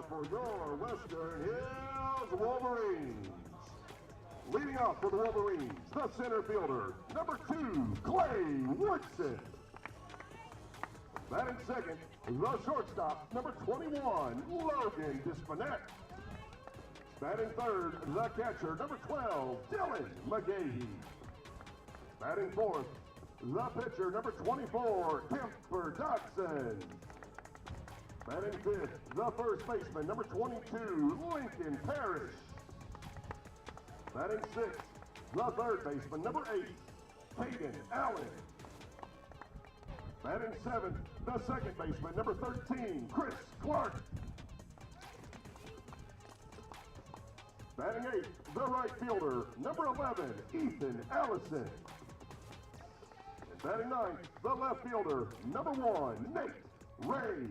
for your Western Hills Wolverines. Leading off for the Wolverines, the center fielder, number 2, Clay Woodson. Batting second, the shortstop, number 21, Logan Dispanet. Batting third, the catcher, number 12, Dylan McGahee. Batting fourth, the pitcher, number 24, Kemper Dodson. Batting fifth, the first baseman, number 22, Lincoln Parrish. Batting sixth, the third baseman, number 8, Hayden Allen. Batting seventh, the second baseman, number 13, Chris Clark. Batting eighth, the right fielder, number 11, Ethan Allison. And batting ninth, the left fielder, number 1, Nate Ray.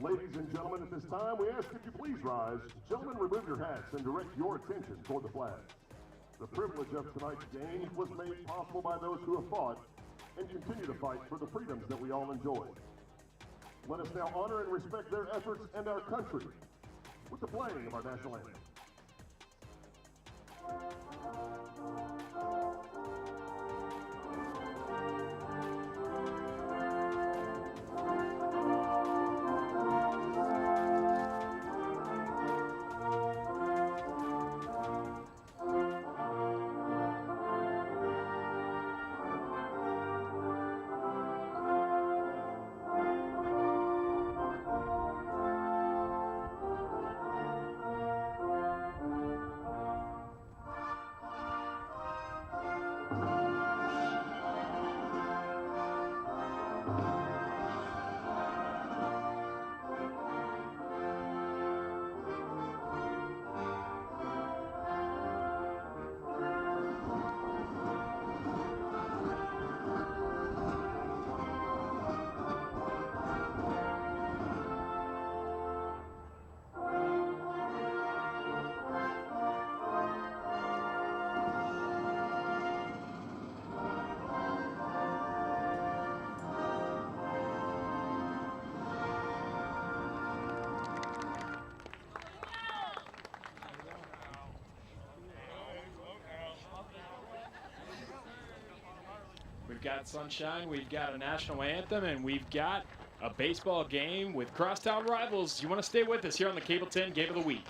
Ladies and gentlemen, at this time, we ask that you please rise. Gentlemen, remove your hats and direct your attention toward the flag. The privilege of tonight's game was made possible by those who have fought and continue to fight for the freedoms that we all enjoy. Let us now honor and respect their efforts and our country with the playing of our national anthem. We've got sunshine, we've got a national anthem, and we've got a baseball game with crosstown rivals. You want to stay with us here on the Cable 10 Game of the Week.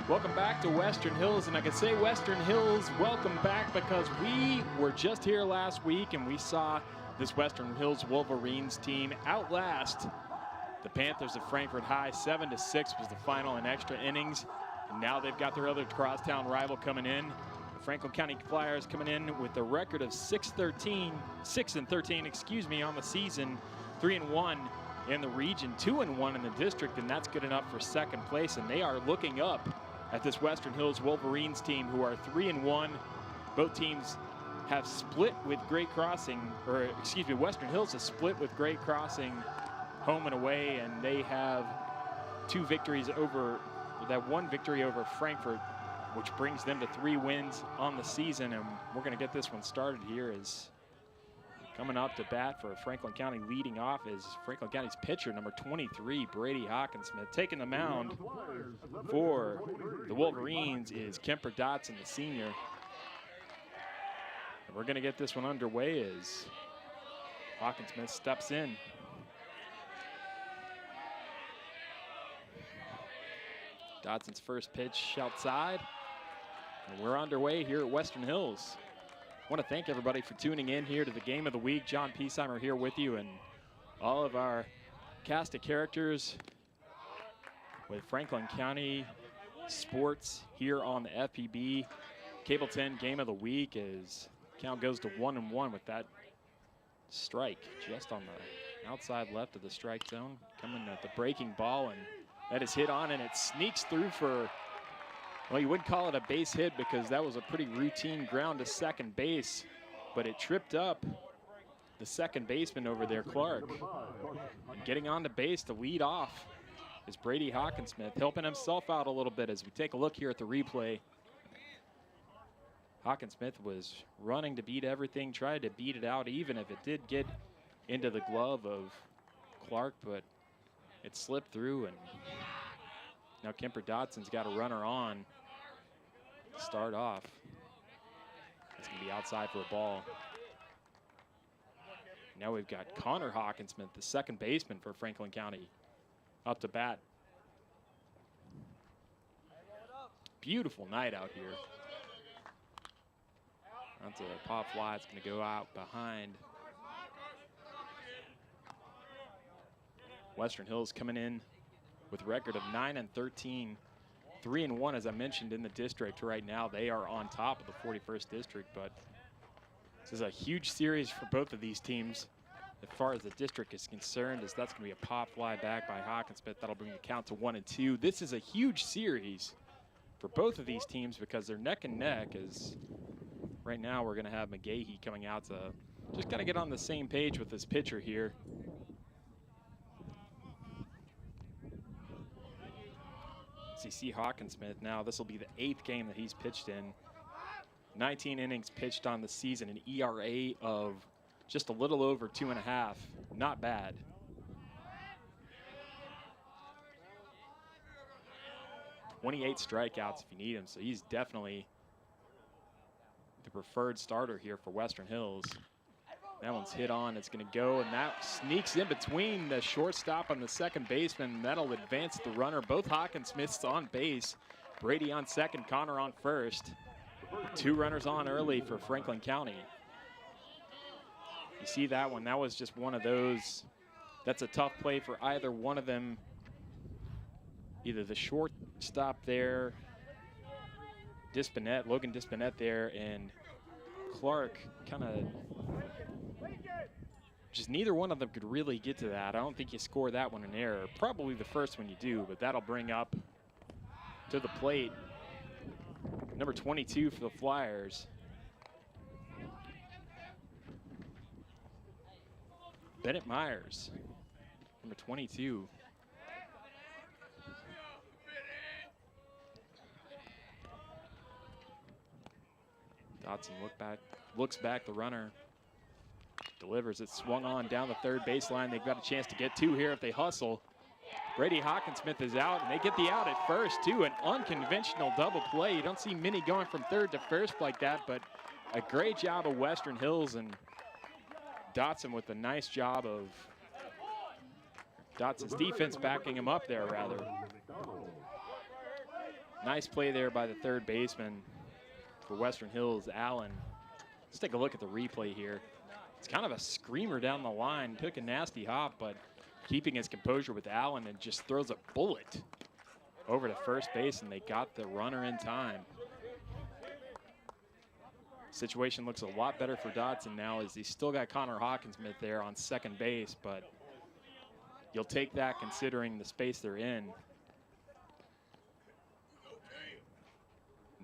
Welcome back to Western Hills, and I can say Western Hills, welcome back, because we were just here last week and we saw this Western Hills Wolverines team outlast the Panthers of Frankfort High. 7-6 was the final in extra innings, and now they've got their other crosstown rival coming in. The Franklin County Flyers coming in with a record of 6-13, excuse me, on the season, 3-1 in the region, 2-1 in the district, and that's good enough for second place, and they are looking up at this Western Hills Wolverines team, who are 3-1. Both teams have split with Great Crossing, or excuse me, Western Hills has split with Great Crossing home and away, and they have 2 victories over, that 1 victory over Frankfort, which brings them to 3 wins on the season. And we're going to get this one started here. As coming up to bat for Franklin County, leading off is Franklin County's pitcher, number 23, Brady Hawkinsmith. Taking the mound for the Wolverines is Kemper Dotson, the senior. And we're going to get this one underway as Hawkinsmith steps in. Dotson's first pitch outside. And we're underway here at Western Hills. I want to thank everybody for tuning in here to the Game of the Week. John Piesheimer here with you, and all of our cast of characters with Franklin County Sports here on the FPB Cable 10 game of the week as count goes to 1-1 with that strike just on the outside left of the strike zone. Coming at the breaking ball, and that is hit on, and it sneaks through for, well, you wouldn't call it a base hit because that was a pretty routine ground to second base, but it tripped up the second baseman over there, Clark. And getting on to base to lead off is Brady Hawkinsmith, helping himself out a little bit as we take a look here at the replay. Hawkinsmith was running to beat everything, tried to beat it out, even if it did get into the glove of Clark, but it slipped through, and now Kemper Dodson's got a runner on to start off. It's going to be outside for a ball. Now we've got Connor Hawkinsmith, the second baseman for Franklin County, up to bat. Beautiful night out here. That's a pop fly. It's going to go out behind. Western Hills coming in with a record of 9-13, 3-1, as I mentioned, in the district right now. They are on top of the 41st district, but this is a huge series for both of these teams as far as the district is concerned, as that's going to be a pop fly back by Hawkinsmith. That'll bring the count to 1-2. This is a huge series for both of these teams because they're neck and neck, as right now we're going to have McGahee coming out to just kind of get on the same page with this pitcher here. So you see Hawkinsmith now, this will be the 8th game that he's pitched in. 19 innings pitched on the season, an ERA of just a little over 2.5. Not bad. "28 strikeouts if you need him, so he's definitely the preferred starter here for Western Hills. That one's hit on, it's going to go, and that sneaks in between the shortstop and the second baseman. That'll advance the runner. Both Hawkinsmiths on base. Brady on second, Connor on first. 2 runners on early for Franklin County. You see that one, that was just one of those, that's a tough play for either one of them. Either the shortstop there, Logan Dispinette there, and Clark kind of, just neither one of them could really get to that. I don't think you score that one an error. Probably the first one you do, but that'll bring up to the plate number 22 for the Flyers. Bennett Myers, number 22. Dodson looks back, the runner delivers it, swung on down the third baseline. They've got a chance to get 2 here if they hustle. Brady Hawkinsmith is out, and they get the out at first, too. An unconventional double play. You don't see many going from third to first like that, but a great job of Western Hills, and Dotson with a nice job of Dotson's defense backing him up there, rather. Nice play there by the third baseman for Western Hills, Allen. Let's take a look at the replay here. It's kind of a screamer down the line. Took a nasty hop, but keeping his composure with Allen, and just throws a bullet over to first base, and they got the runner in time. Situation looks a lot better for Dodson now, as he's still got Connor Hawkinsmith there on second base, but you'll take that considering the space they're in.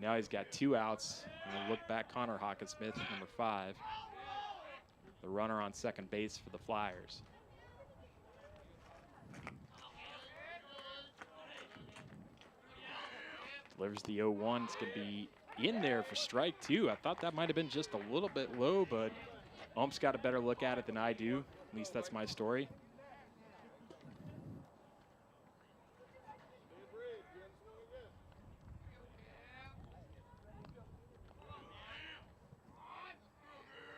Now he's got 2 outs, and we'll look back, Connor Hawkinsmith, number 5, the runner on second base for the Flyers. Delivers the 0-1. It's going to be in there for strike 2. I thought that might have been just a little bit low, but Ohm's got a better look at it than I do. At least that's my story.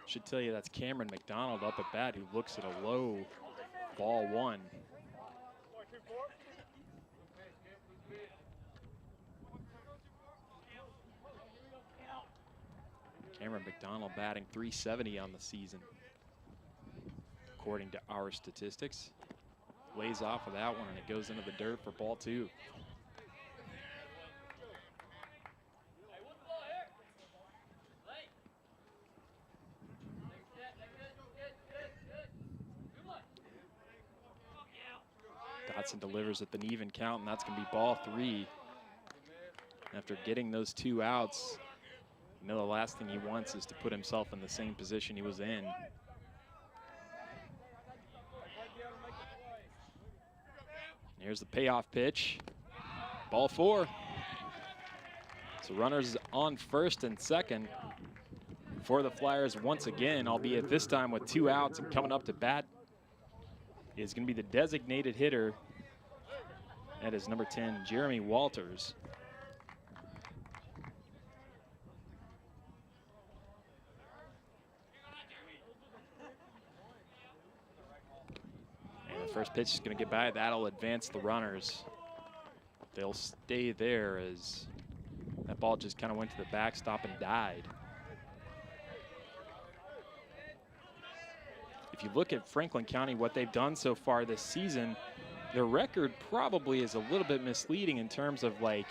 Should tell you that's Cameron McDonald up at bat, who looks at a low ball 1. Cameron McDonald batting .370 on the season, according to our statistics. Lays off of that one, and it goes into the dirt for ball 2. Dotson delivers at an even count, and that's going to be ball 3. After getting those 2 outs, you know the last thing he wants is to put himself in the same position he was in. Here's the payoff pitch. Ball 4. So runners on first and second for the Flyers once again, albeit this time with 2 outs, and coming up to bat is going to be the designated hitter. That is number 10, Jeremy Walters. And the first pitch is going to get by. That'll advance the runners. They'll stay there as that ball just kind of went to the backstop and died. If you look at Franklin County, what they've done so far this season, their record probably is a little bit misleading in terms of like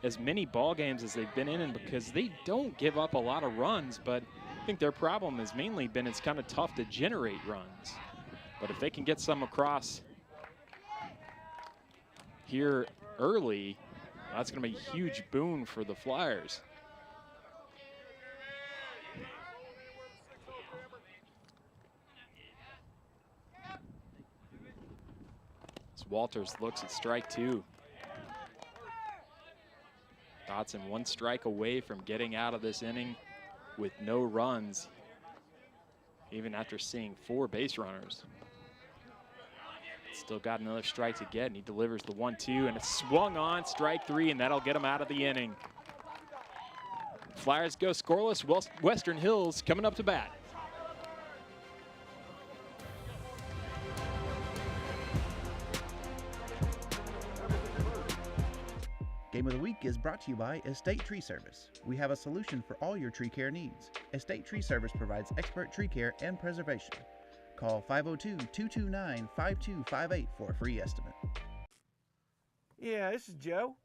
as many ball games as they've been in, and because they don't give up a lot of runs, but I think their problem has mainly been it's kind of tough to generate runs. But if they can get some across here early, that's going to be a huge boon for the Flyers. As Walters looks at strike 2. Dotson 1 strike away from getting out of this inning with no runs, even after seeing 4 base runners. Still got another strike to get, and he delivers the 1-2, and it's swung on, strike 3, and that'll get him out of the inning. Flyers go scoreless. Western Hills coming up to bat. Game of the Week is brought to you by Estate Tree Service. We have a solution for all your tree care needs. Estate Tree Service provides expert tree care and preservation. Call 502-229-5258 for a free estimate. Yeah, this is Joe.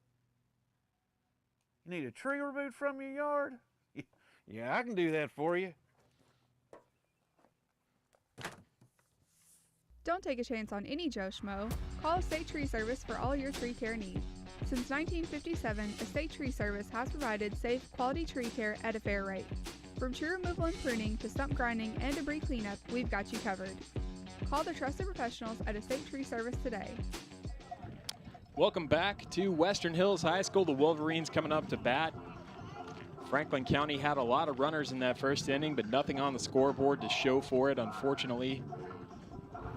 You need a tree removed from your yard? Yeah, I can do that for you. Don't take a chance on any Joe Schmo. Call Estate Tree Service for all your tree care needs. Since 1957, Estate Tree Service has provided safe, quality tree care at a fair rate. From tree removal and pruning to stump grinding and debris cleanup, we've got you covered. Call the trusted professionals at Estate Tree Service today. Welcome back to Western Hills High School. The Wolverines coming up to bat. Franklin County had a lot of runners in that first inning, but nothing on the scoreboard to show for it, unfortunately,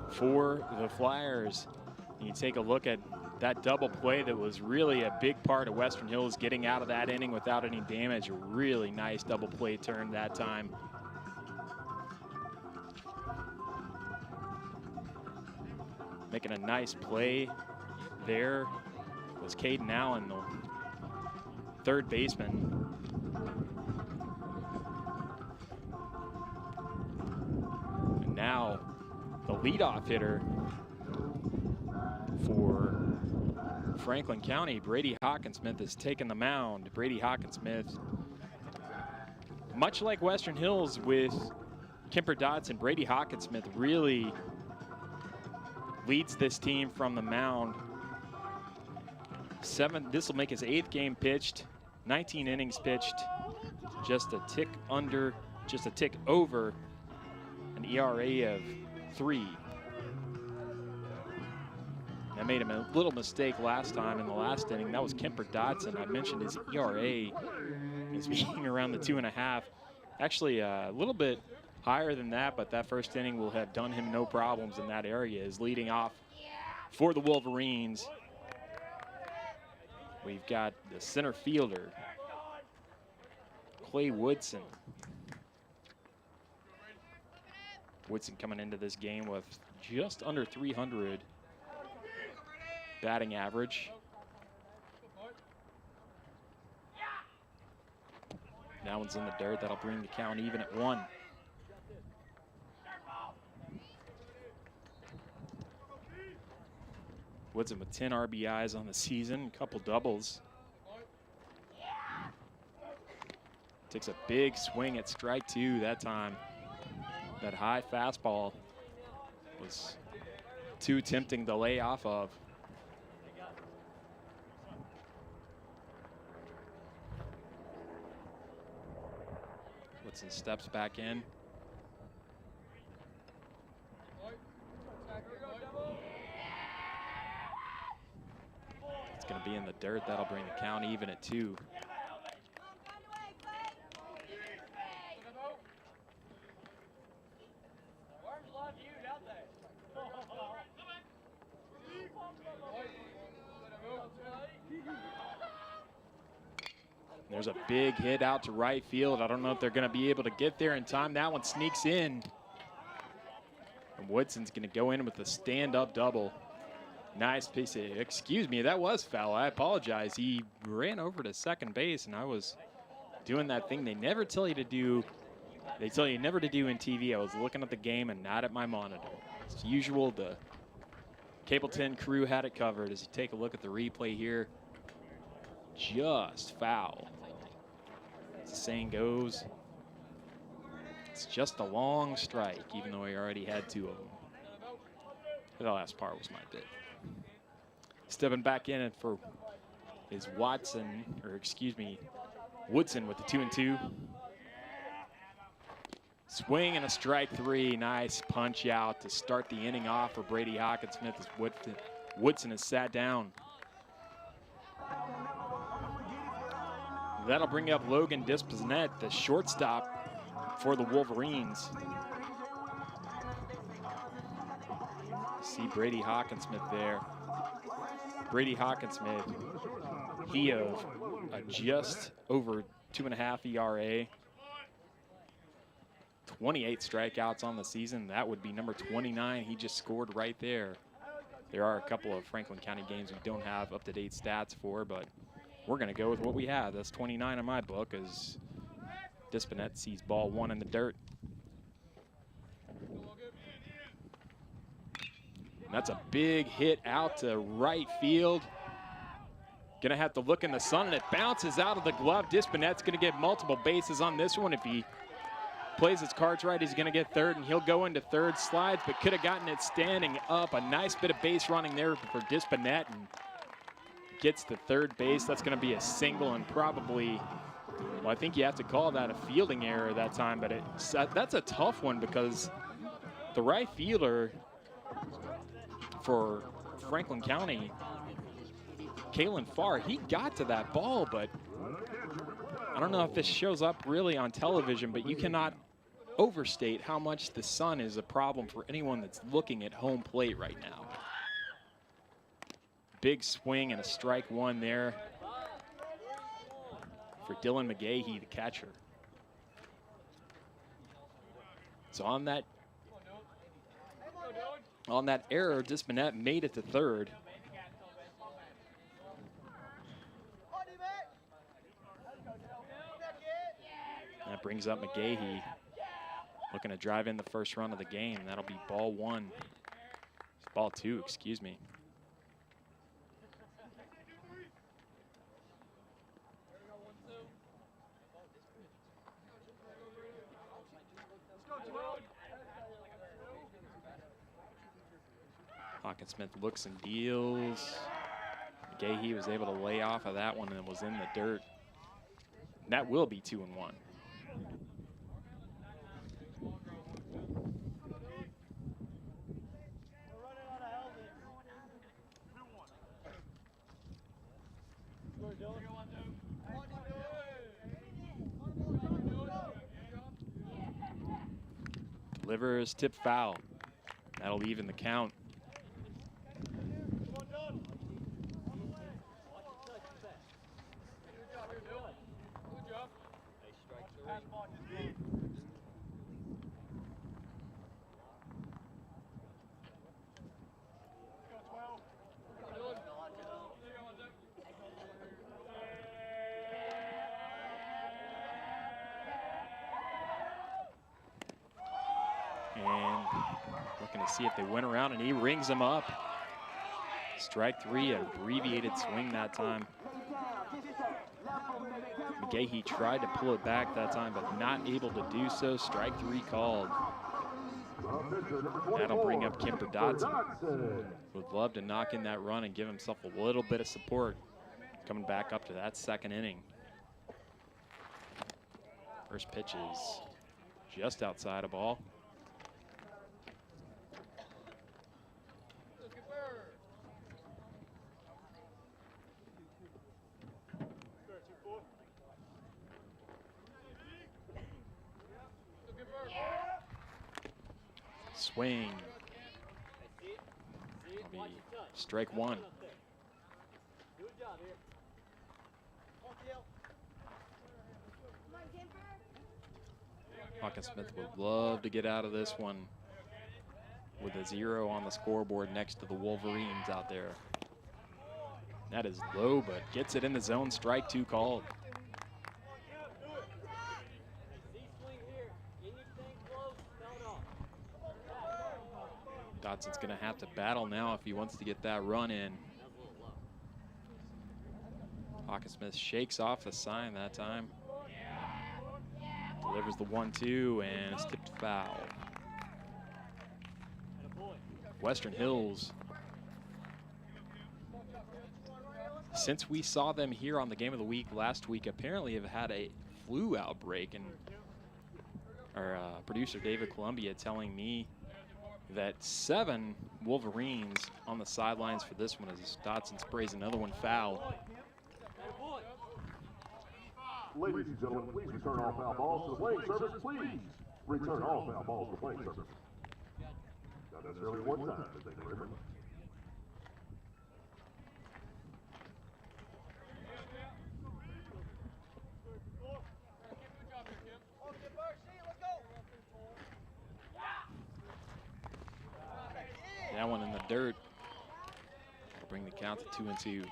for the Flyers. You take a look at that double play that was really a big part of Western Hills getting out of that inning without any damage. A really nice double play turn that time. Making a nice play there was Caden Allen, the third baseman. And now the leadoff hitter for Franklin County, Brady Hawkinsmith, has taken the mound. Brady Hawkinsmith, much like Western Hills with Kemper Dotson, Brady Hawkinsmith really leads this team from the mound. This will make his 8th game pitched, 19 innings pitched, just a tick over an ERA of 3. I made him a little mistake last time in the last inning. That was Kemper Dotson. I mentioned his ERA is being around the 2.5. Actually, a little bit higher than that, but that first inning will have done him no problems in that area. Is leading off for the Wolverines. We've got the center fielder, Clay Woodson. Woodson coming into this game with just under 300 batting average. That one's in the dirt. That'll bring the count even at 1. Woodson with 10 RBIs on the season, a couple doubles. Takes a big swing at strike 2 that time. That high fastball was too tempting to lay off of. Woodson steps back in. It's going to be in the dirt. That'll bring the count even at 2. There's a big hit out to right field. I don't know if they're going to be able to get there in time. That one sneaks in. And Woodson's going to go in with a stand-up double. Nice piece of, excuse me, that was foul. I apologize. He ran over to second base, and I was doing that thing they never tell you to do. They tell you never to do in TV. I was looking at the game and not at my monitor. As usual, the Cable 10 crew had it covered. As you take a look at the replay here, just foul. As the saying goes, it's just a long strike, even though he already had 2 of them. The last part was my bit. Stepping back in for is Watson, or excuse me, Woodson with the 2-2. Swing and a strike 3. Nice punch out to start the inning off for Brady Hawkinsmith as Woodson is sat down. That'll bring up Logan Disponet, the shortstop for the Wolverines. See Brady Hawkinsmith there. Brady Hawkinsmith, he of just over 2.5 ERA. 28 strikeouts on the season. That would be number 29. He just scored right there. There are a couple of Franklin County games we don't have up-to-date stats for, but we're going to go with what we have. That's 29 in my book as Disponet sees ball 1 in the dirt. And that's a big hit out to right field. Gonna have to look in the sun, and it bounces out of the glove. Disponet's gonna get multiple bases on this one. If he plays his cards right, he's gonna get third, and he'll go into third, slides, but could have gotten it standing up. A nice bit of base running there for Disponet, and gets to third base. That's gonna be a single, and probably, well, I think you have to call that a fielding error that time, but that's a tough one because the right fielder for Franklin County, Kalen Farr, he got to that ball, but I don't know if this shows up really on television, but you cannot overstate how much the sun is a problem for anyone that's looking at home plate right now. Big swing and a strike 1 there for Dylan McGahee, the catcher. So on that error, Disponet made it to third. That brings up McGahee, looking to drive in the first run of the game. That'll be ball 1. Ball 2, excuse me. Hawkinsmith looks and deals. McGahee was able to lay off of that one and was in the dirt. And that will be 2-1. Delivers, tip foul. That'll even the count. And looking to see if they went around, and he rings him up. Strike 3, abbreviated swing that time. McGahee tried to pull it back that time, but not able to do so. Strike 3 called. That'll bring up Kimber Dodson. Would love to knock in that run and give himself a little bit of support coming back up to that second inning. First pitch is just outside a ball. Swing. That'll be strike one. Hawkinsmith would love to get out of this one with a 0 on the scoreboard next to the Wolverines out there. That is low, but gets it in the zone. Strike 2 called. Dotson's going to have to battle now if he wants to get that run in. Hawkinsmith shakes off the sign that time. Delivers the 1-2 and it's tipped foul. Western Hills, since we saw them here on the Game of the Week last week, apparently have had a flu outbreak. And our producer David Columbia telling me that 7 Wolverines on the sidelines for this one as Dotson sprays another one foul. Ladies and gentlemen, please return all foul balls to the playing surface. Please return all foul balls to the playing surface. Not necessarily one time, but thank you very much. That one in the dirt. That'll bring the count to 2-2.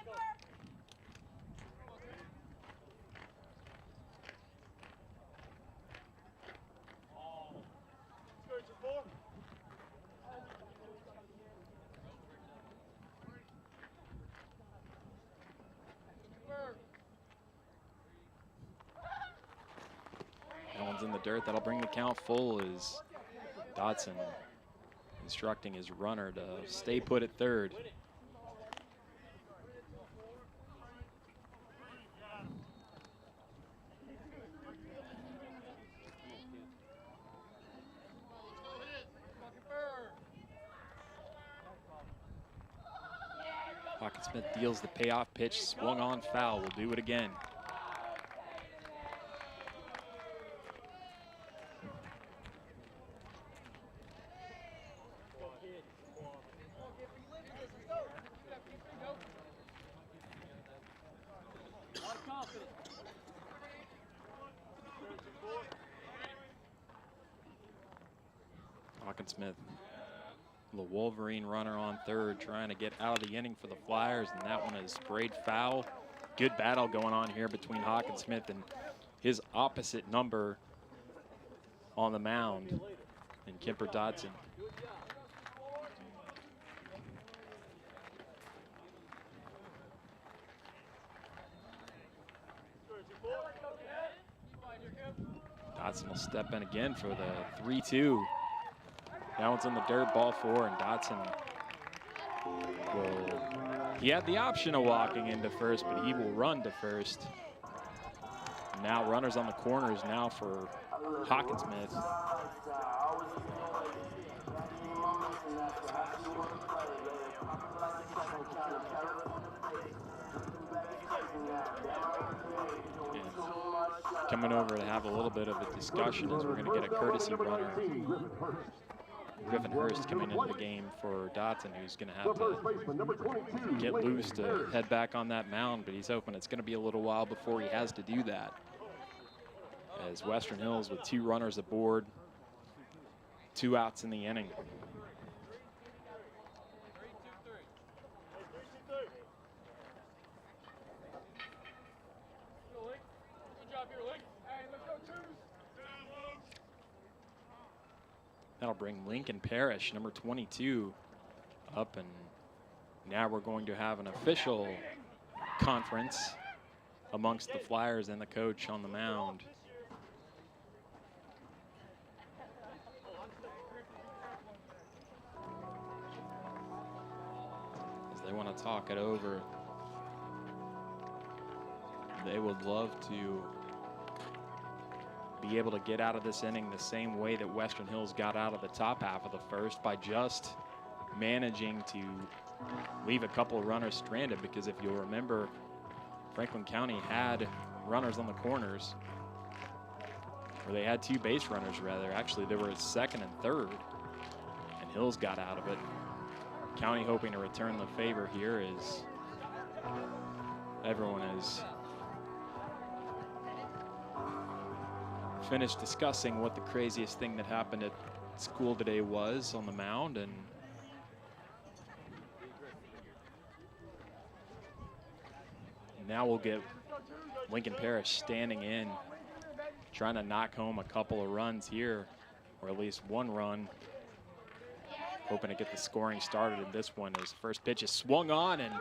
That one's in the dirt. That'll bring the count full as Dotson instructing his runner to stay put at third. Hawkinsmith deals the payoff pitch, swung on foul, will do it again. Hawkinsmith, the Wolverine runner on third, trying to get out of the inning for the Flyers, and that one is sprayed foul. Good battle going on here between Hawkinsmith and his opposite number on the mound, and Kemper Dotson. Dotson will step in again for the 3-2. That one's in the dirt, ball 4, and Dotson will, he had the option of walking into first, but he will run to first. Now runners on the corners now for Hawkinsmith. And coming over to have a little bit of a discussion as we're going to get a courtesy runner. Griffin Hurst coming into the game for Dotson, who's going to have to get loose to head back on that mound, but he's hoping it's going to be a little while before he has to do that. As Western Hills with 2 runners aboard, 2 outs in the inning. That'll bring Lincoln Parrish, number 22, up, and now we're going to have an official conference amongst the Flyers and the coach on the mound. As they want to talk it over. They would love to be able to get out of this inning the same way that Western Hills got out of the top half of the first, by just managing to leave a couple of runners stranded. Because if you'll remember, Franklin County had runners on the corners, or they had 2 base runners rather. Actually, they were at second and third, and Hills got out of it. County hoping to return the favor here as everyone has finished discussing what the craziest thing that happened at school today was on the mound. And now we'll get Lincoln Parish standing in, trying to knock home a couple of runs here, or at least 1 run, hoping to get the scoring started in this one. As the first pitch is swung on, and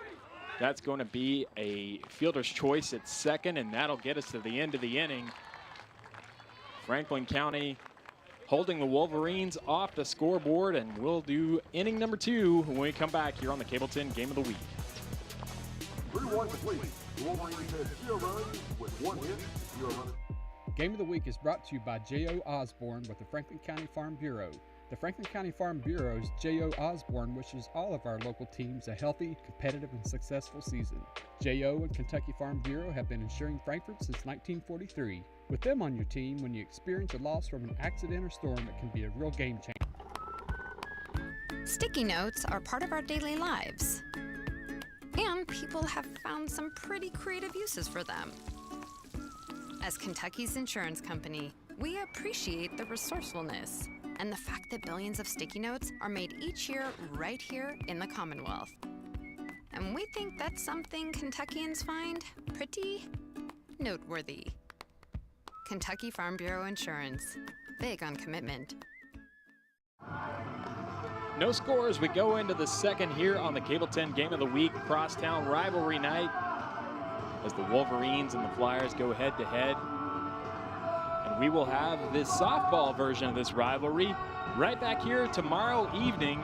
that's going to be a fielder's choice at second, and that'll get us to the end of the inning. Franklin County holding the Wolverines off the scoreboard, and we'll do inning number 2 when we come back here on the Cable 10 Game of the Week. 3-1 complete. The Wolverines had 0 runs with 1 hit, 0 runs. Game of the Week is brought to you by J.O. Osborne with the Franklin County Farm Bureau. The Franklin County Farm Bureau's J.O. Osborne wishes all of our local teams a healthy, competitive, and successful season. J.O. and Kentucky Farm Bureau have been insuring Frankfort since 1943. With them on your team, when you experience a loss from an accident or storm, it can be a real game changer. Sticky notes are part of our daily lives, and people have found some pretty creative uses for them. As Kentucky's insurance company, we appreciate the resourcefulness and the fact that billions of sticky notes are made each year right here in the Commonwealth. And we think that's something Kentuckians find pretty noteworthy. Kentucky Farm Bureau Insurance, big on commitment. No score as we go into the second here on the Cable 10 Game of the Week crosstown rivalry night, as the Wolverines and the Flyers go head to head. And we will have this softball version of this rivalry right back here tomorrow evening.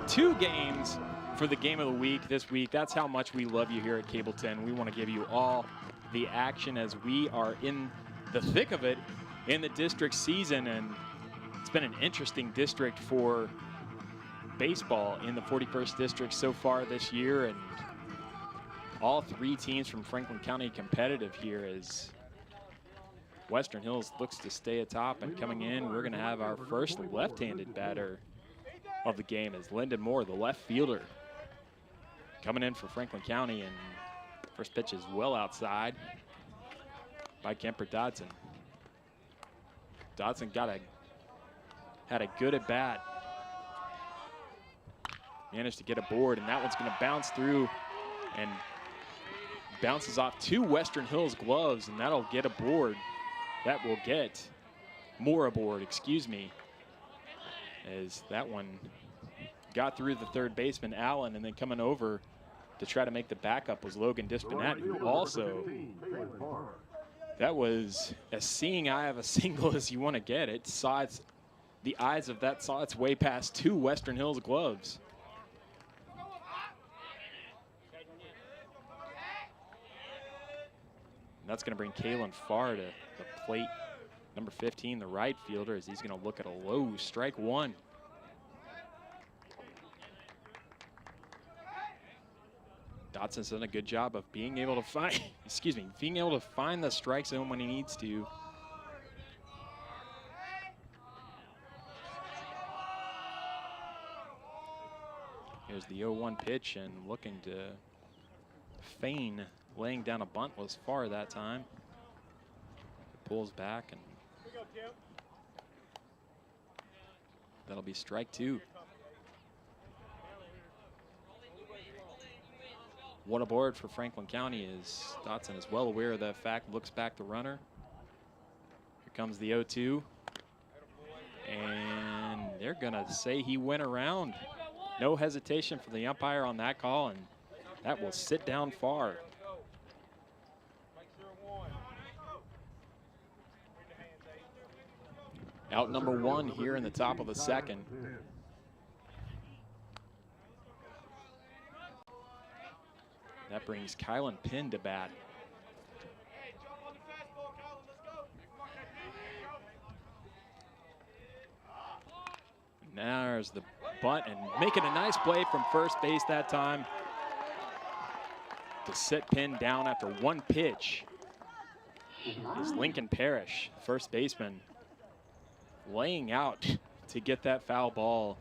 2 games for the Game of the Week this week. That's how much we love you here at Cable 10. We want to give you all the action as we are in the thick of it in the district season. And it's been an interesting district for baseball in the 41st district so far this year, and all 3 teams from Franklin County competitive here as Western Hills looks to stay atop. And coming in, we're going to have our first left-handed batter of the game as Lyndon Moore, the left fielder, coming in for Franklin County. And first pitch is well outside by Kemper Dodson. Dodson had a good at bat. Managed to get a board, and that one's going to bounce through and bounces off 2 Western Hills gloves, and that'll get a board. That will get more aboard, excuse me, as that one got through the third baseman, Allen, and then coming over to try to make the backup was Logan Dispinette, who also, that was as seeing eye of a single as you want to get. It saw its, the eyes of that saw its way past 2 Western Hills gloves. And that's going to bring Kalen Farr to the plate. Number 15, the right fielder, as he's going to look at a low strike 1. Dodson's done a good job of being able to find, being able to find the strike zone when he needs to. Here's the 0-1 pitch, and looking to feign laying down a bunt was Farr that time. Pulls back, and that'll be strike 2. What a board for Franklin County, as Dotson is well aware of that fact, looks back the runner. Here comes the 0-2. And they're gonna say he went around. No hesitation for the umpire on that call, and that will sit down Farr. Out number 1 here in the top of the second. That brings Kylan Pinn to bat. Myers the bunt and making a nice play from first base that time to set Penn down after one pitch. Is Lincoln Parrish, first baseman, laying out to get that foul ball.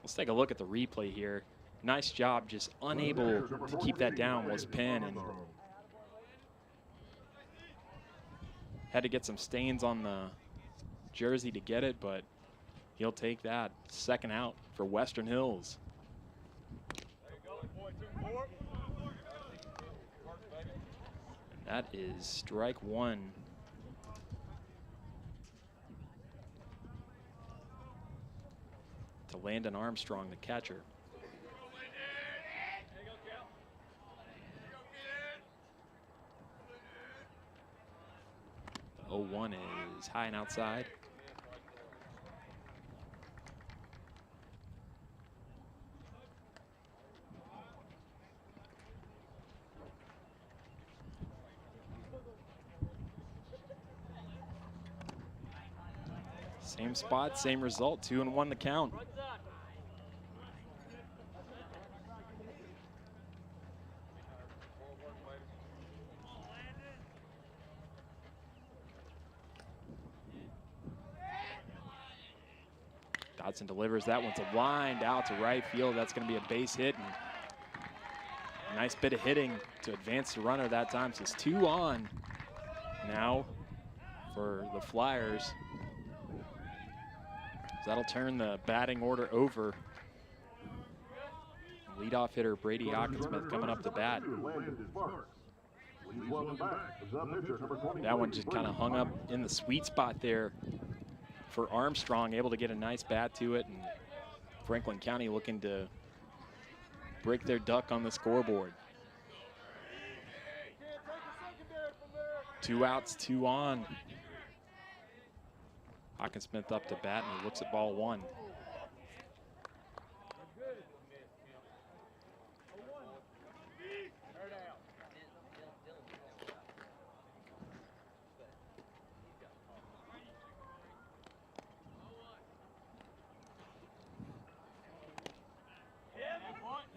Let's take a look at the replay here. Nice job, just unable to keep that down was Penn, and had to get some stains on the jersey to get it, but he'll take that. Second out for Western Hills. That is strike one. To Landon Armstrong, the catcher. The 0-1 is high and outside. Same spot, same result, 2-1 the count. Dodson delivers. That one's a line out to right field. That's going to be a base hit. And a nice bit of hitting to advance the runner that time. So it's 2 on now for the Flyers. So that'll turn the batting order over. Leadoff hitter Brady Hawkinsmith coming up to bat. That one just kind of hung up in the sweet spot there for Armstrong, able to get a nice bat to it, and Franklin County looking to break their duck on the scoreboard. 2 outs, 2 on. Hawkinsmith up to bat, and he looks at ball 1.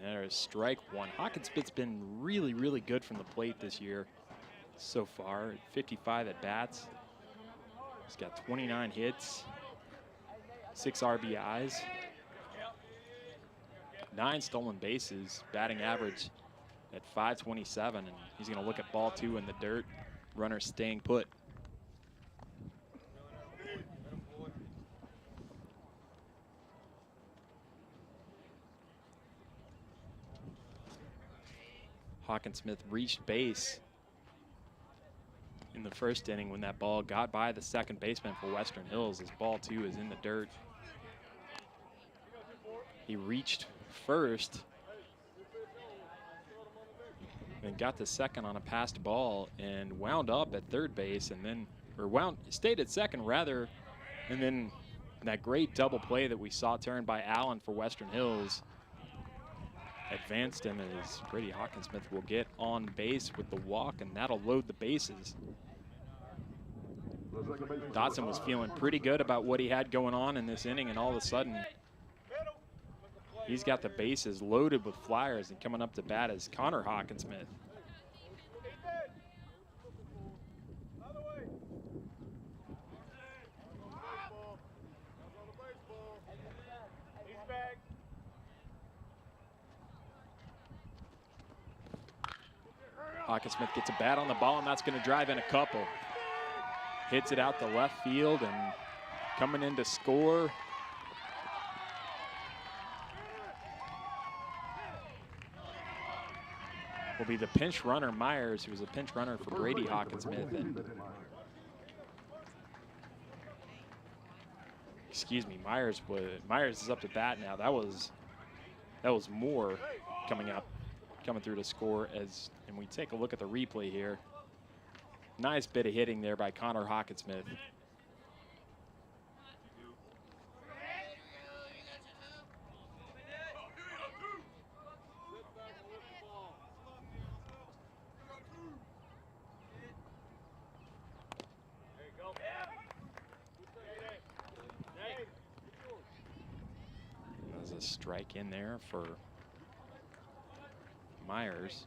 There's strike 1. Hawkinsmith's been really, really good from the plate this year so far. 55 at bats. He's got 29 hits, 6 RBIs, 9 stolen bases, batting average at .527, and he's going to look at ball 2 in the dirt. Runner staying put. Hawkinsmith reached base in the first inning when that ball got by the second baseman for Western Hills, as ball 2 is in the dirt. He reached first and got to second on a passed ball and wound up at third base, and then, stayed at second rather, and then that great double play that we saw turned by Allen for Western Hills advanced him, as Brady Hawkinsmith will get on base with the walk, and that'll load the bases. Dodson was feeling pretty good about what he had going on in this inning, and all of a sudden he's got the bases loaded with Flyers, and coming up to bat is Connor Hawkinsmith. Hawkinsmith gets a bat on the ball, and that's going to drive in a couple. Hits it out to left field, and coming in to score will be the pinch runner Myers, who was a pinch runner for Brady Hawkinsmith. And excuse me, Myers is up to bat now. That was Moore coming through to score, and we take a look at the replay here. Nice bit of hitting there by Connor Hawkinsmith. strike in there for Myers.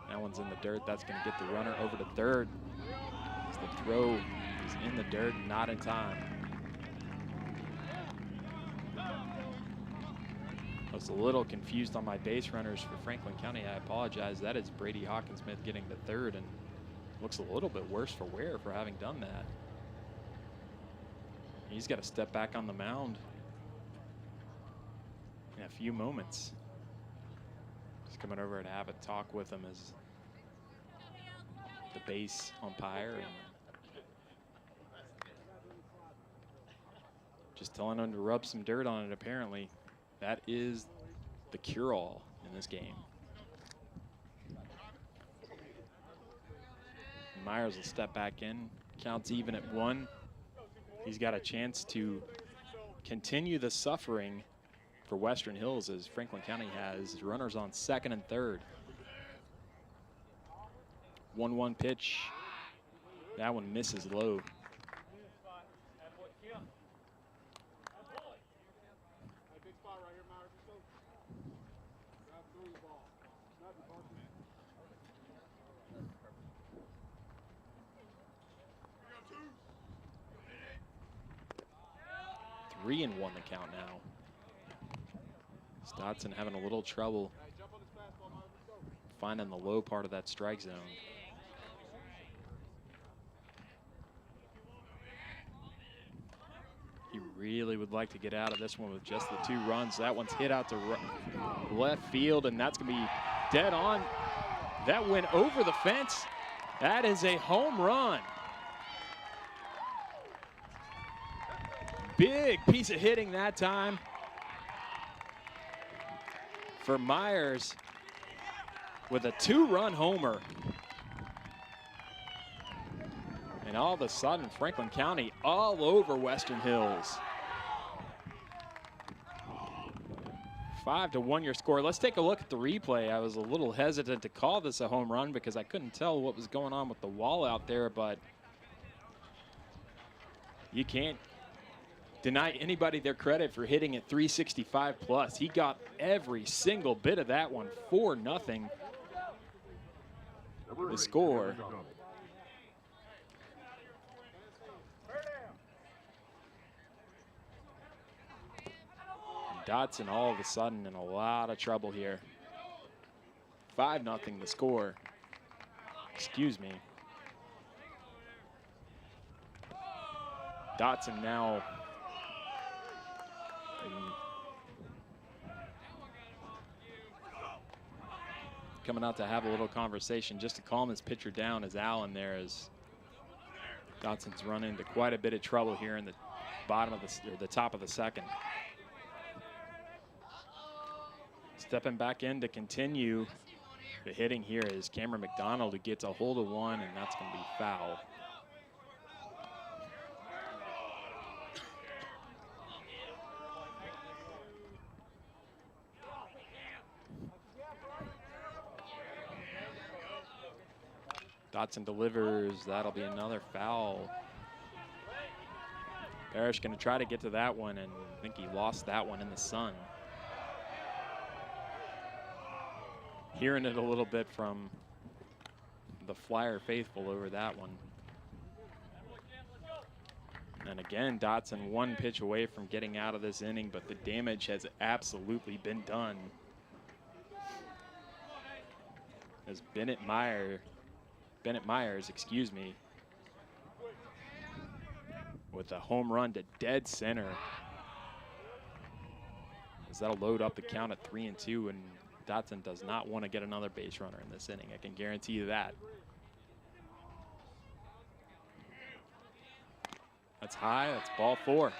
That one's in the dirt. That's going to get the runner over to third. As the throw is in the dirt, not in time. I was a little confused on my base runners for Franklin County. I apologize. That is Brady Hawkinsmith getting to third, and looks a little bit worse for wear for having done that. He's got to step back on the mound in a few moments. Just coming over to have a talk with him as the base umpire, and just telling him to rub some dirt on it. Apparently that is the cure-all in this game. Myers will step back in, counts even at 1. He's got a chance to continue the suffering for Western Hills as Franklin County has runners on second and third. 1-1 pitch. That one misses low. Three and 1 the count now. Stotson having a little trouble finding the low part of that strike zone. He really would like to get out of this one with just the 2 runs. That one's hit out to left field, and that's going to be dead on. That went over the fence. That is a home run. Big piece of hitting that time for Myers with a 2-run homer. And all of a sudden, Franklin County all over Western Hills. 5-1 your score. Let's take a look at the replay. I was a little hesitant to call this a home run because I couldn't tell what was going on with the wall out there, but you can't deny anybody their credit for hitting at 365 plus. He got every single bit of that one. 4-0 the score. Dotson all of a sudden in a lot of trouble here. 5-0 the score. Excuse me. Dotson now coming out to have a little conversation just to calm his pitcher down as Allen there, as Dotson's run into quite a bit of trouble here in the bottom of the top of the second. Stepping back in to continue the hitting here is Cameron McDonald, who gets a hold of one, and that's going to be foul. Dotson delivers. That'll be another foul. Parrish going to try to get to that one, and I think he lost that one in the sun. Hearing it a little bit from the Flyer faithful over that one. And again, Dotson 1 pitch away from getting out of this inning, but the damage has absolutely been done. As Bennett Myers, excuse me, with a home run to dead center. As that'll load up the count at 3-2, and Dotson does not want to get another base runner in this inning. I can guarantee you that. That's high, that's ball 4.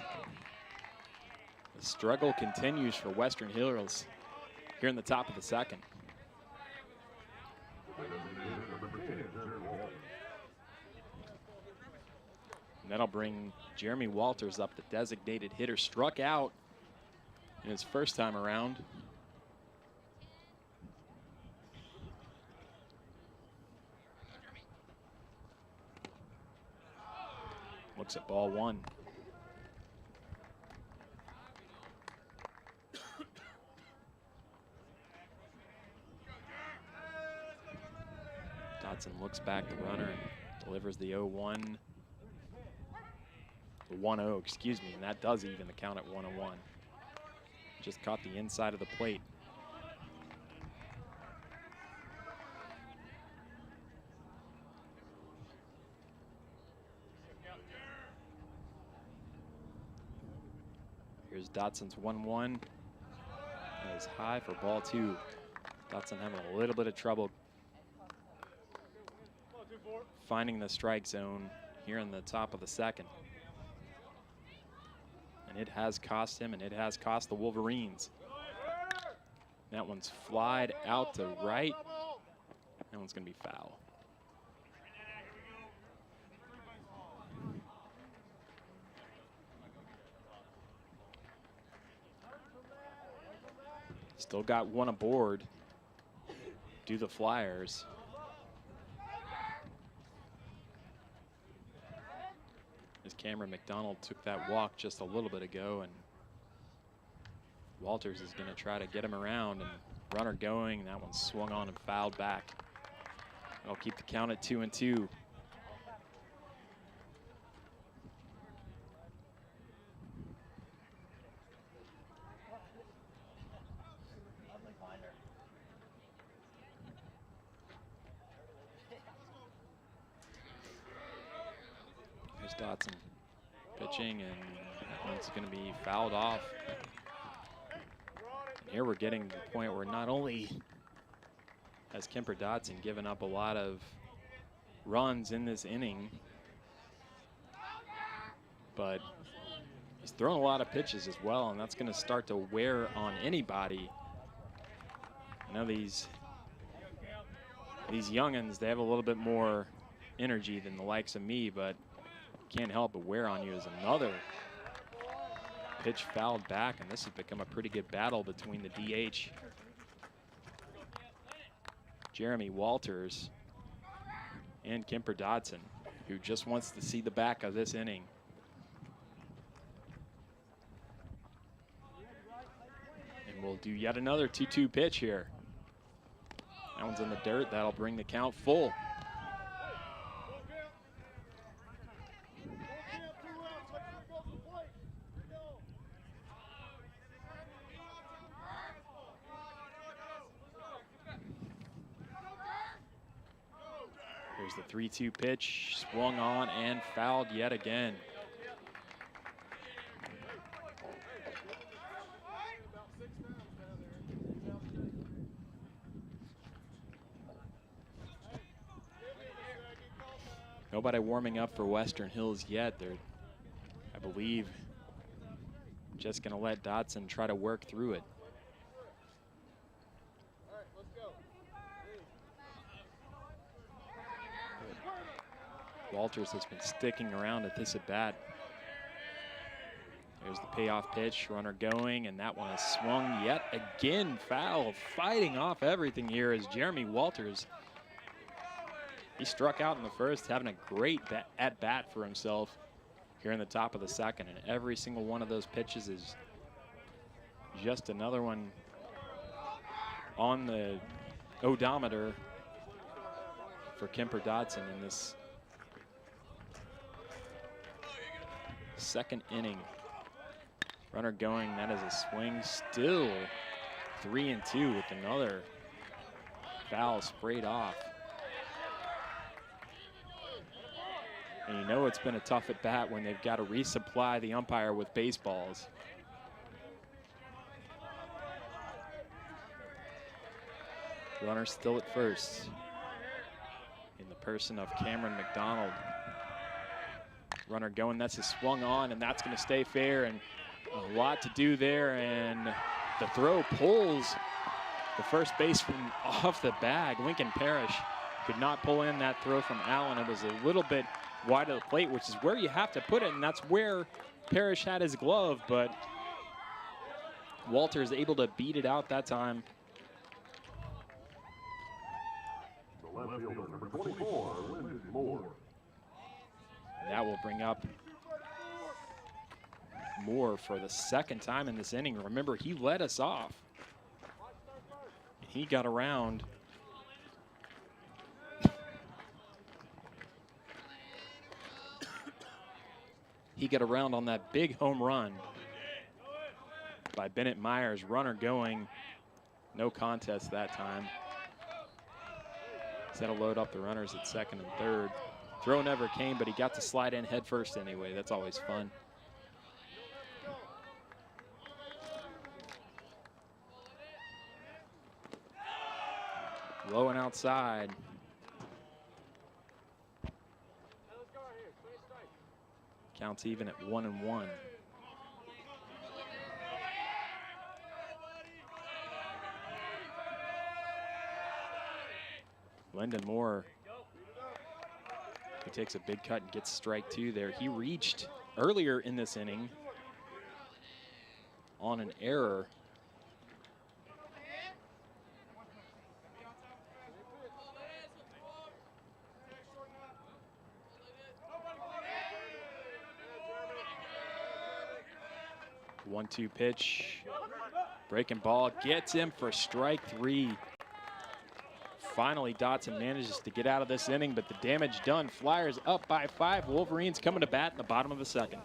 The struggle continues for Western Hills here in the top of the second. And that'll bring Jeremy Walters up, the designated hitter. Struck out in his first time around. Looks at ball one. Dotson looks back the runner and delivers the 0-1. The 1-0, excuse me, and that does even the count at 1-1. Just caught the inside of the plate. Here's Dotson's 1-1. That is high for ball two. Dotson having a little bit of trouble finding the strike zone here in the top of the second. And it has cost him, and it has cost the Wolverines. That one's flied out to right. That one's going to be foul. Still got one aboard. Do the Flyers. As Cameron McDonald took that walk just a little bit ago, and Walters is going to try to get him around, and runner going. That one swung on and fouled back. That'll keep the count at 2-2. Here's Dotson pitching, and it's going to be fouled off. And here we're getting to the point where not only has Kemper Dotson given up a lot of runs in this inning, but he's thrown a lot of pitches as well, and that's going to start to wear on anybody. I know these youngins, they have a little bit more energy than the likes of me, but can't help but wear on you. As another pitch fouled back, and this has become a pretty good battle between the DH, Jeremy Walters, and Kemper Dotson, who just wants to see the back of this inning. And we'll do yet another 2-2 pitch here. That one's in the dirt. That'll bring the count full. Here's the 3-2 pitch, swung on and fouled yet again. Nobody warming up for Western Hills yet. They're, I believe, just going to let Dotson try to work through it. Walters has been sticking around at this at bat. There's the payoff pitch, runner going, and that one is swung yet again foul. Fighting off everything here is Jeremy Walters. He struck out in the first, having a great at bat for himself here in the top of the second, and every single one of those pitches is just another one on the odometer for Kemper Dotson in this second inning. Runner going, that is a swing. Still 3-2 with another foul sprayed off. And you know it's been a tough at bat when they've got to resupply the umpire with baseballs. Runner still at first in the person of Cameron McDonald. Runner going, that's a swung on, and that's going to stay fair, and a lot to do there, and the throw pulls the first baseman off the bag. Lincoln Parrish could not pull in that throw from Allen. It was a little bit wide of the plate, which is where you have to put it, and that's where Parrish had his glove, but Walters able to beat it out that time. The left fielder, number 24, Lyndon Moore. That will bring up Moore for the second time in this inning. Remember, he led us off. He got around. He got around on that big home run by Bennett Myers. Runner going. No contest that time. He's got to load up the runners at second and third. Throw never came, but he got to slide in head first anyway. That's always fun. Low and outside. Counts even at 1-1. Lyndon Moore, he takes a big cut and gets strike 2 there. He reached earlier in this inning on an error. One-two pitch, breaking ball, gets him for strike 3. Finally, Dotson manages to get out of this inning, but the damage done. Flyers up by 5. Wolverines coming to bat in the bottom of the second.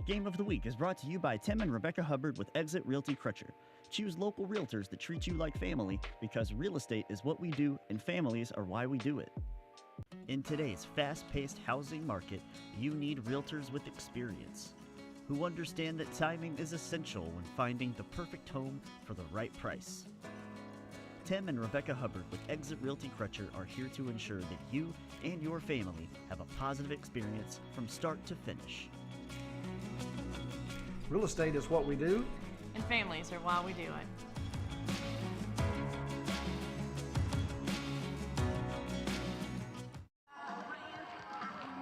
Game of the Week is brought to you by Tim and Rebecca Hubbard with Exit Realty Crutcher. Choose local realtors that treat you like family because real estate is what we do and families are why we do it. In today's fast-paced housing market, you need realtors with experience who understand that timing is essential when finding the perfect home for the right price. Tim and Rebecca Hubbard with Exit Realty Crutcher are here to ensure that you and your family have a positive experience from start to finish. Real estate is what we do, and families are why we do it.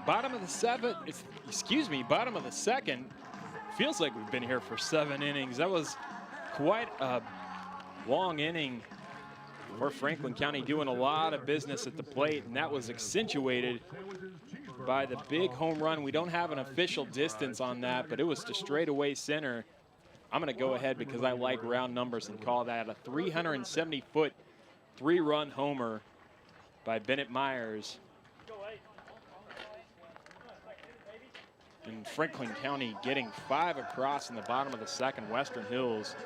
Bottom of the second. Feels like we've been here for 7 innings. That was quite a long inning for Franklin County, doing a lot of business at the plate, and that was accentuated by the big home run. We don't have an official distance on that, but it was to straightaway center. I'm going to go ahead because I like round numbers and call that a 370-foot 3-run homer by Bennett Myers. And Franklin County getting 5 across in the bottom of the second. Western Hills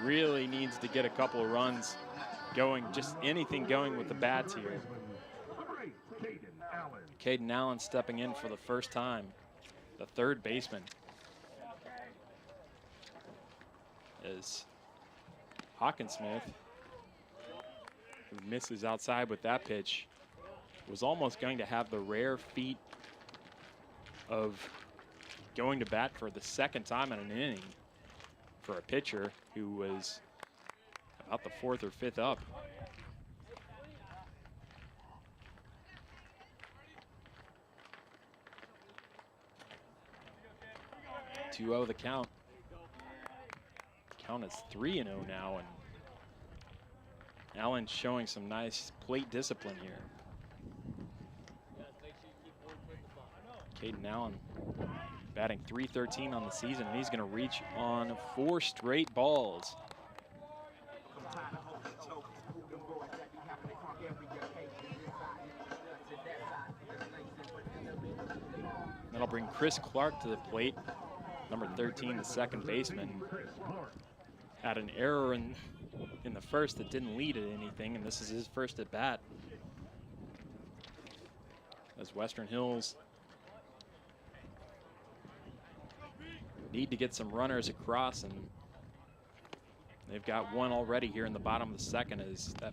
really needs to get a couple of runs going, just anything going with the bats here. Caden Allen stepping in for the first time, the third baseman. Is Hawkinsmith, who misses outside with that pitch, was almost going to have the rare feat of going to bat for the second time in an inning for a pitcher who was about the 4th or 5th up. 2-0 the count. Count is 3-0 now, and Allen showing some nice plate discipline here. Caden Allen batting .313 on the season, and he's going to reach on 4 straight balls. That'll bring Chris Clark to the plate, number 13, the second baseman. Had an error in the first that didn't lead to anything, and this is his first at bat. As Western Hills need to get some runners across, and they've got one already here in the bottom of the second as that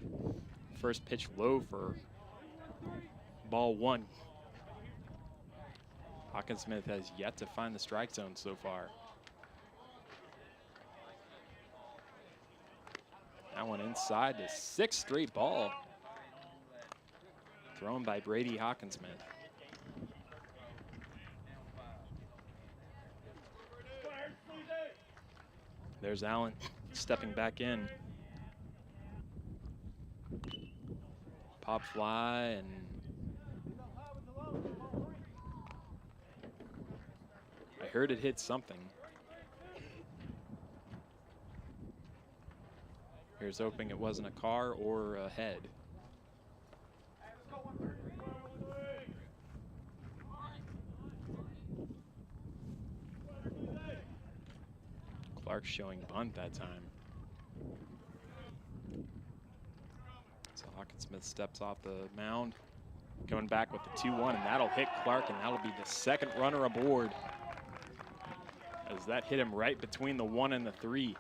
first pitch low for ball 1. Hawkinsmith has yet to find the strike zone so far. That one inside, the 6th straight ball. thrown by Brady Hawkinsmith. There's Allen stepping back in. Pop fly, and I heard it hit something. Here's hoping it wasn't a car or a head. Clark showing bunt that time. So Hawkinsmith steps off the mound, coming back with the 2-1, and that'll hit Clark, and that'll be the second runner aboard, as that hit him right between the 1 and the 3.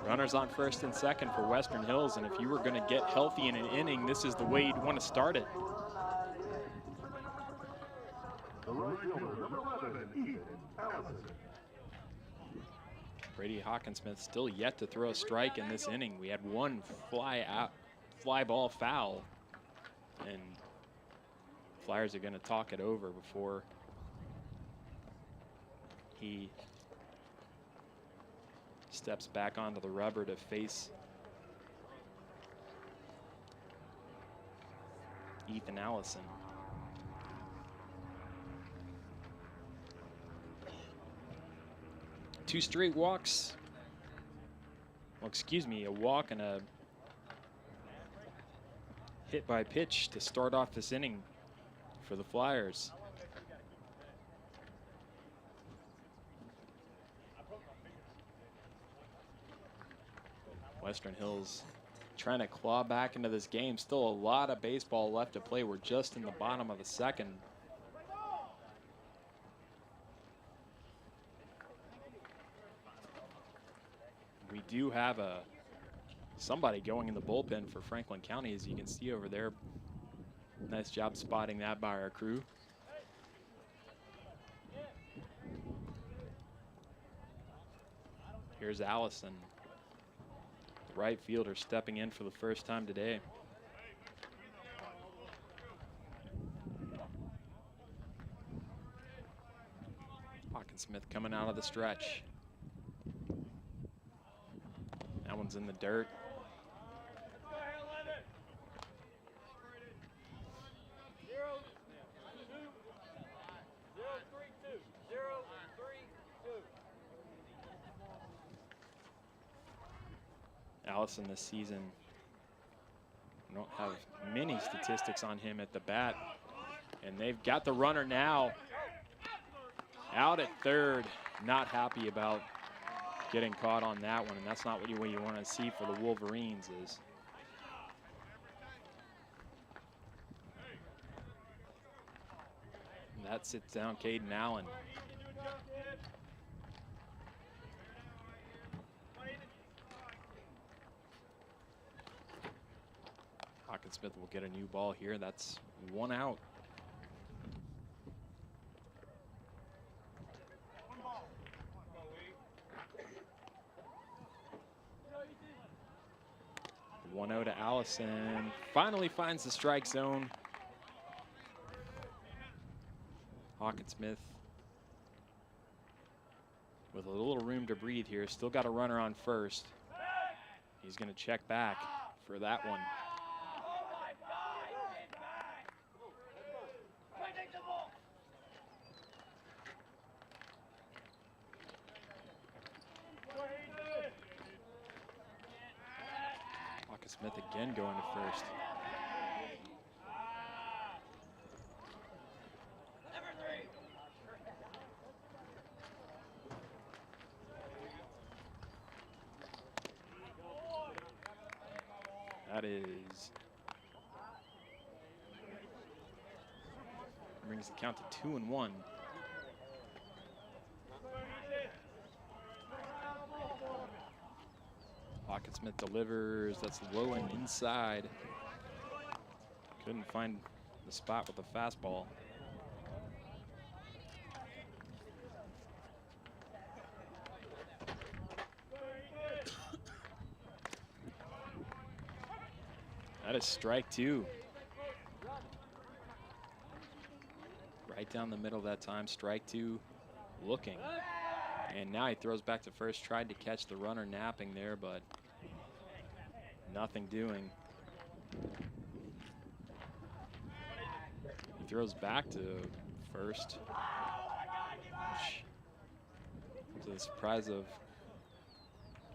Runners on first and second for Western Hills, and if you were going to get healthy in an inning, this is the way you'd want to start it. The right fielder, number 11, Ethan Allison. Brady Hawkinsmith still yet to throw a strike in this inning. We had one fly ball foul, and Flyers are going to talk it over before he steps back onto the rubber to face Ethan Allison. Two straight walks. Well, excuse me, a walk and a hit by pitch to start off this inning for the Flyers. Western Hills trying to claw back into this game. Still a lot of baseball left to play. We're just in the bottom of the second. We do have somebody going in the bullpen for Franklin County, as you can see over there. Nice job spotting that by our crew. Here's Allison, the right fielder, stepping in for the first time today. Hawkinsmith coming out of the stretch. That one's in the dirt. Allison this season, we don't have many statistics on him at the bat, and they've got the runner now out at third. Not happy about getting caught on that one, and that's not what you want to see for the Wolverines. Is and that sits down Caden Allen. Hawkinsmith will get a new ball here. That's one out. One out to Allison. Finally finds the strike zone. Hawkinsmith with a little room to breathe here. Still got a runner on first. He's going to check back for that one. Smith again going to first. That brings the count to 2-1. Hawkinsmith delivers. That's low and inside. Couldn't find the spot with the fastball. That is strike 2. Right down the middle that time, strike 2 looking. And now he throws back to first, tried to catch the runner napping there, but nothing doing. He throws back to first, which, to the surprise of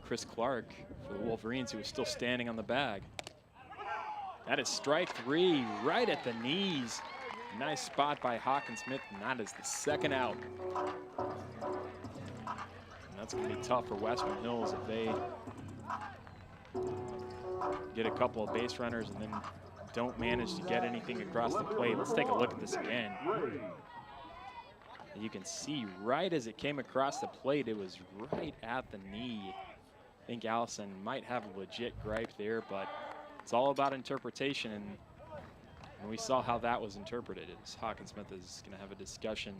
Chris Clark for the Wolverines, who was still standing on the bag. That is strike 3, right at the knees. Nice spot by Hawkinsmith, and that is the second out. And that's going to be tough for Western Hills if they get a couple of base runners and then don't manage to get anything across the plate. Let's take a look at this again. You can see right as it came across the plate, it was right at the knee. I think Allison might have a legit gripe there, but it's all about interpretation, and we saw how that was interpreted. As Hawkinsmith is going to have a discussion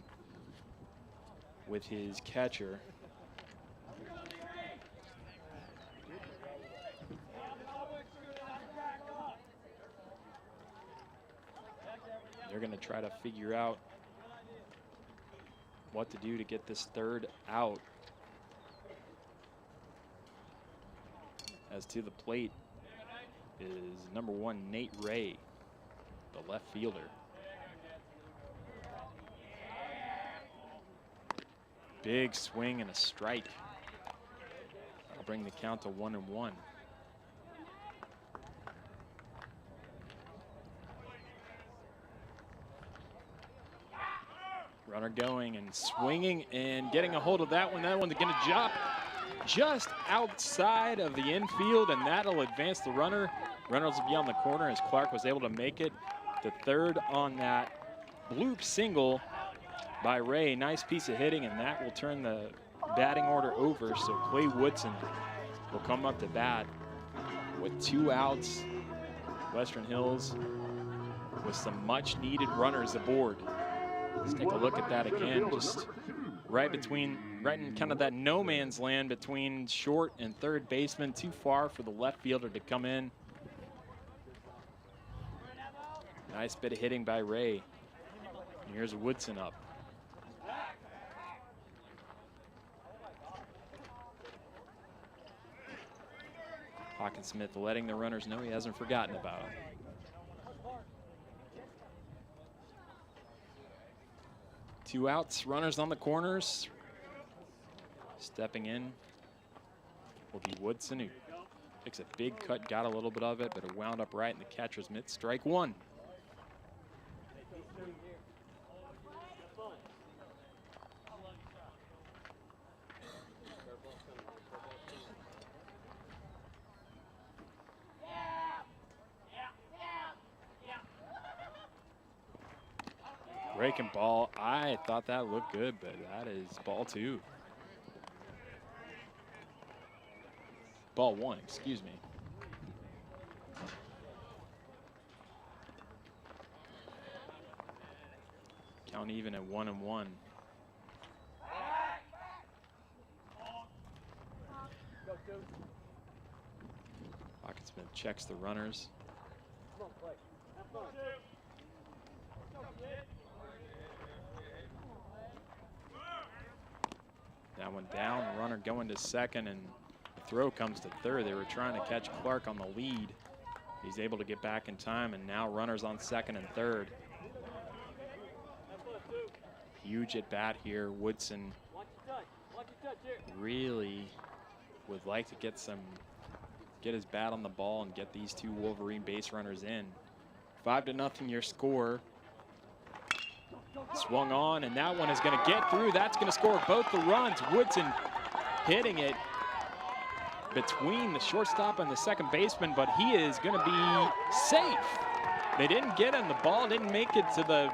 with his catcher. They're going to try to figure out what to do to get this third out. As to the plate is number 1, Nate Ray, the left fielder. Big swing and a strike. That'll bring the count to 1-1. Runner going and swinging and getting a hold of that one. That one's going to jump just outside of the infield, and that'll advance the runner. Reynolds will be on the corner as Clark was able to make it to third on that bloop single by Ray. Nice piece of hitting, and that will turn the batting order over. So Clay Woodson will come up to bat with 2 outs. Western Hills with some much needed runners aboard. Let's take a look at that again. Just right in kind of that no man's land between short and third baseman. Too far for the left fielder to come in. Nice bit of hitting by Ray. And here's Woodson up. Hawkinsmith letting the runners know he hasn't forgotten about them. Two outs, runners on the corners. Stepping in will be Woodson, who takes a big cut, got a little bit of it, but it wound up right in the catcher's mitt. Strike 1. Breaking ball. I thought that looked good, but that is ball 2. Ball 1, excuse me. Count even at 1-1. Hawkinsmith checks the runners. That one down, runner going to second, and the throw comes to third. They were trying to catch Clark on the lead. He's able to get back in time, and now runners on second and third. Huge at bat here. Woodson really would like to get his bat on the ball and get these 2 Wolverine base runners in. 5-0 your score. Swung on, and that one is going to get through. That's going to score both the runs. Woodson hitting it between the shortstop and the second baseman, but he is going to be safe. They didn't get him. The ball didn't make it to the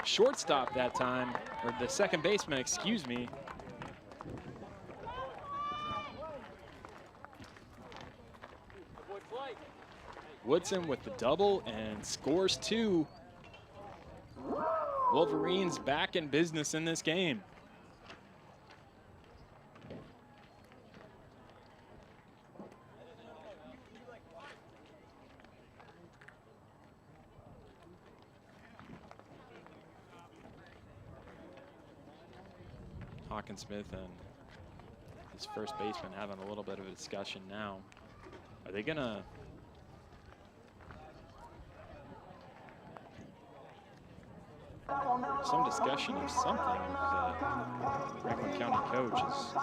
shortstop that time, or the second baseman, excuse me. Woodson with the double and scores 2. Wolverines back in business in this game. Hawkinsmith and his first baseman having a little bit of a discussion now. Are they gonna some discussion of something? The Franklin County coach is.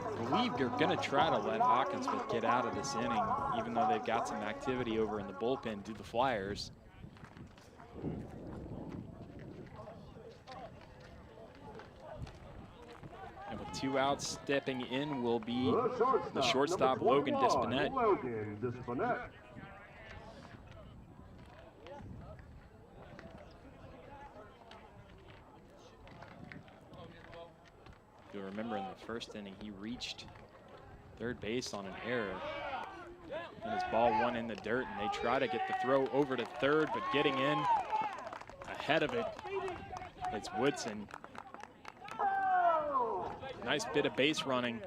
I believe they're going to try to let Hawkinsmith get out of this inning, even though they've got some activity over in the bullpen due to the Flyers. And with 2 outs, stepping in will be the shortstop, Logan Dispinette. Logan Dispinette. You'll remember in the first inning, he reached third base on an error. And his ball went in the dirt, and they try to get the throw over to third, but getting in ahead of it, it's Woodson. Nice bit of base running.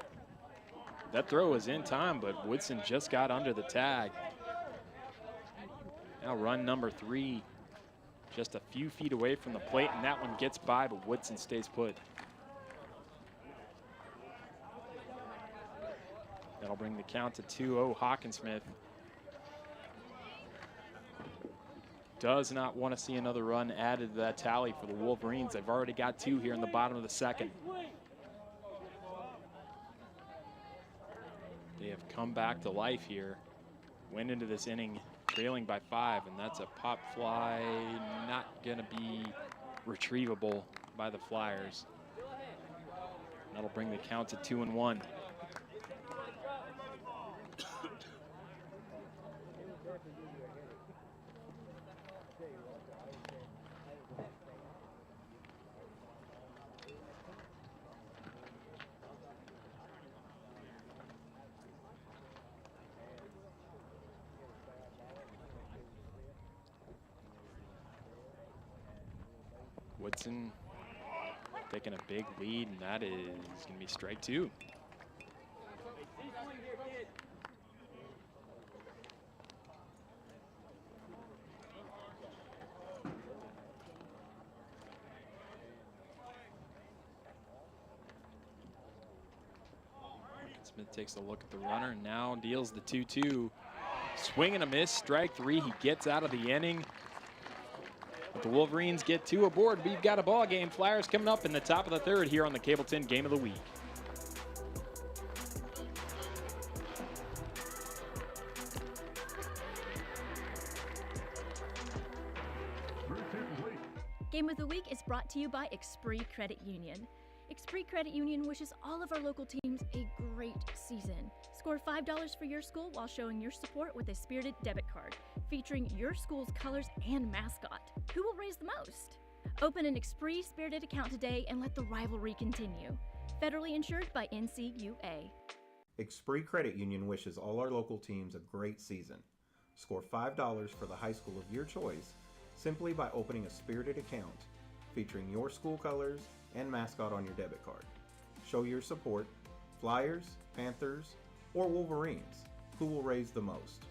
That throw was in time, but Woodson just got under the tag. Now run number 3, just a few feet away from the plate, and that one gets by, but Woodson stays put. That'll bring the count to 2-0. Hawkinsmith does not want to see another run added to that tally for the Wolverines. They've already got 2 here in the bottom of the second. They have come back to life here. Went into this inning trailing by 5, and that's a pop fly, not going to be retrievable by the Flyers. That'll bring the count to 2-1. Woodson taking a big lead, and that is going to be strike 2. Smith takes a look at the runner and now deals the 2-2. Swing and a miss, strike 3. He gets out of the inning. But the Wolverines get 2 aboard. We've got a ball game. Flyers coming up in the top of the 3rd here on the Cable 10 Game of the Week. Game of the Week is brought to you by Esprit Credit Union. Esprit Credit Union wishes all of our local teams a great season. Score $5 for your school while showing your support with a spirited debit card, featuring your school's colors and mascot. Who will raise the most? Open an Esprit Spirited account today and let the rivalry continue. Federally insured by NCUA. Esprit Credit Union wishes all our local teams a great season. Score $5 for the high school of your choice simply by opening a Spirited account, featuring your school colors and mascot on your debit card. Show your support. Flyers, Panthers, or Wolverines. Who will raise the most?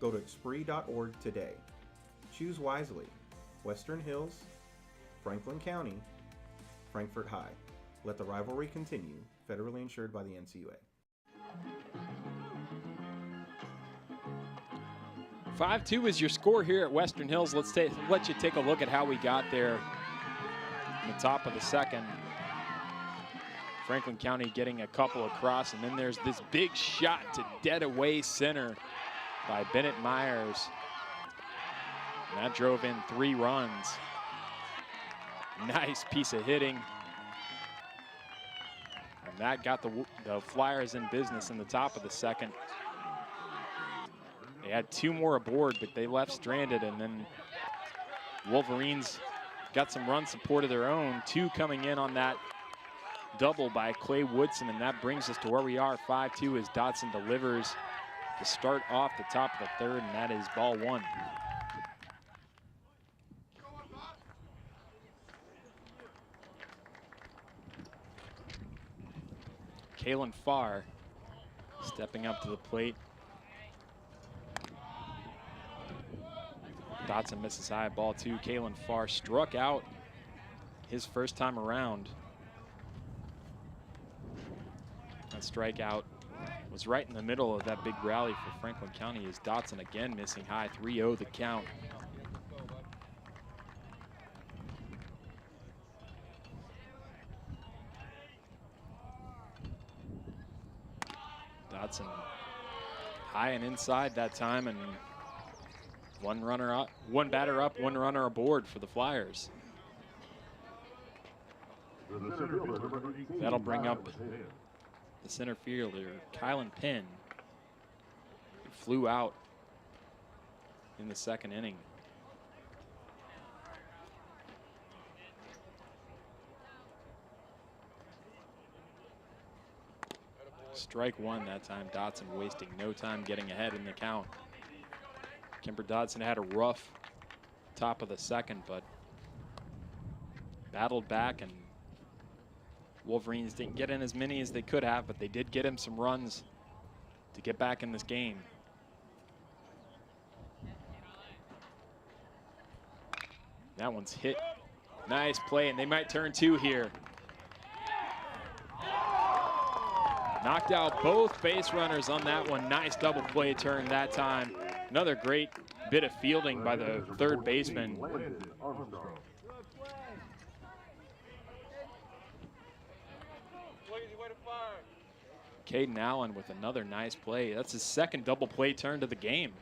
Go to Esprit.org today. Choose wisely. Western Hills, Franklin County, Frankfort High. Let the rivalry continue. Federally insured by the NCUA. 5-2 is your score here at Western Hills. Let's let you take a look at how we got there. In the top of the second, Franklin County getting a couple across, and then there's this big shot to dead away center by Bennett Myers. And that drove in 3 runs. Nice piece of hitting. And that got the Flyers in business in the top of the second. They had 2 more aboard, but they left stranded, and then Wolverines got some run support of their own. 2 coming in on that double by Clay Woodson, and that brings us to where we are. 5-2 as Dotson delivers to start off the top of the 3rd, and that is ball 1. Kalen Farr stepping up to the plate. Dotson misses high, ball 2. Kalen Farr struck out his first time around. That strikeout was right in the middle of that big rally for Franklin County as Dotson again missing high. 3-0 the count. Dotson high and inside that time, and one runner up, one batter up, one runner aboard for the Flyers. That'll bring up the center fielder, Kylan Penn, who flew out in the second inning. Strike 1 that time. Dotson wasting no time getting ahead in the count. Kimber Dodson had a rough top of the second, but battled back, and Wolverines didn't get in as many as they could have, but they did get him some runs to get back in this game. That one's hit. Nice play, and they might turn 2 here. Knocked out both base runners on that one. Nice double play turn that time. Another great bit of fielding by the third baseman. Caden Allen with another nice play. That's his second double play turn to the game.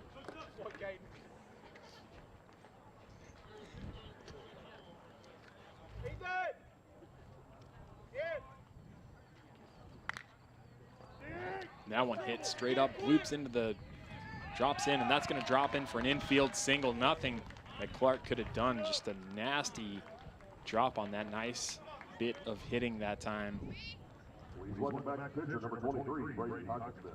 That one hit straight up, bloops into the, drops in, and that's going to drop in for an infield single. Nothing that Clark could have done. Just a nasty drop on that nice bit of hitting that time. Please welcome back pitcher number 23, Brady Hawkinson.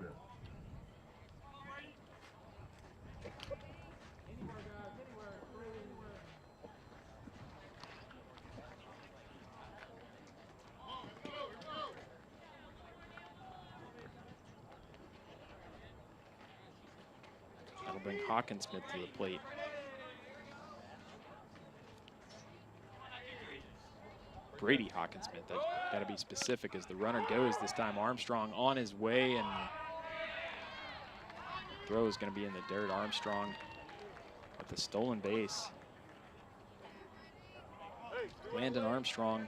That'll bring Hawkinsmith to the plate. Brady Hawkinsmith, that's got to be specific as the runner goes this time. Armstrong on his way, and throw is going to be in the dirt. Armstrong at the stolen base. Landon Armstrong.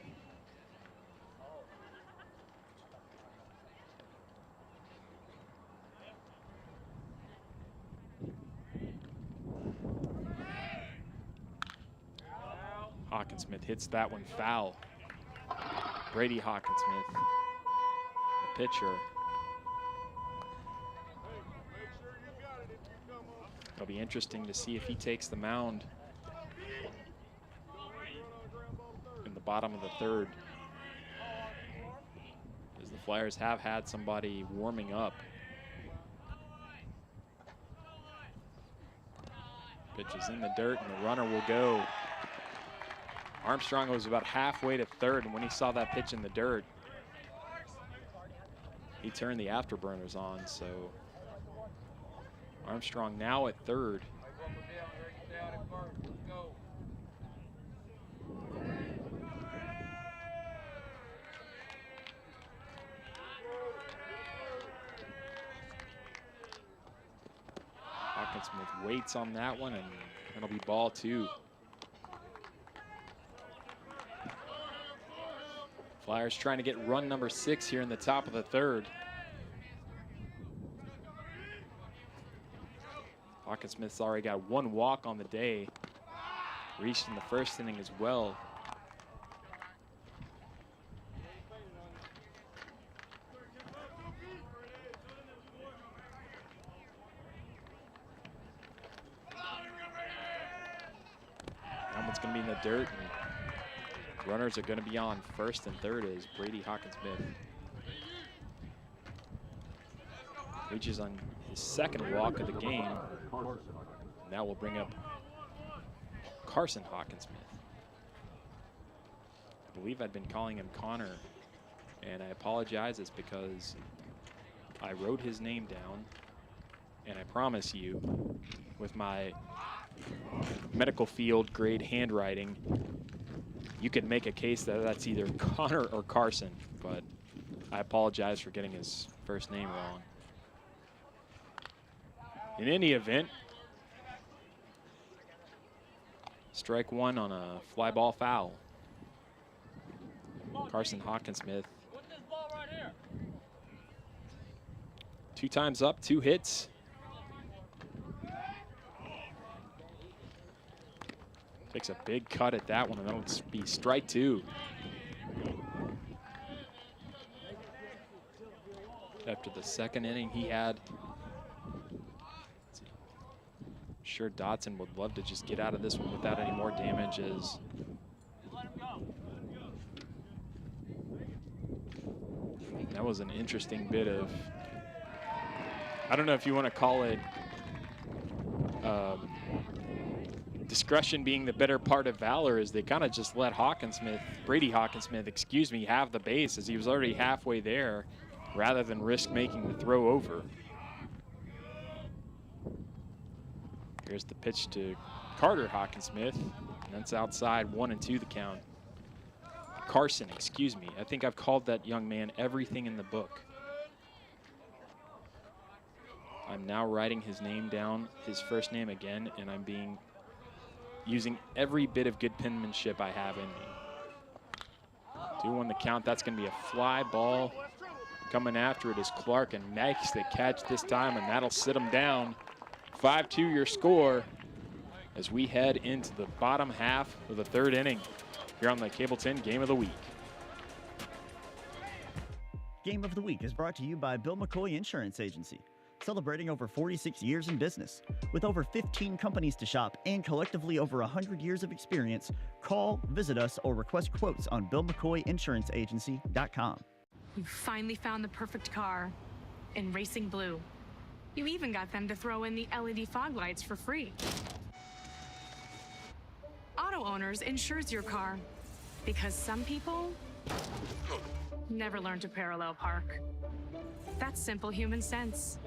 Hawkinsmith hits that one foul. Brady Hawkinsmith, the pitcher. It'll be interesting to see if he takes the mound in the bottom of the third, as the Flyers have had somebody warming up. Pitch is in the dirt, and the runner will go. Armstrong was about halfway to third, and when he saw that pitch in the dirt, he turned the afterburners on. So Armstrong now at third. Hawkinsmith waits on that one, and it'll be ball 2. Flyers trying to get run number 6 here in the top of the third. Hawkinsmith's already got 1 walk on the day. Reached in the first inning as well. That one's going to be in the dirt. Runners are going to be on first and third as Brady Hawkinsmith reaches on his second walk of the game. And that will bring up Carson Hawkinsmith. I believe I'd been calling him Connor, and I apologize. It's because I wrote his name down, and I promise you, with my medical field grade handwriting, you could make a case that that's either Connor or Carson, but I apologize for getting his first name wrong. In any event, strike one on a fly ball foul. Carson Hawkinsmith. 2 times up, 2 hits. Takes a big cut at that one, and that'll be strike 2. After the second inning he had, I'm sure Dotson would love to just get out of this one without any more damage. As that was an interesting bit of, I don't know if you want to call it discretion being the better part of valor, as they kind of just let Brady Hawkinsmith, excuse me, have the base as he was already halfway there, rather than risk making the throw over. Here's the pitch to Carter Hawkinsmith, and that's outside, 1-2 the count. Carson, excuse me. I think I've called that young man everything in the book. I'm now writing his name down, his first name again, and I'm using every bit of good penmanship I have in me. 2-1 the count. That's going to be a fly ball. Coming after it is Clark, and makes the catch this time, and that'll sit him down. 5-2 your score as we head into the bottom half of the 3rd inning here on the Cable 10 Game of the Week. Game of the Week is brought to you by Bill McCoy Insurance Agency, celebrating over 46 years in business. With over 15 companies to shop and collectively over 100 years of experience, call, visit us, or request quotes on BillMcCoyInsuranceAgency.com. You finally found the perfect car in racing blue. You even got them to throw in the LED fog lights for free. Auto Owners insures your car because some people never learn to parallel park. That's simple human sense.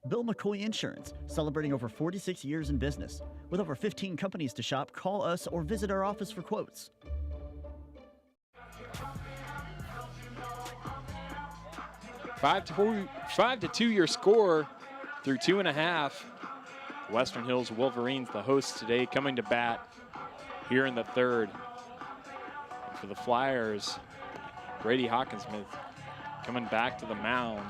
Bill McCoy Insurance, celebrating over 46 years in business. With over 15 companies to shop, call us or visit our office for quotes. Five to two your score through 2.5. Western Hills Wolverines, the hosts today, coming to bat here in the 3rd. And for the Flyers, Brady Hawkinsmith coming back to the mound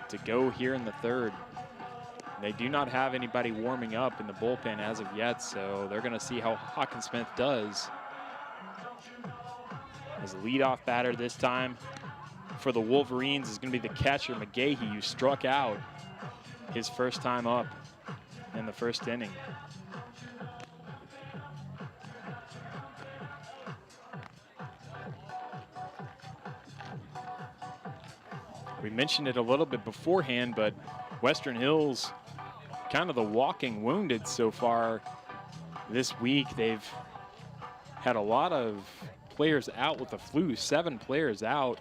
to go here in the 3rd. They do not have anybody warming up in the bullpen as of yet, so they're going to see how Hawkinsmith does. As a leadoff batter this time for the Wolverines is going to be the catcher, McGahee, who struck out his first time up in the 1st inning. We mentioned it a little bit beforehand, but Western Hills kind of the walking wounded so far this week. They've had a lot of players out with the flu, 7 players out.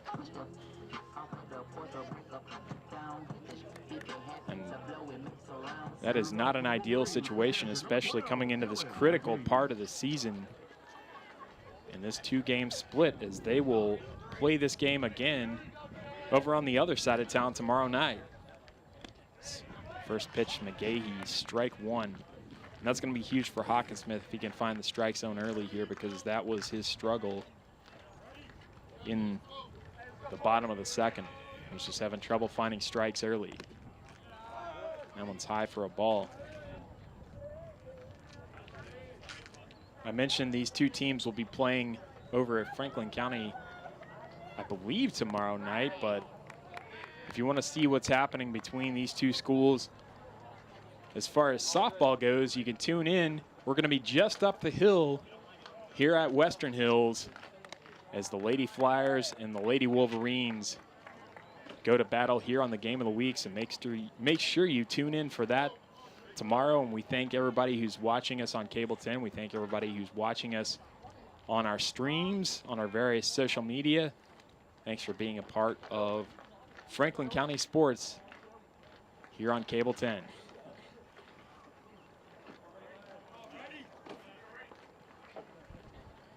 And that is not an ideal situation, especially coming into this critical part of the season. In this 2-game split, as they will play this game again over on the other side of town tomorrow night. First pitch, McGahee, strike 1. And that's going to be huge for Hawkinsmith if he can find the strike zone early here, because that was his struggle in the bottom of the 2nd. He was just having trouble finding strikes early. That one's high for a ball. I mentioned these 2 teams will be playing over at Franklin County, I believe, tomorrow night, but if you want to see what's happening between these 2 schools, as far as softball goes, you can tune in. We're going to be just up the hill here at Western Hills as the Lady Flyers and the Lady Wolverines go to battle here on the Game of the Week. So make sure you tune in for that tomorrow. And we thank everybody who's watching us on Cable 10. We thank everybody who's watching us on our streams, on our various social media. Thanks for being a part of Franklin County sports here on Cable 10.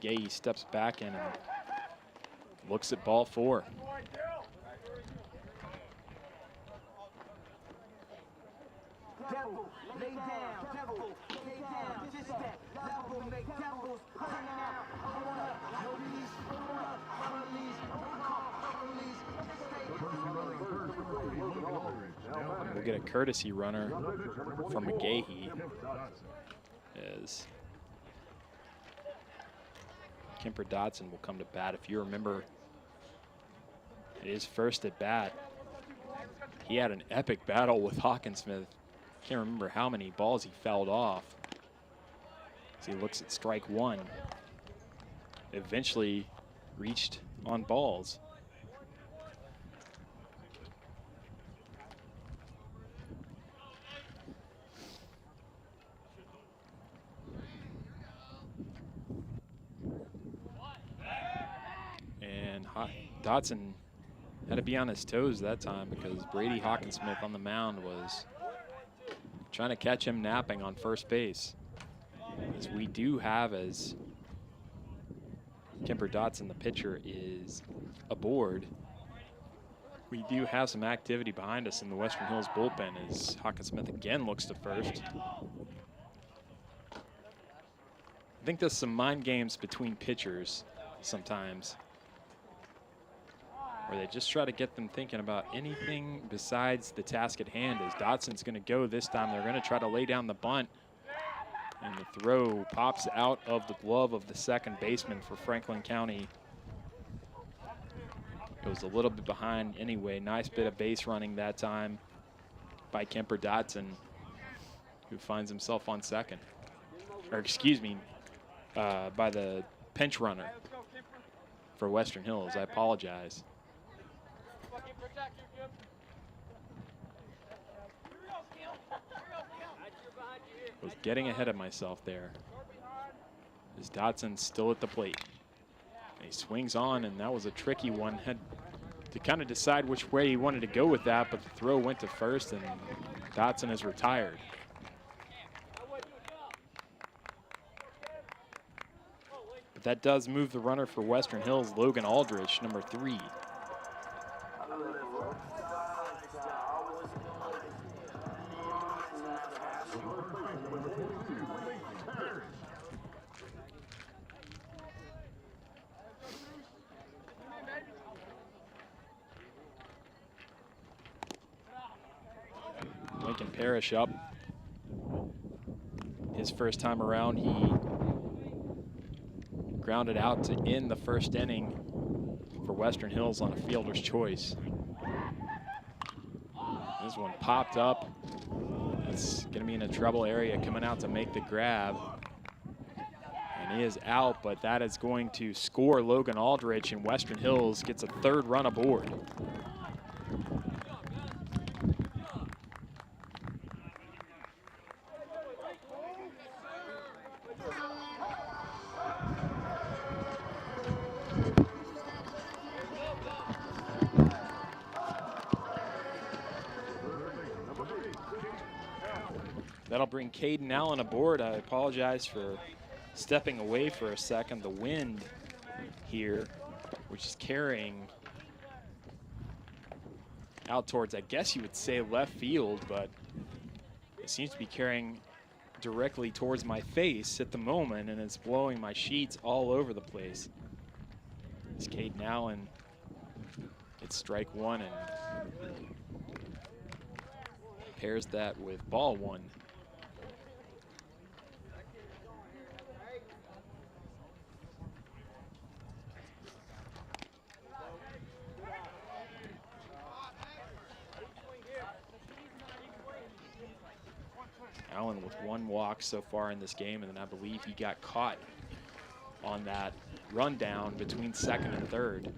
Gay steps back in and looks at ball 4. We'll get a courtesy runner from McGahee as Kemper Dotson will come to bat. If you remember his first at bat, he had an epic battle with Hawkinsmith. Can't remember how many balls he fouled off. As he looks at strike 1. Eventually reached on balls. And Dotson had to be on his toes that time because Brady Hawkinsmith on the mound was trying to catch him napping on first base. As we do have, as Kemper Dotson, the pitcher, is aboard, we do have some activity behind us in the Western Hills bullpen as Hawkinsmith again looks to first. I think there's some mind games between pitchers sometimes, where they just try to get them thinking about anything besides the task at hand. As Dotson's going to go this time, they're going to try to lay down the bunt, and the throw pops out of the glove of the second baseman for Franklin County. It was a little bit behind anyway. Nice bit of base running that time by Kemper Dotson, who finds himself on second. Or excuse me, by the pinch runner for Western Hills. I apologize. Was getting ahead of myself there. As Dotson's still at the plate. And he swings on, and that was a tricky one. Had to kind of decide which way he wanted to go with that, but the throw went to first, and Dotson is retired. But that does move the runner for Western Hills, Logan Aldrich, number 3. Lincoln Parrish up. His first time around, he grounded out to end the first inning for Western Hills on a fielder's choice. This one popped up. It's going to be in a trouble area, coming out to make the grab. And he is out, but that is going to score Logan Aldrich, and Western Hills gets a 3rd run aboard. That'll bring Caden Allen aboard. I apologize for stepping away for a second. The wind here, which is carrying out towards, I guess you would say, left field, but it seems to be carrying directly towards my face at the moment, and it's blowing my sheets all over the place. It's Caden Allen. It's strike 1 and pairs that with ball 1. Allen with 1 walk so far in this game, and then I believe he got caught on that rundown between second and third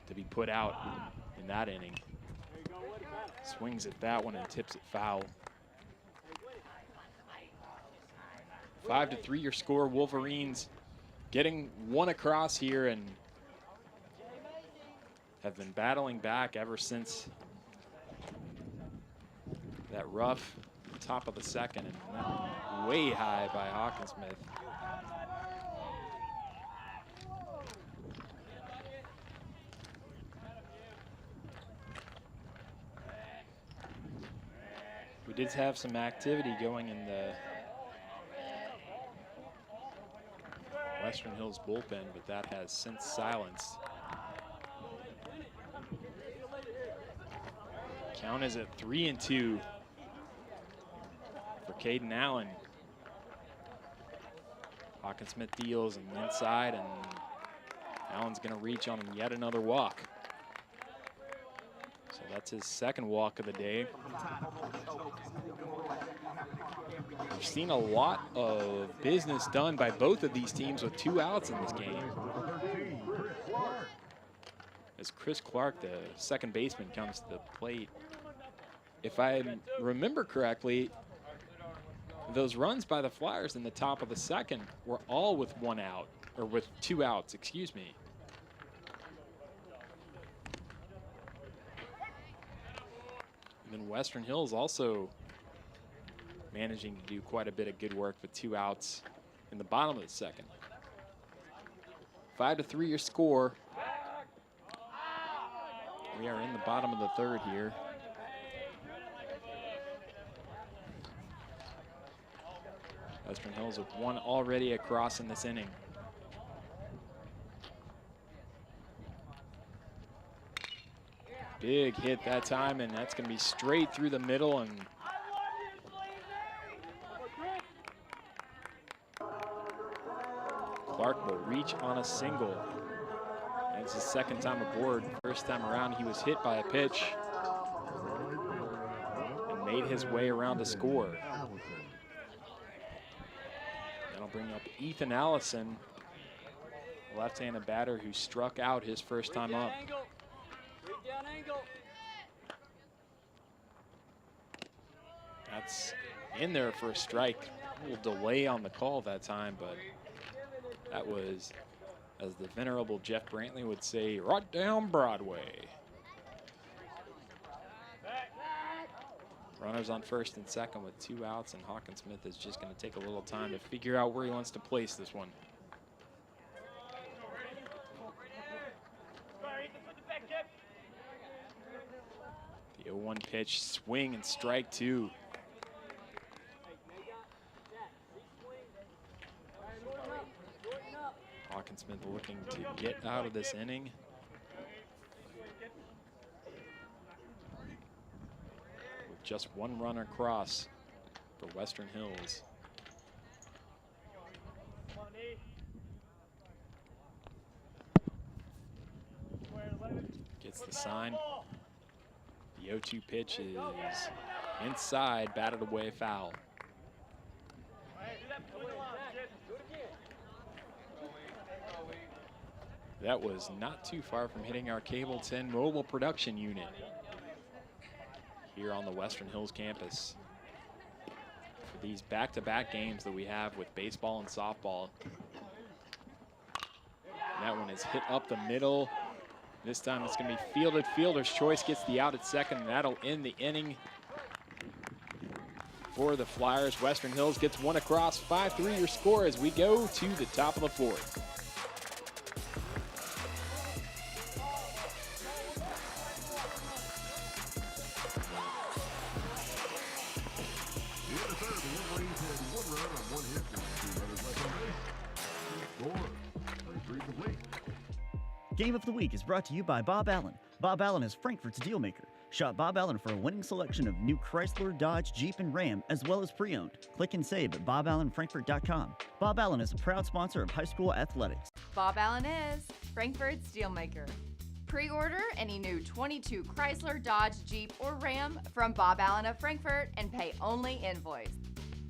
to be put out in that inning. Swings at that one and tips it foul. 5-3 your score. Wolverines getting 1 across here and have been battling back ever since That rough top of the second, and then way high by Hawkinsmith. We did have some activity going in the Western Hills bullpen, but that has since silenced. Count is at 3-2 for Caden Allen. Hawkinsmith deals on the inside, and Allen's going to reach on yet another walk. So that's his second walk of the day. We've seen a lot of business done by both of these teams with 2 outs in this game. As Chris Clark, the second baseman, comes to the plate. If I remember correctly, those runs by the Flyers in the top of the second were all with 1 out, or with 2 outs, excuse me. And then Western Hills also managing to do quite a bit of good work with 2 outs in the bottom of the second. 5-3 your score. We are in the bottom of the third here. Western Hills with 1 already across in this inning. Big hit that time, and that's going to be straight through the middle, and Clark will reach on a single. It's his second time aboard. First time around, he was hit by a pitch and made his way around to score. That'll bring up Ethan Allison, left-handed batter who struck out his first time up. That's in there for a strike. A little delay on the call that time, but that was, as the venerable Jeff Brantley would say, right down Broadway. Runners on first and second with 2 outs, and Hawkinsmith is just going to take a little time to figure out where he wants to place this one. The 0-1 pitch, swing and strike 2. Hawkinsmith looking to get out of this inning. With just 1 runner across for Western Hills. Gets the sign. The 0-2 pitch is inside, batted away, foul. That was not too far from hitting our Cable 10 mobile production unit here on the Western Hills campus. For these back-to-back games that we have with baseball and softball. And that one is hit up the middle. This time it's going to be fielded. Fielder's choice gets the out at second, and that'll end the inning for the Flyers. Western Hills gets 1 across, 5-3 your score as we go to the top of the 4th. Game of the Week is brought to you by Bob Allen. Bob Allen is Frankfort's dealmaker. Shop Bob Allen for a winning selection of new Chrysler, Dodge, Jeep, and Ram, as well as pre-owned. Click and save at boballenfrankfort.com. Bob Allen is a proud sponsor of high school athletics. Bob Allen is Frankfort's dealmaker. Pre-order any new 22 Chrysler, Dodge, Jeep, or Ram from Bob Allen of Frankfort and pay only invoice.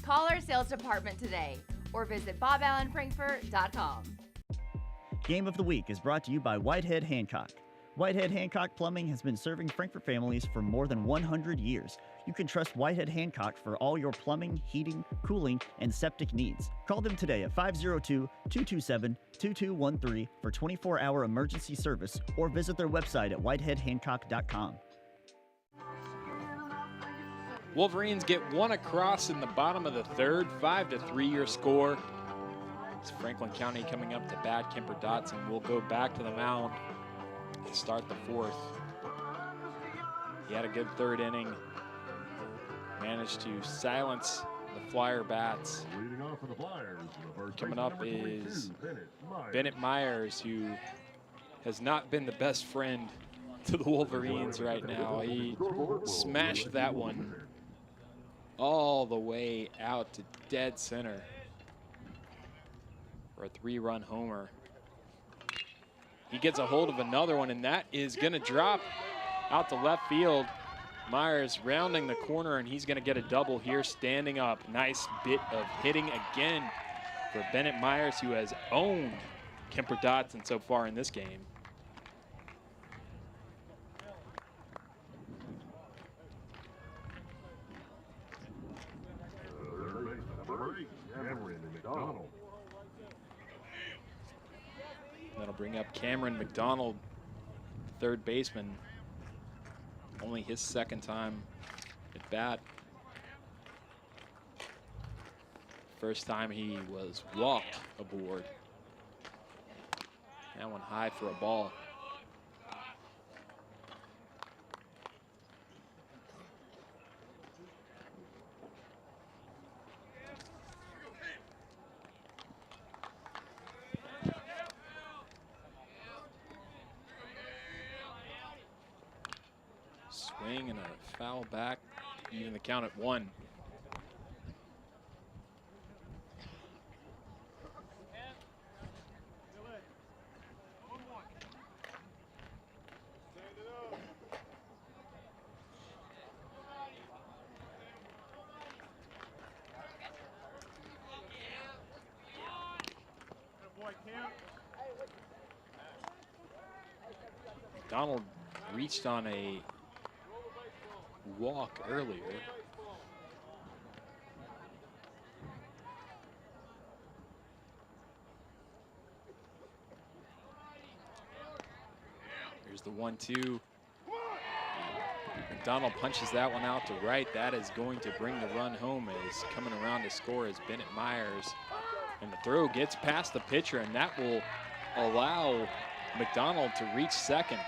Call our sales department today or visit boballenfrankfort.com. Game of the Week is brought to you by Whitehead Hancock. Whitehead Hancock Plumbing has been serving Frankfort families for more than 100 years. You can trust Whitehead Hancock for all your plumbing, heating, cooling, and septic needs. Call them today at 502-227-2213 for 24-hour emergency service or visit their website at whiteheadhancock.com. Wolverines get one across in the bottom of the third, 5-3 your score. It's Franklin County coming up to bat. Kemper Dotson will go back to the mound and start the fourth. He had a good third inning. Managed to silence the Flyer bats. Leading off for the Flyers, the first Coming baseman, up number is 22, Bennett Myers, who has not been the best friend to the Wolverines right now. He smashed that one all the way out to dead center for a 3-run homer. He gets a hold of another one, and that is going to drop out to left field. Myers rounding the corner, and he's going to get a double here standing up. Nice bit of hitting again for Bennett Myers, who has owned Kemper Dotson so far in this game. That'll bring up Cameron McDonald, third baseman. Only his second time at bat. First time he was walked aboard. That one high for a ball. Swing and a foul back, even the count at 1. McDonald reached on a walk earlier. Here's the 1-2. McDonald punches that one out to right. That is going to bring the run home. As coming around to score is Bennett Myers. And the throw gets past the pitcher, and that will allow McDonald to reach second.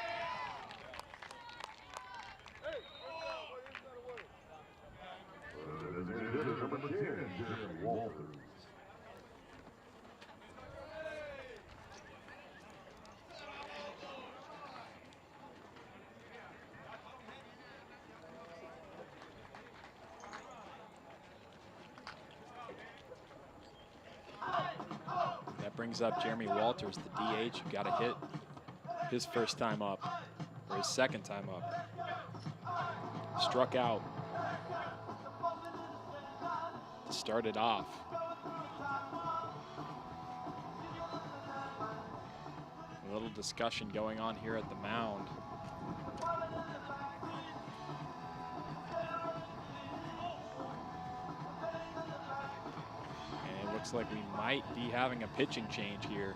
That brings up Jeremy Walters, the DH, who got a hit his first time up, or his second time up. Struck out to start it off. A little discussion going on here at the mound. And it looks like we might be having a pitching change here.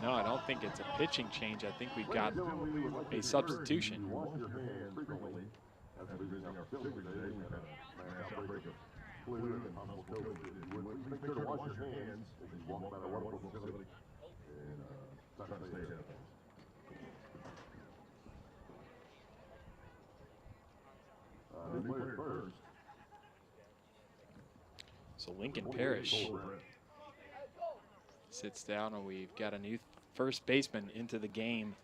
No, I don't think it's a pitching change. I think we've got a substitution. So Lincoln Parrish sits down, and we've got a new first baseman into the game.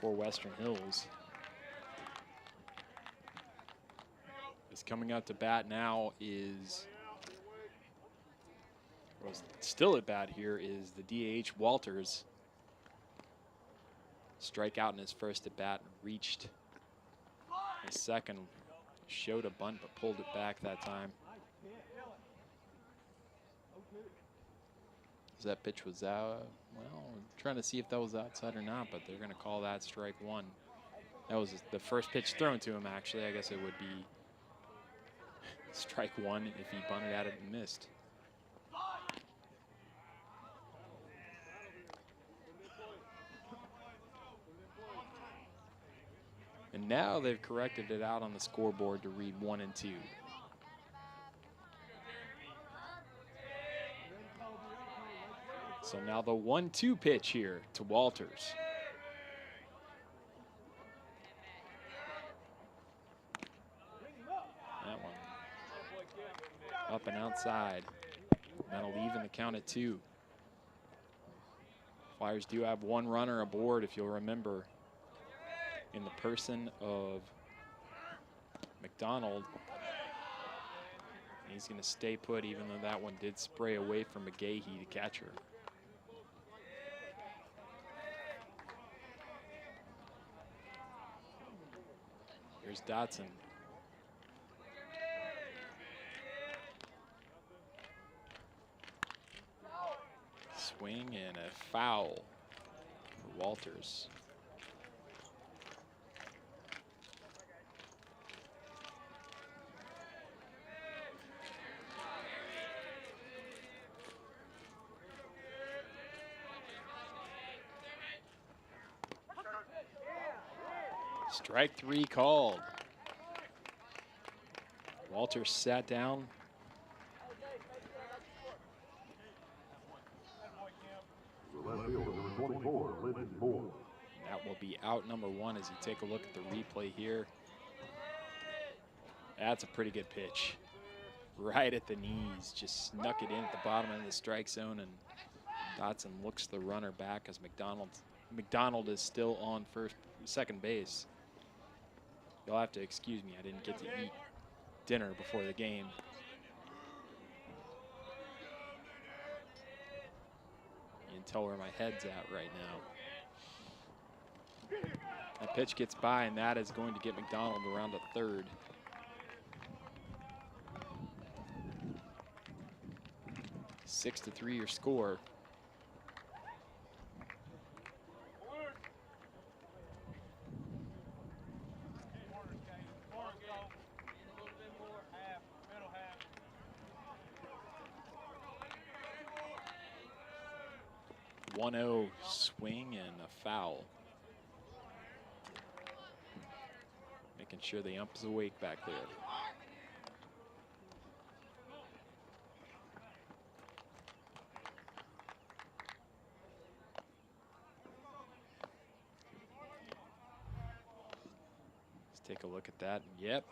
For Western Hills. Is coming out to bat now is, well, still at bat here is the DH Walters. Strikeout in his first at bat, reached his second. Showed a bunt but pulled it back that time. That pitch was out. Well, I'm trying to see if that was outside or not, but they're going to call that strike one. That was the first pitch thrown to him, actually. I guess it would be strike one if he bunted at it and missed. And now they've corrected it out on the scoreboard to read 1 and 2. So now the 1-2 pitch here to Walters. That one up and outside. That'll even the count at 2. Flyers do have one runner aboard, if you'll remember, in the person of McDonald. He's going to stay put, even though that one did spray away from McGahee, the catcher. Here's Dotson. Swing and a foul for Walters. Strike 3 called. Walters sat down. That will be out number 1 as you take a look at the replay here. That's a pretty good pitch. Right at the knees, just snuck it in at the bottom of the strike zone, and Dotson looks the runner back as McDonald is still on second base. You'll have to excuse me, I didn't get to eat dinner before the game. You can tell where my head's at right now. That pitch gets by, and that is going to get McDonald around to third. Six to 3 your score. .1-0 swing and a foul. Making sure the ump is awake back there. Let's take a look at that. Yep.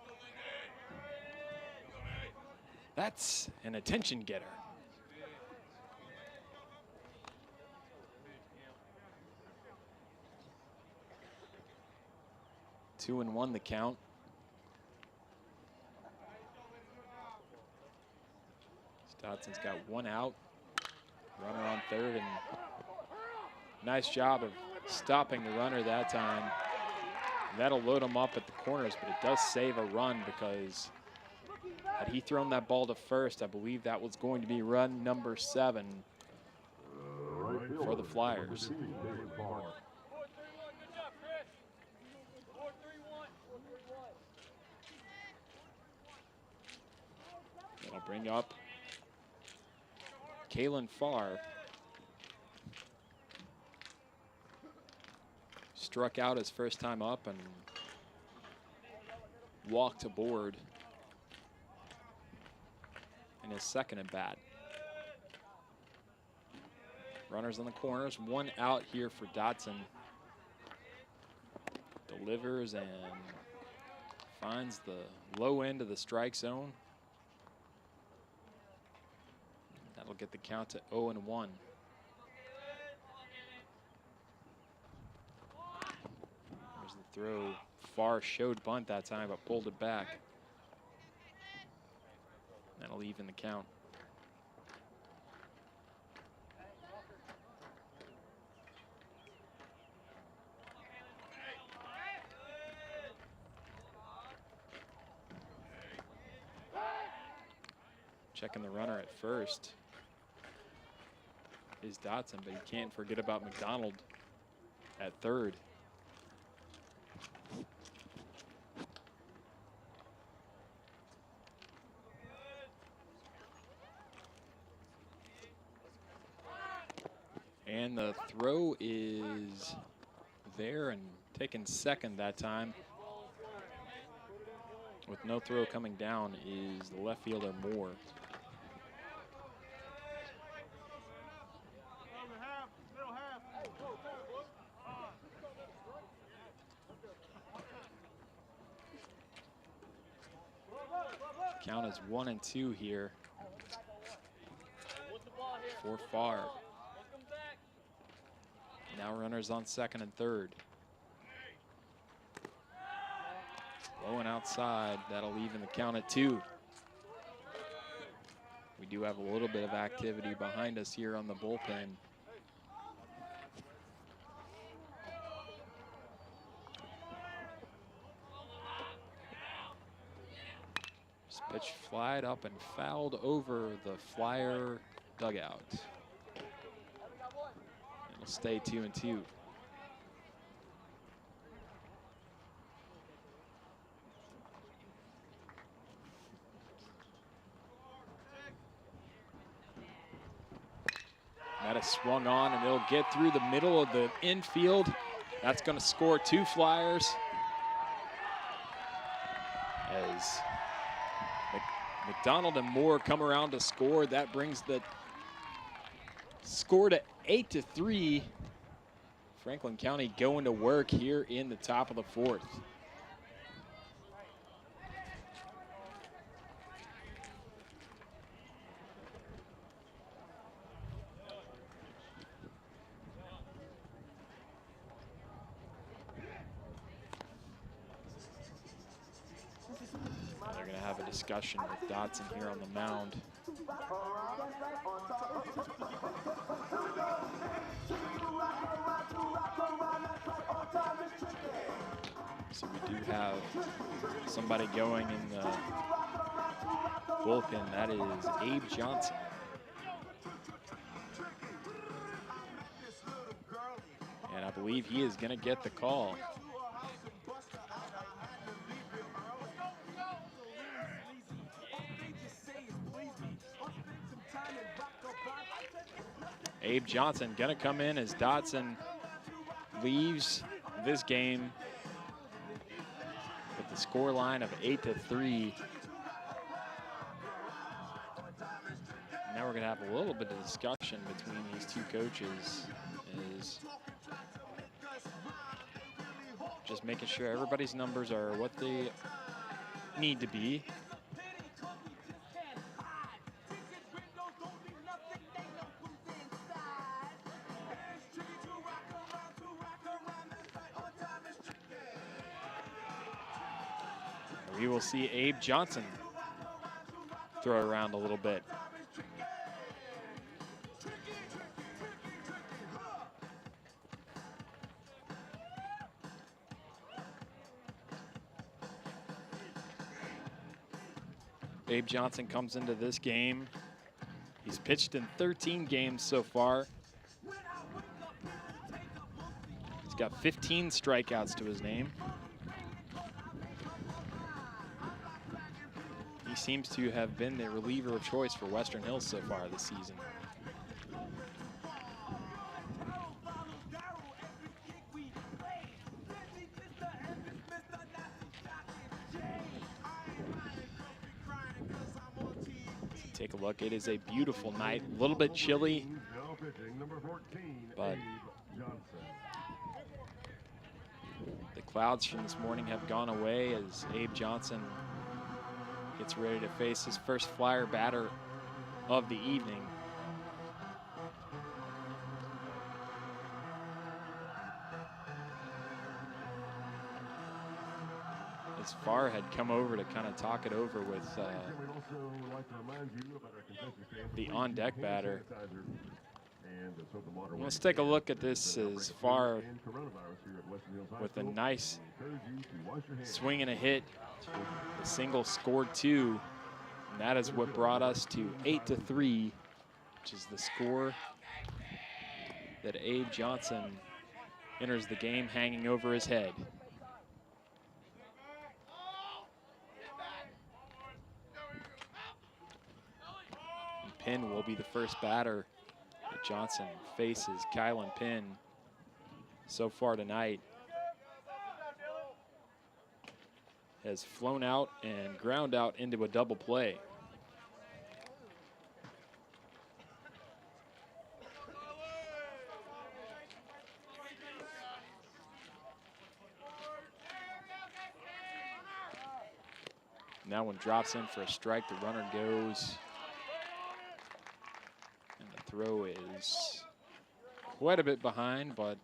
That's an attention getter. 2-1 the count. Dotson's got 1 out. Runner on third, and nice job of stopping the runner that time. And that'll load him up at the corners, but it does save a run, because had he thrown that ball to first, I believe that was going to be run number 7 for the Flyers. That'll bring up Kalen Farr. Struck out his first time up and walked aboard in his second at bat. Runners on the corners, 1 out here for Dotson. Delivers and finds the low end of the strike zone. That'll get the count to 0-1. There's the throw. Farr showed bunt that time, but pulled it back. That'll even the count. Checking the runner at first. is Dotson, but you can't forget about McDonald at third. And the throw is there and taken second that time. With no throw coming down is the left fielder Moore. Count is 1-2 here for Farr. Now runners on second and third. Low and outside, that'll even the count at 2. We do have a little bit of activity behind us here on the bullpen. This pitch flied up and fouled over the Flyer dugout. It'll stay 2-2. That is swung on, and it'll get through the middle of the infield. That's going to score 2 Flyers. As McDonald and Moore come around to score, that brings the score to 8-3. Franklin County going to work here in the top of the 4th. They're going to have a discussion with Dotson here on the mound. So we do have somebody going in the bullpen. That is Abe Johnson. And I believe he is going to get the call. Abe Johnson going to come in as Dotson leaves this game with the score line of 8-3. Now we're going to have a little bit of discussion between these two coaches, is just making sure everybody's numbers are what they need to be. We will see Abe Johnson throw around a little bit. Abe Johnson comes into this game. He's pitched in 13 games so far. He's got 15 strikeouts to his name. He seems to have been the reliever of choice for Western Hills so far this season. Take a look. It is a beautiful night. A little bit chilly, but the clouds from this morning have gone away as Abe Johnson gets ready to face his first Flyer batter of the evening. As Farr had come over to kind of talk it over with the on-deck batter. Let's take a look at this as Farr with a nice swing and a hit. The single scored 2, and that is what brought us to 8-3, which is the score that Abe Johnson enters the game hanging over his head. And Penn will be the first batter that Johnson faces. Kylan Penn so far tonight has flown out and ground out into a double play. Now one drops in for a strike, the runner goes. And the throw is quite a bit behind, but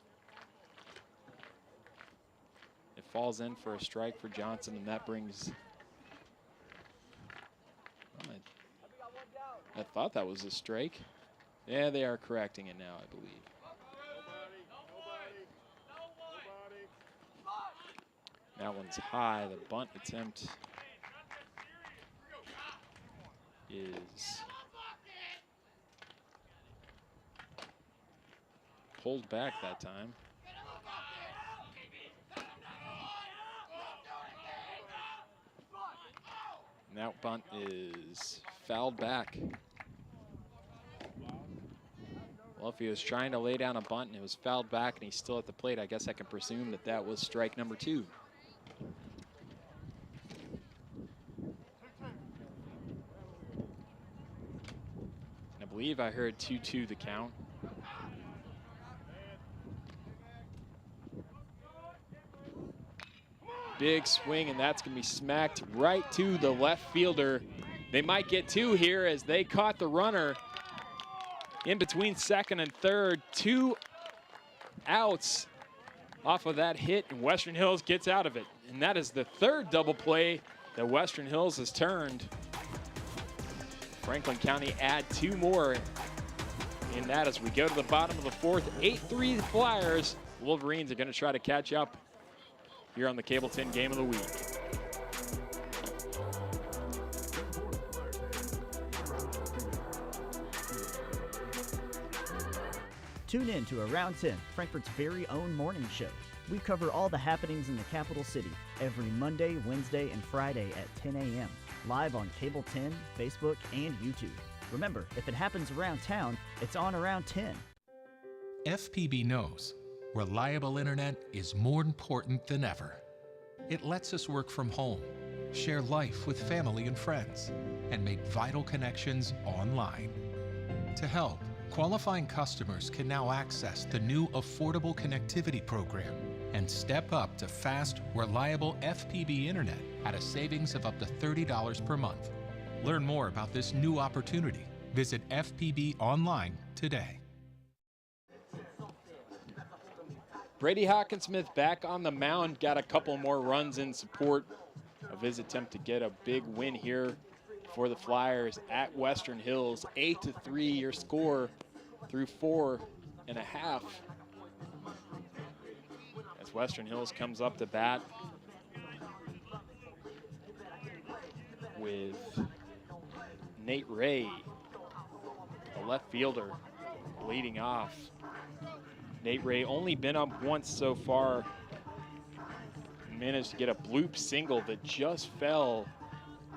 it falls in for a strike for Johnson, and that brings, I thought that was a strike. Yeah, they are correcting it now, I believe. That one's high, the bunt attempt is pulled back that time. And that bunt is fouled back. Well, if he was trying to lay down a bunt and it was fouled back and he's still at the plate, I guess I can presume that that was strike number 2. I believe I heard 2-2 the count. Big swing, and that's going to be smacked right to the left fielder. They might get 2 here as they caught the runner in between second and third. 2 outs off of that hit, and Western Hills gets out of it. And that is the 3rd double play that Western Hills has turned. Franklin County add 2 more in that as we go to the bottom of the 4th. 8-3 Flyers. Wolverines are going to try to catch up here on the Cable 10 Game of the Week. Tune in to Around 10, Frankfort's very own morning show. We cover all the happenings in the capital city every Monday, Wednesday, and Friday at 10 a.m. live on Cable 10, Facebook, and YouTube. Remember, if it happens around town, it's on Around 10. FPB knows reliable internet is more important than ever. It lets us work from home, share life with family and friends, and make vital connections online. To help, qualifying customers can now access the new Affordable Connectivity Program and step up to fast, reliable FPB internet at a savings of up to $30 per month. Learn more about this new opportunity. Visit FPB online today. Brady Hawkinsmith back on the mound, got a couple more runs in support of his attempt to get a big win here for the Flyers at Western Hills. 8-3 your score through 4.5. As Western Hills comes up to bat with Nate Ray, the left fielder, leading off. Nate Ray only been up once so far. Managed to get a bloop single that just fell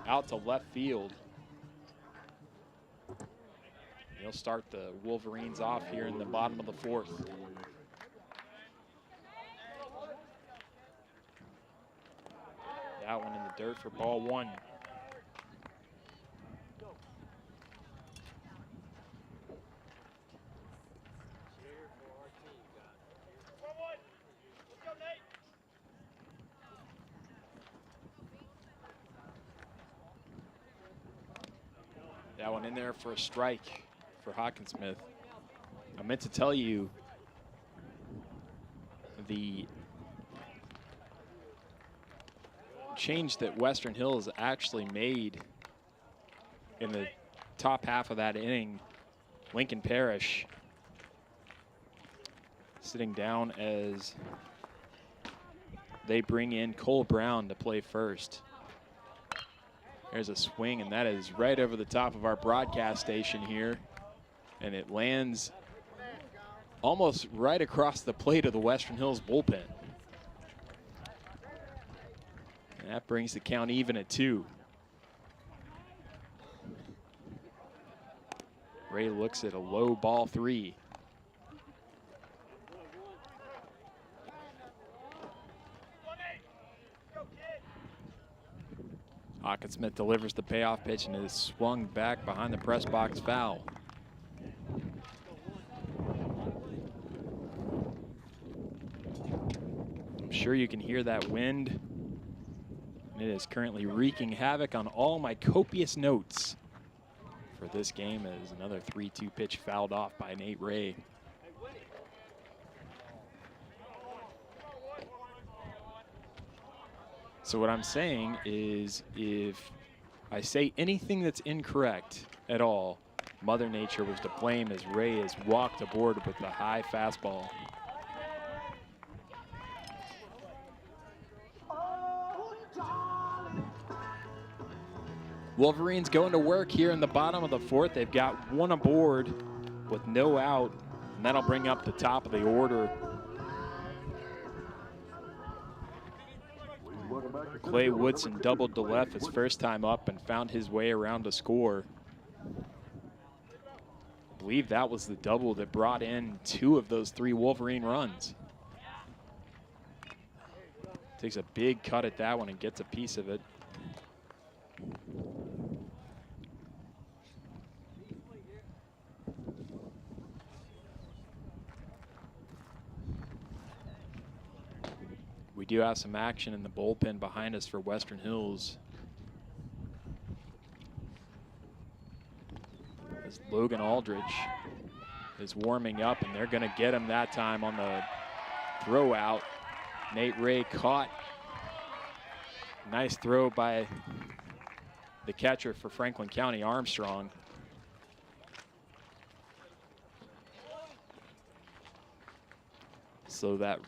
out to left field. He'll start the Wolverines off here in the bottom of the 4th. That one in the dirt for ball 1. That one in there for a strike for Hawkinsmith. I meant to tell you the change that Western Hills actually made in the top half of that inning. Lincoln Parrish sitting down as they bring in Cole Brown to play first. There's a swing, and that is right over the top of our broadcast station here. And it lands almost right across the plate of the Western Hills bullpen. And that brings the count even at 2. Ray looks at a low ball 3. Hawkinsmith delivers the payoff pitch and is swung back behind the press box, foul. I'm sure you can hear that wind. And it is currently wreaking havoc on all my copious notes for this game as another 3-2 pitch fouled off by Nate Ray. So what I'm saying is, if I say anything that's incorrect at all, Mother Nature was to blame as Ray has walked aboard with the high fastball. Wolverines going to work here in the bottom of the 4th. They've got 1 aboard with no out, and that'll bring up the top of the order. Clay Woodson doubled to left his first time up and found his way around to score. I believe that was the double that brought in 2 of those 3 Wolverine runs. Takes a big cut at that one and gets a piece of it. We do have some action in the bullpen behind us for Western Hills. As Logan Aldrich is warming up, and they're going to get him that time on the throw out. Nate Ray caught. Nice throw by the catcher for Franklin County, Armstrong. So that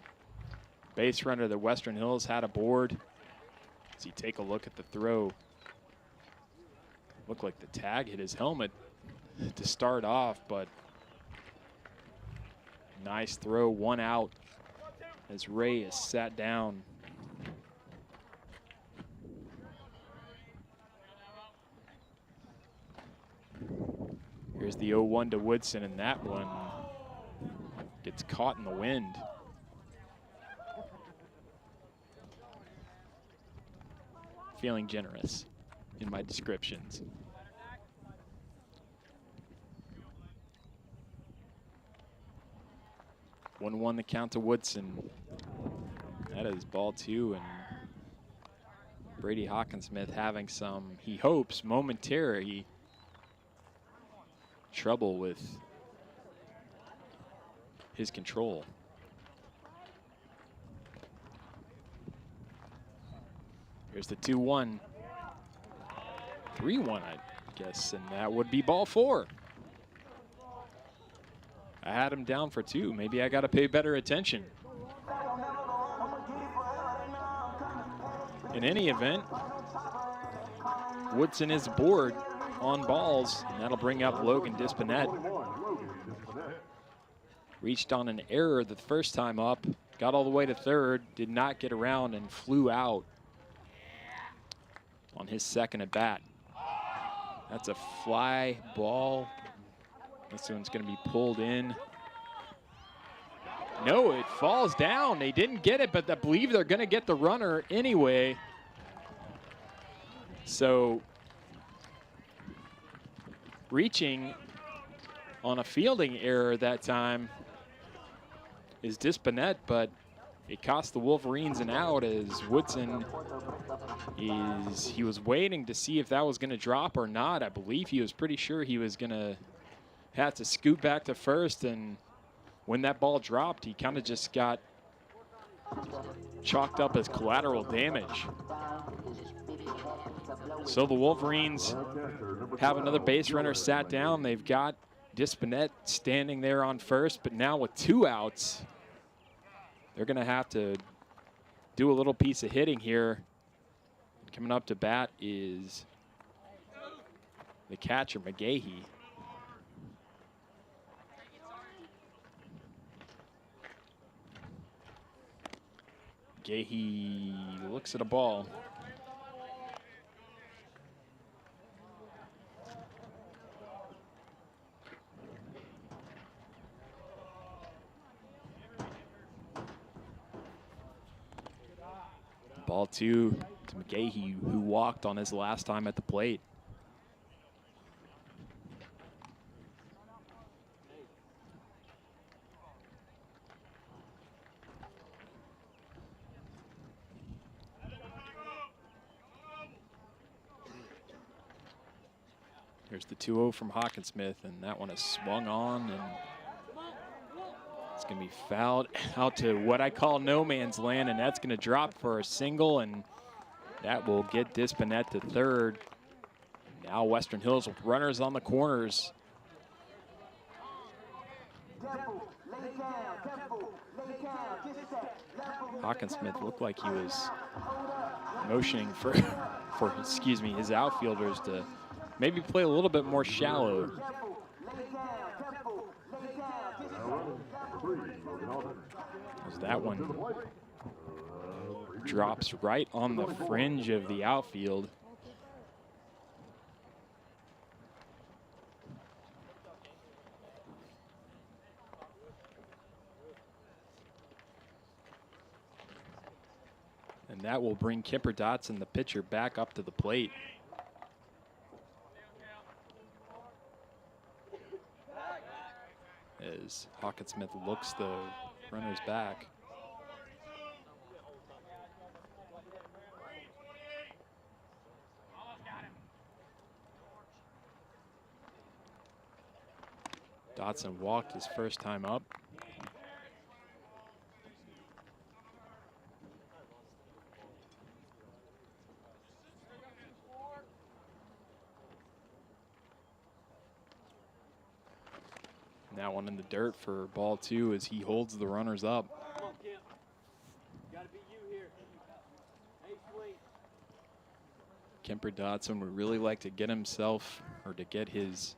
base runner that Western Hills had aboard. As you take a look at the throw, looked like the tag hit his helmet to start off, but nice throw, 1 out as Ray is sat down. Here's the 0-1 to Woodson, and that one gets caught in the wind. Feeling generous in my descriptions. One the count to Woodson. That is ball 2, and Brady Hawkinsmith having some, he hopes, momentary trouble with his control. Here's the 2-1. 3-1, I guess, and that would be ball 4. I had him down for 2. Maybe I got to pay better attention. In any event, Woodson is aboard on balls, and that'll bring up Logan Dispinette. Reached on an error the first time up, got all the way to 3rd, did not get around, and flew out on his second at bat. That's a fly ball. This one's going to be pulled in. No, it falls down. They didn't get it, but I believe they're going to get the runner anyway. So reaching on a fielding error that time is Dispinette, but it cost the Wolverines an out as Woodson he was waiting to see if that was going to drop or not. I believe he was pretty sure he was going to have to scoot back to first, and when that ball dropped, he kind of just got chalked up as collateral damage. So the Wolverines have another base runner sat down. They've got Dispinette standing there on first, but now with 2 outs, they're going to have to do a little piece of hitting here. Coming up to bat is the catcher, McGahee. McGahee looks at a ball. Ball 2 to McGahee, who walked on his last time at the plate. Here's the 2-0 from Hawkinsmith, and that one is swung on, and it's going to be fouled out to what I call no man's land, and that's going to drop for a single, and that will get Dispinette to third. Now Western Hills with runners on the corners. Hawkinsmith looked like he was motioning for excuse me, his outfielders to maybe play a little bit more shallow. As that one drops right on the fringe of the outfield. And that will bring Kipper Dotson, the pitcher, back up to the plate. As Hawkinsmith looks the runners back. Dotson walked his first time up. That one in the dirt for ball 2 as he holds the runners up. Kemper Dotson would really like to get himself, or to get his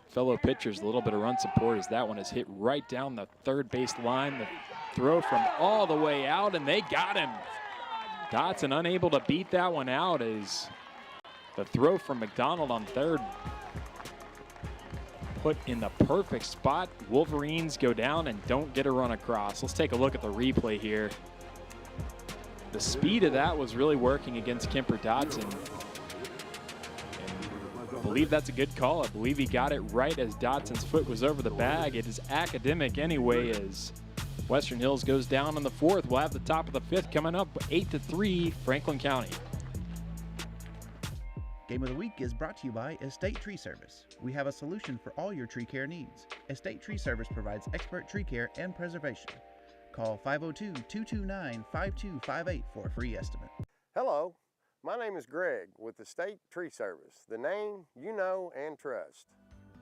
fellow pitchers a little bit of run support, as that one is hit right down the third base line. The throw from all the way out, and they got him. Dotson unable to beat that one out as the throw from McDonald on third put in the perfect spot. Wolverines go down and don't get a run across. Let's take a look at the replay here. The speed of that was really working against Kemper Dotson. And I believe that's a good call. I believe he got it right as Dotson's foot was over the bag. It is academic anyway as Western Hills goes down in the 4th. We'll have the top of the 5th coming up, 8-3 Franklin County. Game of the Week is brought to you by Estate Tree Service. We have a solution for all your tree care needs. Estate Tree Service provides expert tree care and preservation. Call 502-229-5258 for a free estimate. Hello, my name is Greg with Estate Tree Service, the name you know and trust.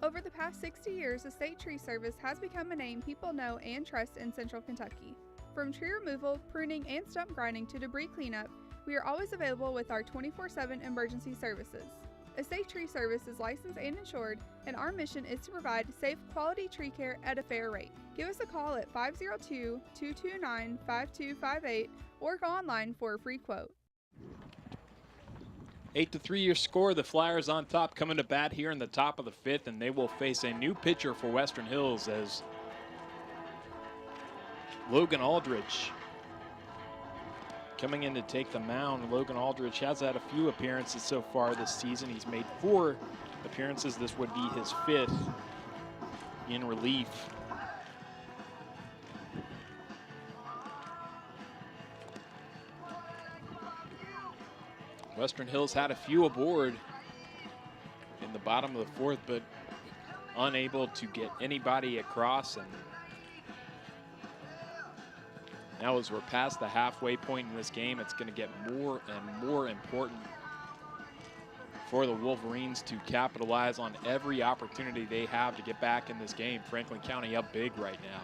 Over the past 60 years, Estate Tree Service has become a name people know and trust in Central Kentucky. From tree removal, pruning, and stump grinding to debris cleanup, we are always available with our 24/7 emergency services. Estate Tree Service is licensed and insured, and our mission is to provide safe, quality tree care at a fair rate. Give us a call at 502-229-5258 or go online for a free quote. 8-3 your score. The Flyers on top, coming to bat here in the top of the 5th, and they will face a new pitcher for Western Hills as Logan Aldridge coming in to take the mound. Logan Aldridge has had a few appearances so far this season. He's made 4 appearances. This would be his 5th in relief. Western Hills had a few aboard in the bottom of the 4th, but unable to get anybody across. And now as we're past the halfway point in this game, it's going to get more and more important for the Wolverines to capitalize on every opportunity they have to get back in this game. Franklin County up big right now.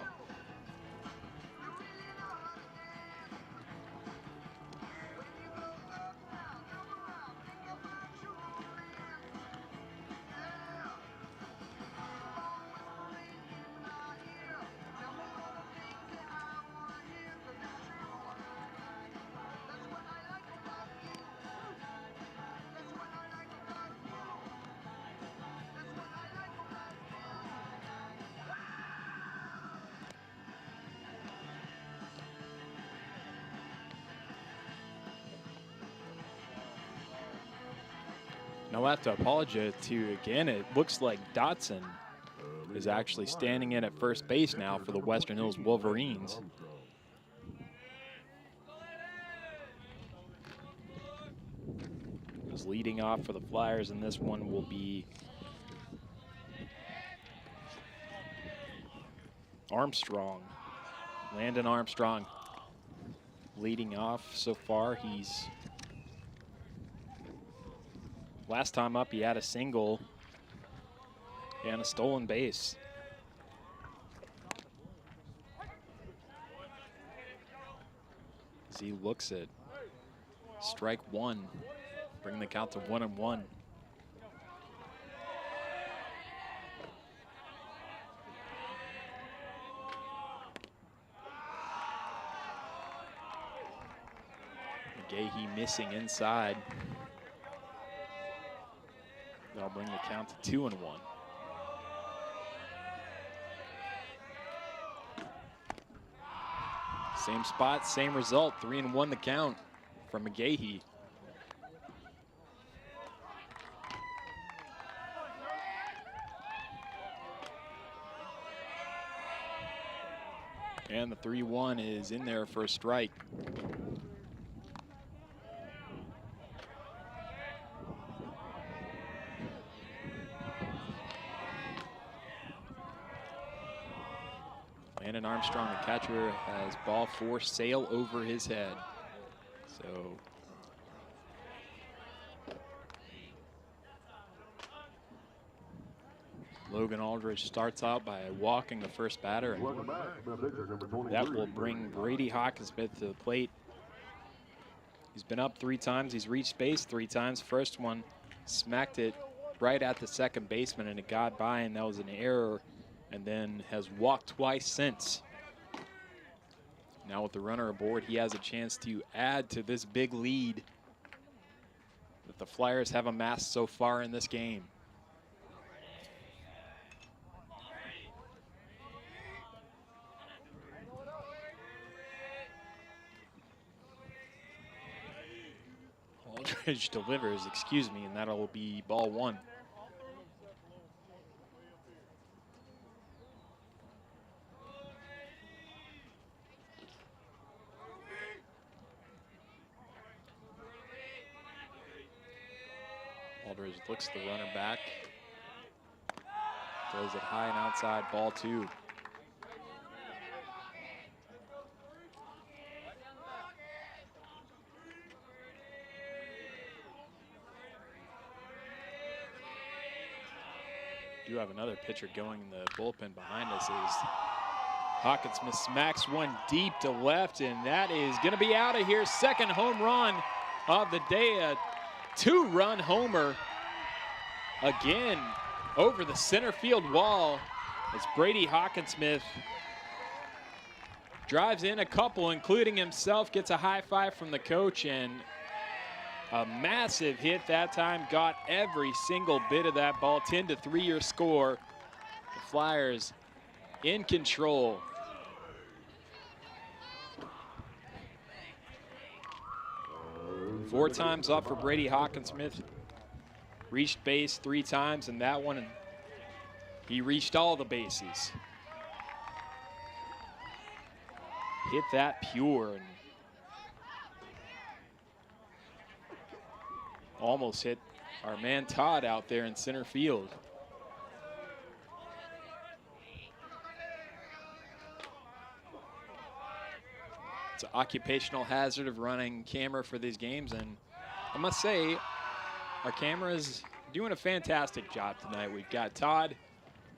I'll have to apologize to you again. It looks like Dotson is actually standing in at first base now for the Western Hills Wolverines. Who's leading off for the Flyers in this one will be Armstrong. Landon Armstrong leading off so far. He's last time up he had a single and a stolen base. As he looks at strike one, bringing the count to 1-1. McGahee missing inside. That'll bring the count to 2-1. Same spot, same result, 3-1 the count from McGahee. And the 3-1 is in there for a strike. Landon Armstrong, the catcher, has ball 4 sail over his head. So Logan Aldridge starts out by walking the first batter, and that will bring Brady Hawkinsmith to the plate. He's been up 3 times. He's reached base 3 times. First one smacked it right at the second baseman, and it got by, and that was an error, and then has walked twice since. Now with the runner aboard, he has a chance to add to this big lead that the Flyers have amassed so far in this game. Aldridge delivers, excuse me, and that'll be ball 1. Aldridge looks the runner back. Throws it high and outside, ball 2. Do have another pitcher going in the bullpen behind us as Hawkinsmith smacks one deep to left, and that is going to be out of here. Second home run of the day, a 2-run homer again over the center field wall as Brady Hawkinsmith drives in a couple, including himself, gets a high five from the coach, and a massive hit that time, got every single bit of that ball. 10-3 your score. The Flyers in control. Four times up for Brady Hawkinsmith. Reached base 3 times, and that one, he reached all the bases. Hit that pure and almost hit our man Todd out there in center field. It's an occupational hazard of running camera for these games, and I must say our camera is doing a fantastic job tonight. We've got Todd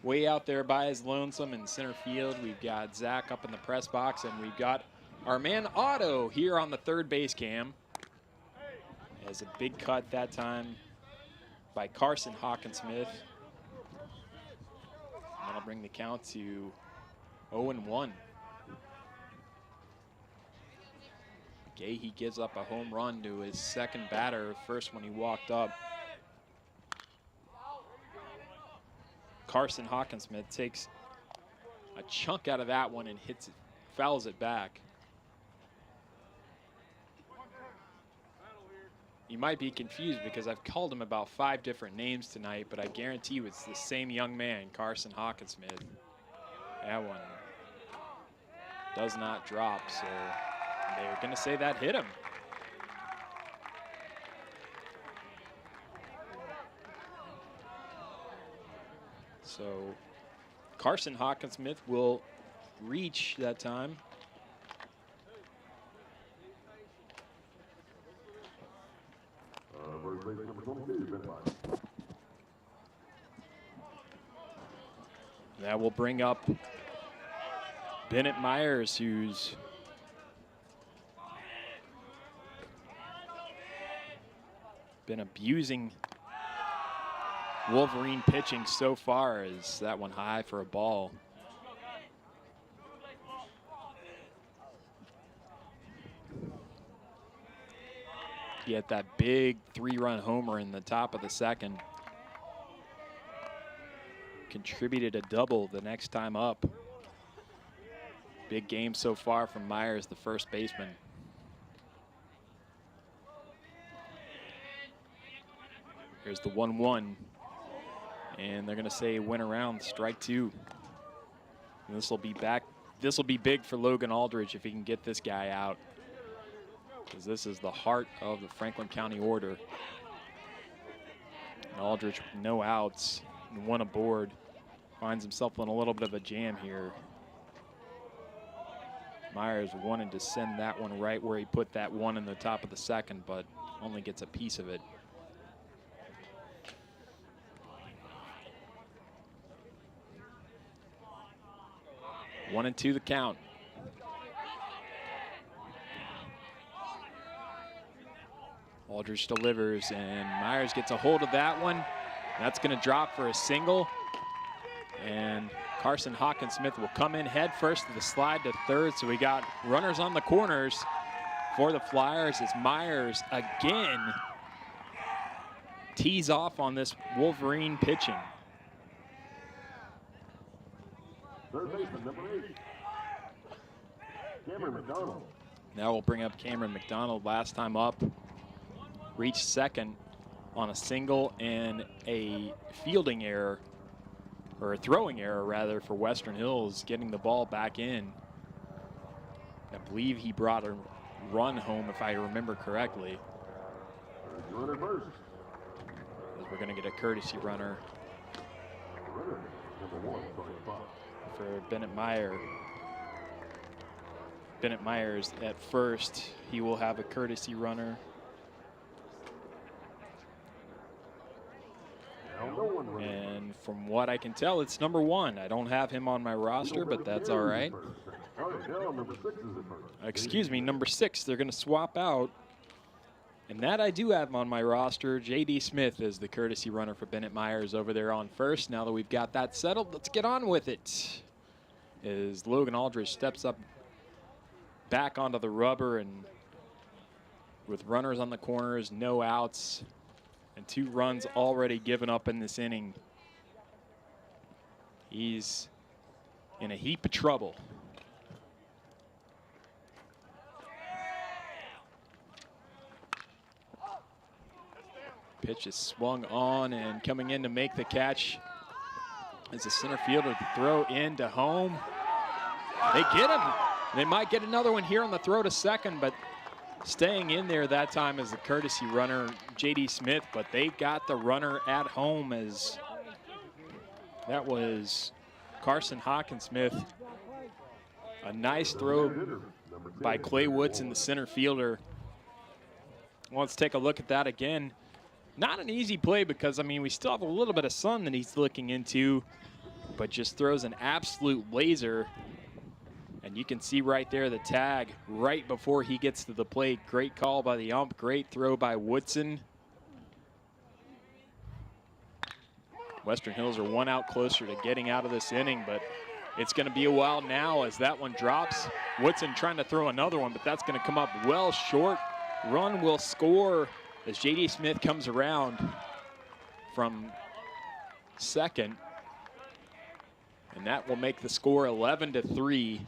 way out there by his lonesome in center field. We've got Zach up in the press box, and we've got our man Otto here on the third base cam. As a big cut that time by Carson Hawkinsmith. That'll bring the count to 0-1. Gahey gives up a home run to his second batter, first when he walked up. Carson Hawkinsmith takes a chunk out of that one and hits it, fouls it back. you might be confused because I've called him about 5 different names tonight, but I guarantee you it's the same young man, Carson Hawkinsmith. That one does not drop, so they're going to say that hit him. So Carson Hawkinsmith will reach that time. That will bring up Bennett Myers, who's been abusing Wolverine pitching so far. Is that one high for a ball? He had that big 3-run homer in the top of the second. Contributed a double the next time up. Big game so far from Myers, the first baseman. Here's the 1-1. And they're gonna say went around, strike 2. And this will be back. This will be big for Logan Aldridge if he can get this guy out, because this is the heart of the Franklin County order. And Aldridge with no outs and 1 aboard finds himself in a little bit of a jam here. Myers wanted to send that one right where he put that 1 in the top of the second, but only gets a piece of it. One and 2 the count. Aldridge delivers, and Myers gets a hold of that one. That's going to drop for a single. And Carson Hawkinsmith will come in head first to the slide to third. So we got runners on the corners for the Flyers as Myers again tees off on this Wolverine pitching. Third baseman, number 8, Cameron McDonald. Now we'll bring up Cameron McDonald. Last time up, reached second on a single and a fielding error, or a throwing error rather, for Western Hills, getting the ball back in. I believe he brought a run home, if I remember correctly. Runner first. As we're going to get a courtesy runner Number 1, for Bennett Myers. Bennett Myers at first. He will have a courtesy runner. And from what I can tell, it's number 1. I don't have him on my roster, but that's all right. Excuse me, number 6. They're going to swap out. And that I do have on my roster. J.D. Smith is the courtesy runner for Bennett Myers over there on first. Now that we've got that settled, let's get on with it. As Logan Aldridge steps up back onto the rubber, and with runners on the corners, no outs, and 2 runs already given up in this inning, he's in a heap of trouble. Pitch is swung on, and coming in to make the catch is the center fielder. The throw into home. They get him. They might get another one here on the throw to second, but staying in there that time is the courtesy runner, J.D. Smith, but they got the runner at home, as that was Carson Hawkinsmith. A nice throw by Clay Woodson, the center fielder. Well, let's take a look at that again. Not an easy play because, I mean, we still have a little bit of sun that he's looking into, but just throws an absolute laser. And you can see right there the tag right before he gets to the plate. Great call by the ump, great throw by Woodson. Western Hills are 1 out closer to getting out of this inning, but it's going to be a while now as that one drops. Woodson trying to throw another one, but that's going to come up well short. Run will score as J.D. Smith comes around from second. And that will make the score 11-3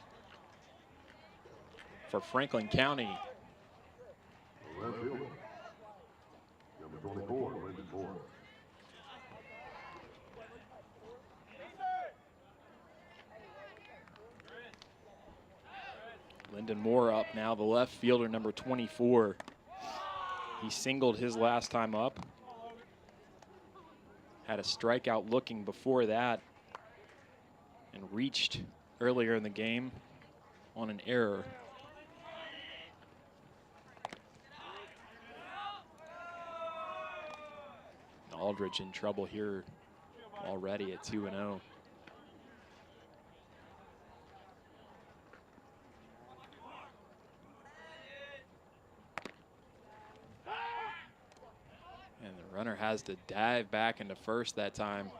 for Franklin County. 24, Lyndon Moore. Lyndon Moore up now, the left fielder, number 24. He singled his last time up. Had a strikeout looking before that and reached earlier in the game on an error. Aldridge in trouble here already at 2-0. And the runner has to dive back into first that time,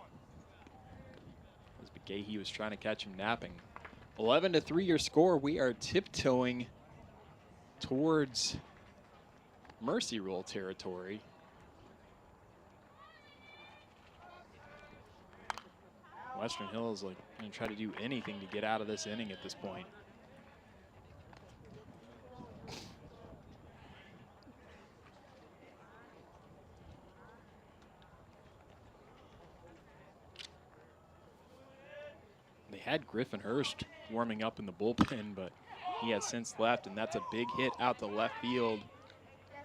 as McGahee was trying to catch him napping. 11-3 your score. We are tiptoeing towards mercy rule territory. Western Hills like going to try to do anything to get out of this inning at this point. They had Griffin Hurst warming up in the bullpen, but he has since left, and that's a big hit out to left field.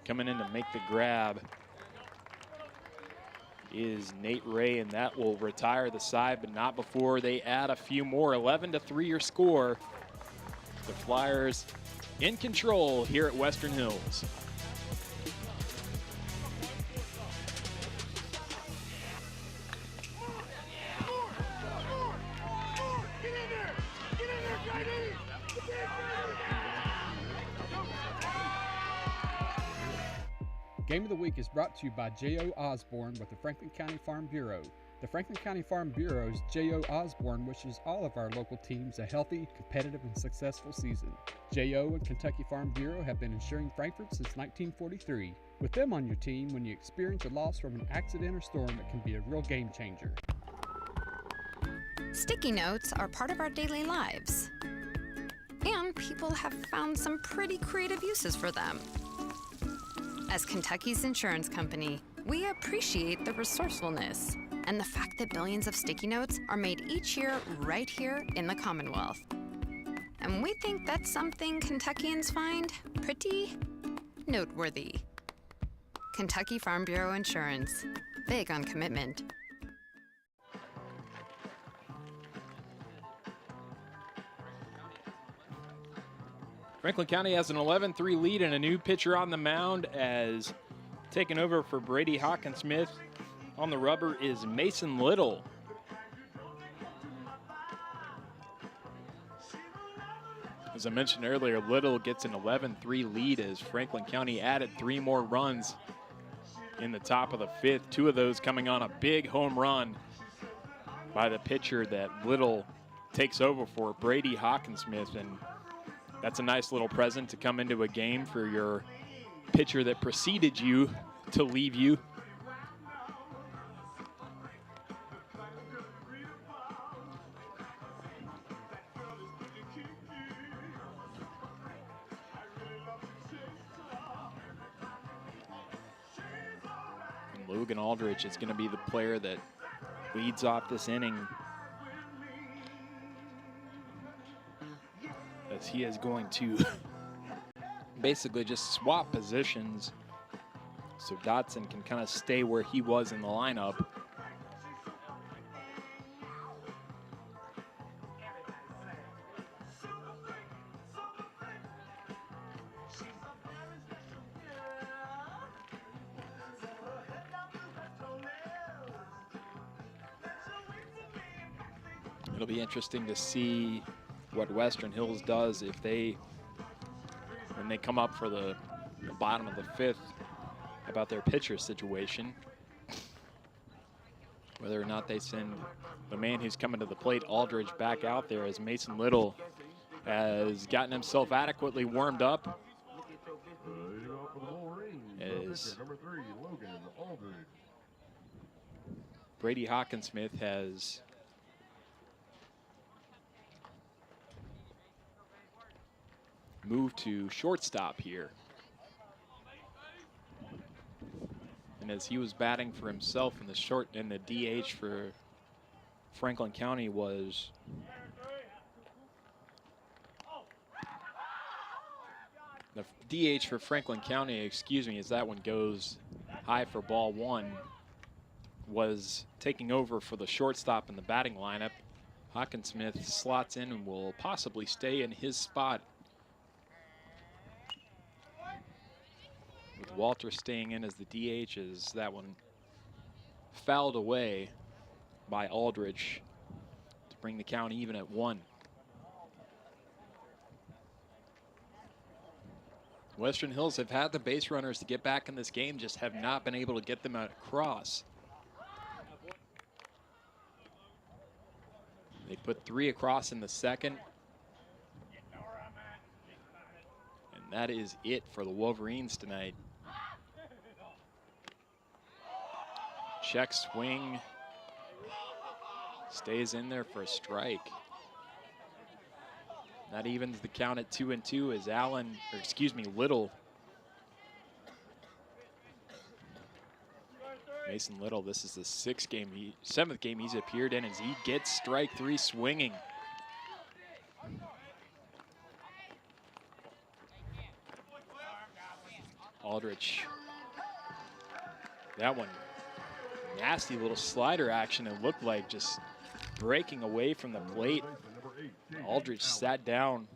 Coming in to make the grab is Nate Ray, and that will retire the side, but not before they add a few more. 11-3 your score. The Flyers in control here at Western Hills. Game of the Week is brought to you by J.O. Osborne with the Franklin County Farm Bureau. The Franklin County Farm Bureau's J.O. Osborne wishes all of our local teams a healthy, competitive, and successful season. J.O. and Kentucky Farm Bureau have been insuring Frankfort since 1943. With them on your team, when you experience a loss from an accident or storm, it can be a real game changer. Sticky notes are part of our daily lives, and people have found some pretty creative uses for them. As Kentucky's insurance company, we appreciate the resourcefulness and the fact that billions of sticky notes are made each year right here in the Commonwealth. And we think that's something Kentuckians find pretty noteworthy. Kentucky Farm Bureau Insurance, big on commitment. Franklin County has an 11-3 lead and a new pitcher on the mound, as taking over for Brady Hawkinsmith on the rubber is Mason Little. As I mentioned earlier, Little gets an 11-3 lead as Franklin County added 3 more runs in the top of the 5th. 2 of those coming on a big home run by the pitcher that Little takes over for, Brady Hawkinsmith. And that's a nice little present to come into a game for your pitcher that preceded you to leave you. And Logan Aldridge is going to be the player that leads off this inning, as he is going to basically just swap positions so Dotson can kind of stay where he was in the lineup. It'll be interesting to see what Western Hills does if when they come up for the bottom of the 5th, about their pitcher situation. Whether or not they send the man who's coming to the plate, Aldridge, back out there, as Mason Little has gotten himself adequately warmed up. As Brady Hawkinsmith has moved to shortstop here. And as he was batting for himself in the DH for Franklin County was the DH for Franklin County, excuse me, as that one goes high for ball one, was taking over for the shortstop in the batting lineup. Hawkinsmith slots in and will possibly stay in his spot, with Walter staying in as the DH, as that one fouled away by Aldrich to bring the count even at 1. Western Hills have had the base runners to get back in this game, just have not been able to get them across. They put 3 across in the second. And that is it for the Wolverines tonight. Check swing. Stays in there for a strike. That evens the count at 2-2 as Little. Mason Little, this is the 7th game he's appeared in as he gets strike 3 swinging. Aldrich. That one, nasty little slider action. It looked like just breaking away from the plate. Aldrich sat down.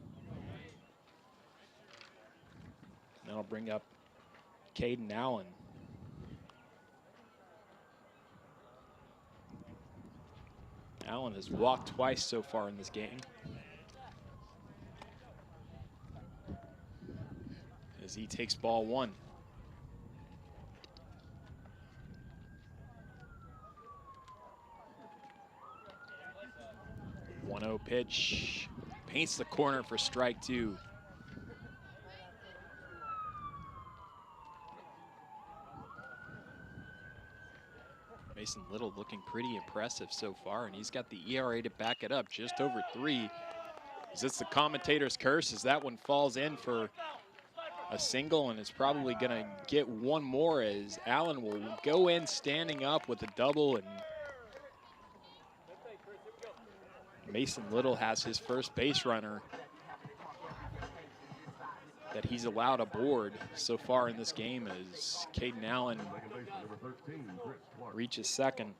That'll bring up Caden Allen. Allen has walked twice so far in this game, as he takes ball 1. 1-0 pitch. Paints the corner for strike 2. Mason Little looking pretty impressive so far, and he's got the ERA to back it up, just over 3. Is this the commentator's curse as that one falls in for a single, and it's probably gonna get one more as Allen will go in standing up with a double, and Mason Little has his first base runner that he's allowed aboard so far in this game as Caden Allen reaches second.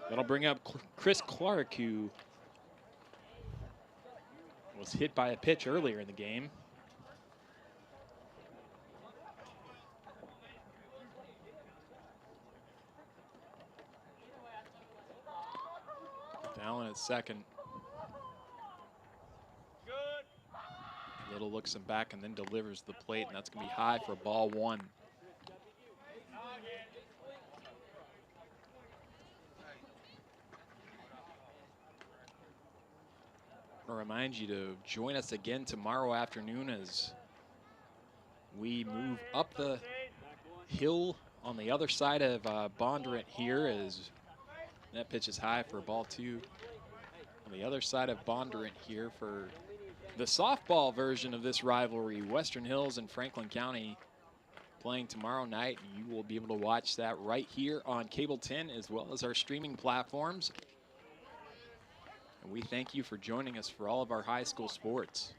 That'll bring up Chris Clark, who was hit by a pitch earlier in the game. Allen at second. Little looks him back and then delivers the plate, and that's going to be high for ball 1. I remind you to join us again tomorrow afternoon as we move up the hill on the other side of Bondurant here, as that pitch is high for ball 2. On the other side of Bondurant here for the softball version of this rivalry, Western Hills and Franklin County playing tomorrow night, and you will be able to watch that right here on Cable 10 as well as our streaming platforms. And we thank you for joining us for all of our high school sports.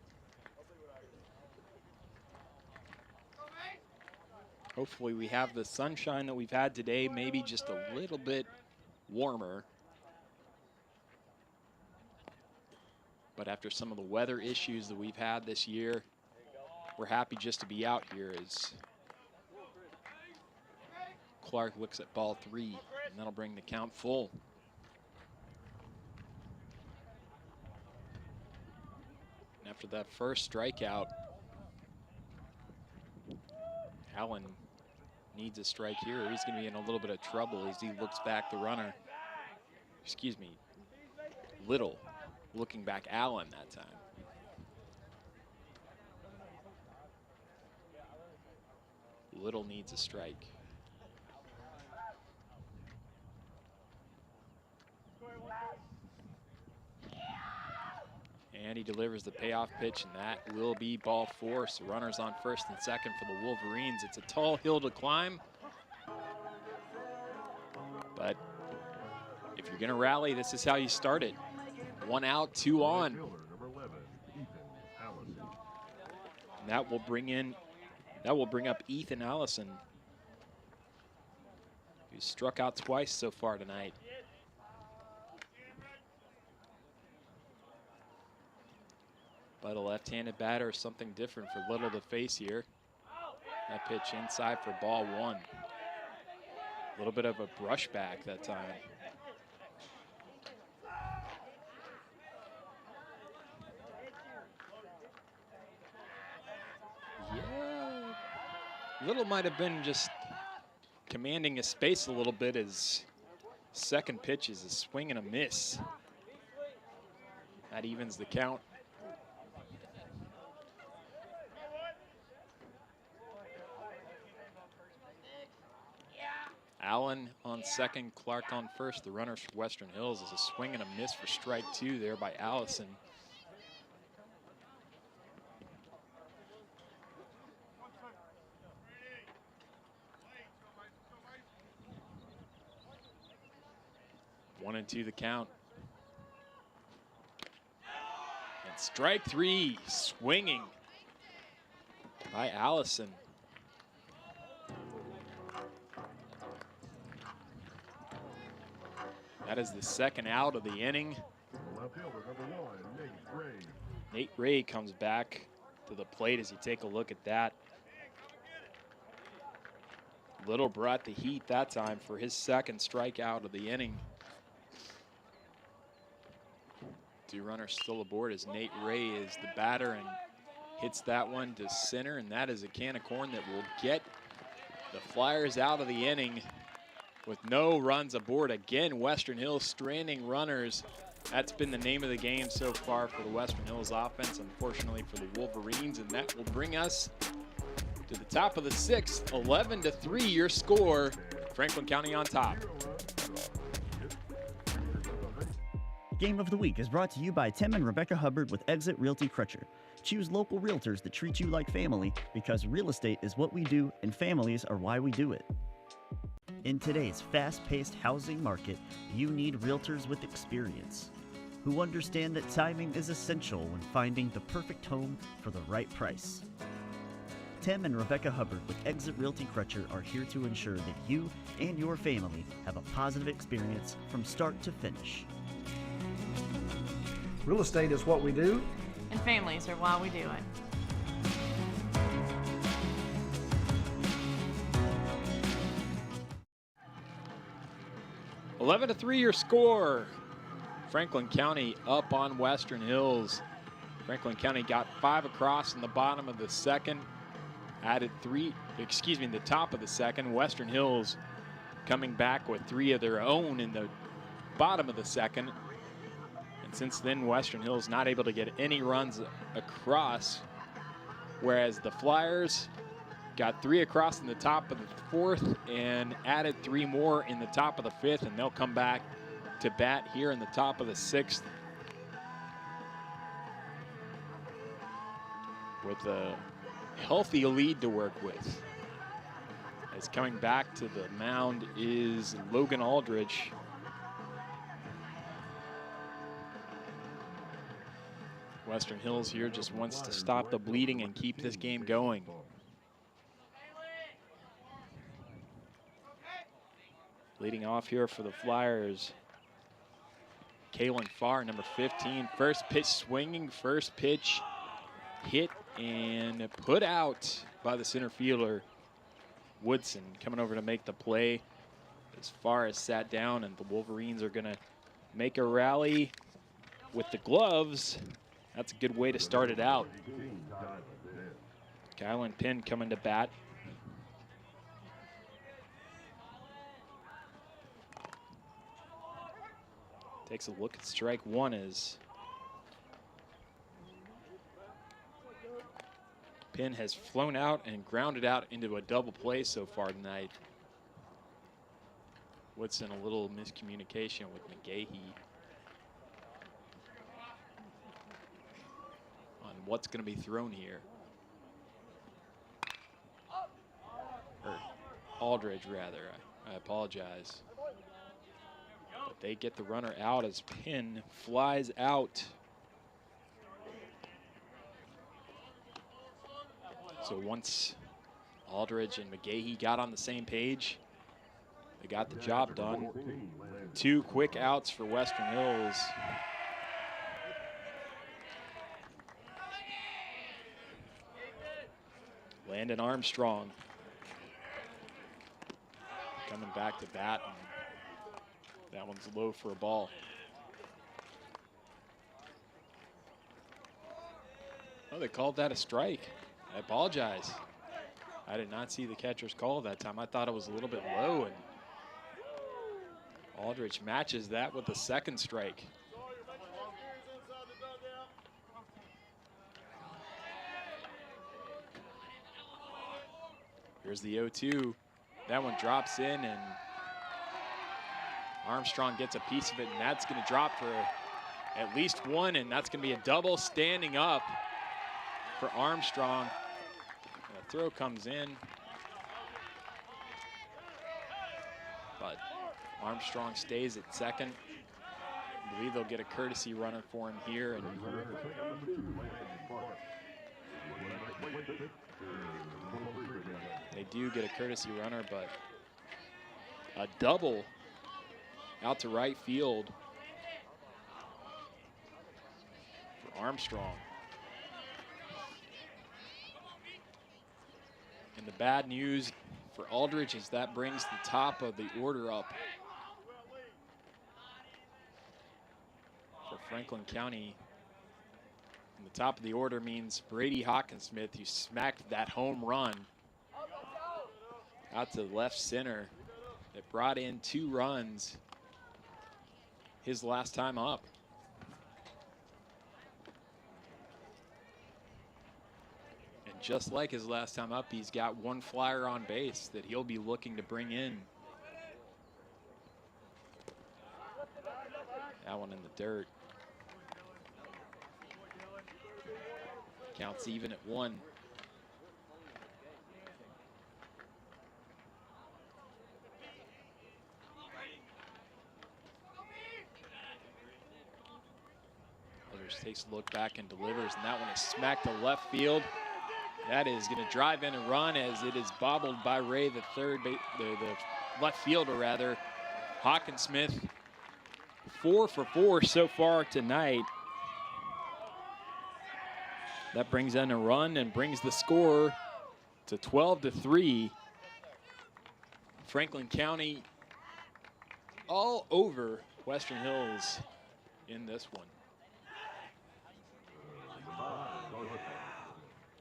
Hopefully we have the sunshine that we've had today, maybe just a little bit warmer. But after some of the weather issues that we've had this year, we're happy just to be out here as Clark looks at ball 3, and that'll bring the count full. And after that first strikeout, Allen needs a strike here, or he's going to be in a little bit of trouble as he looks back the runner. Excuse me, Little looking back Allen that time. Little needs a strike. And he delivers the payoff pitch, and that will be ball 4. So runners on first and second for the Wolverines. It's a tall hill to climb, but if you're going to rally, this is how you start it. 1 out, 2 on. And that will bring up Ethan Allison, who's struck out twice so far tonight. But a left-handed batter is something different for Little to face here. That pitch inside for ball 1. A little bit of a brush back that time. Yeah, Little might have been just commanding his space a little bit. His second pitch is a swing and a miss. That evens the count. Allen on second, Clark on first. The runners for Western Hills is a swing and a miss for strike 2 there by Allison. One and 2 the count. And strike 3, swinging by Allison. That is the second out of the inning. Nate Ray comes back to the plate as you take a look at that. Little brought the heat that time for his second strikeout of the inning. 2 runners still aboard as Nate Ray is the batter and hits that one to center, and that is a can of corn that will get the Flyers out of the inning with no runs aboard. Again, Western Hills stranding runners. That's been the name of the game so far for the Western Hills offense, unfortunately for the Wolverines, and that will bring us to the top of the 6th. 11-3 your score. Franklin County on top. Game of the Week is brought to you by Tim and Rebecca Hubbard with Exit Realty Crutcher. Choose local realtors that treat you like family because real estate is what we do and families are why we do it. In today's fast-paced housing market, you need realtors with experience who understand that timing is essential when finding the perfect home for the right price. Tim and Rebecca Hubbard with Exit Realty Crutcher are here to ensure that you and your family have a positive experience from start to finish. Real estate is what we do, and families are why we do it. Eleven to 3 your score. Franklin County up on Western Hills. Franklin County got 5 across in the bottom of the second. Added 3, the top of the second. Western Hills coming back with 3 of their own in the bottom of the second. And since then, Western Hills not able to get any runs across, whereas the Flyers got 3 across in the top of the 4th and added 3 more in the top of the 5th, and they'll come back to bat here in the top of the 6th with a healthy lead to work with. As coming back to the mound is Logan Aldrich. Western Hills here just wants to stop the bleeding and keep this game going. Leading off here for the Flyers, Kalen Farr, number 15. First pitch swinging, first pitch hit and put out by the center fielder, Woodson, coming over to make the play. As Farr is sat down, and the Wolverines are gonna make a rally with the gloves. That's a good way to start it out. Kylan Penn coming to bat. Takes a look at strike 1 as Penn has flown out and grounded out into a double play so far tonight. Woodson, a little miscommunication with McGahee. what's going to be thrown here. Or Aldridge, rather. I apologize. But they get the runner out as Pin flies out. So once Aldridge and McGahee got on the same page, they got the job done. 2 quick outs for Western Hills. Landon Armstrong coming back to bat. And that one's low for a ball. Oh, they called that a strike. I apologize. I did not see the catcher's call that time. I thought it was a little bit low, and Aldridge matches that with the second strike. Here's the 0-2. That one drops in, and Armstrong gets a piece of it, and that's going to drop for at least one, and that's going to be a double standing up for Armstrong. The throw comes in, but Armstrong stays at second. I believe they'll get a courtesy runner for him here. And they do get a courtesy runner, but a double out to right field for Armstrong. And the bad news for Aldridge is that brings the top of the order up for Franklin County. And the top of the order means Brady Hawkinsmith, who smacked that home run out to left center that brought in 2 runs his last time up. And just like his last time up, he's got 1 flyer on base that he'll be looking to bring in. That one in the dirt. Counts even at 1. Takes a look back and delivers, and that one is smacked to left field. That is going to drive in a run as it is bobbled by Ray, the left fielder rather. Hawkinsmith 4 for 4 so far tonight. That brings in a run and brings the score to 12-3. Franklin County all over Western Hills in this one.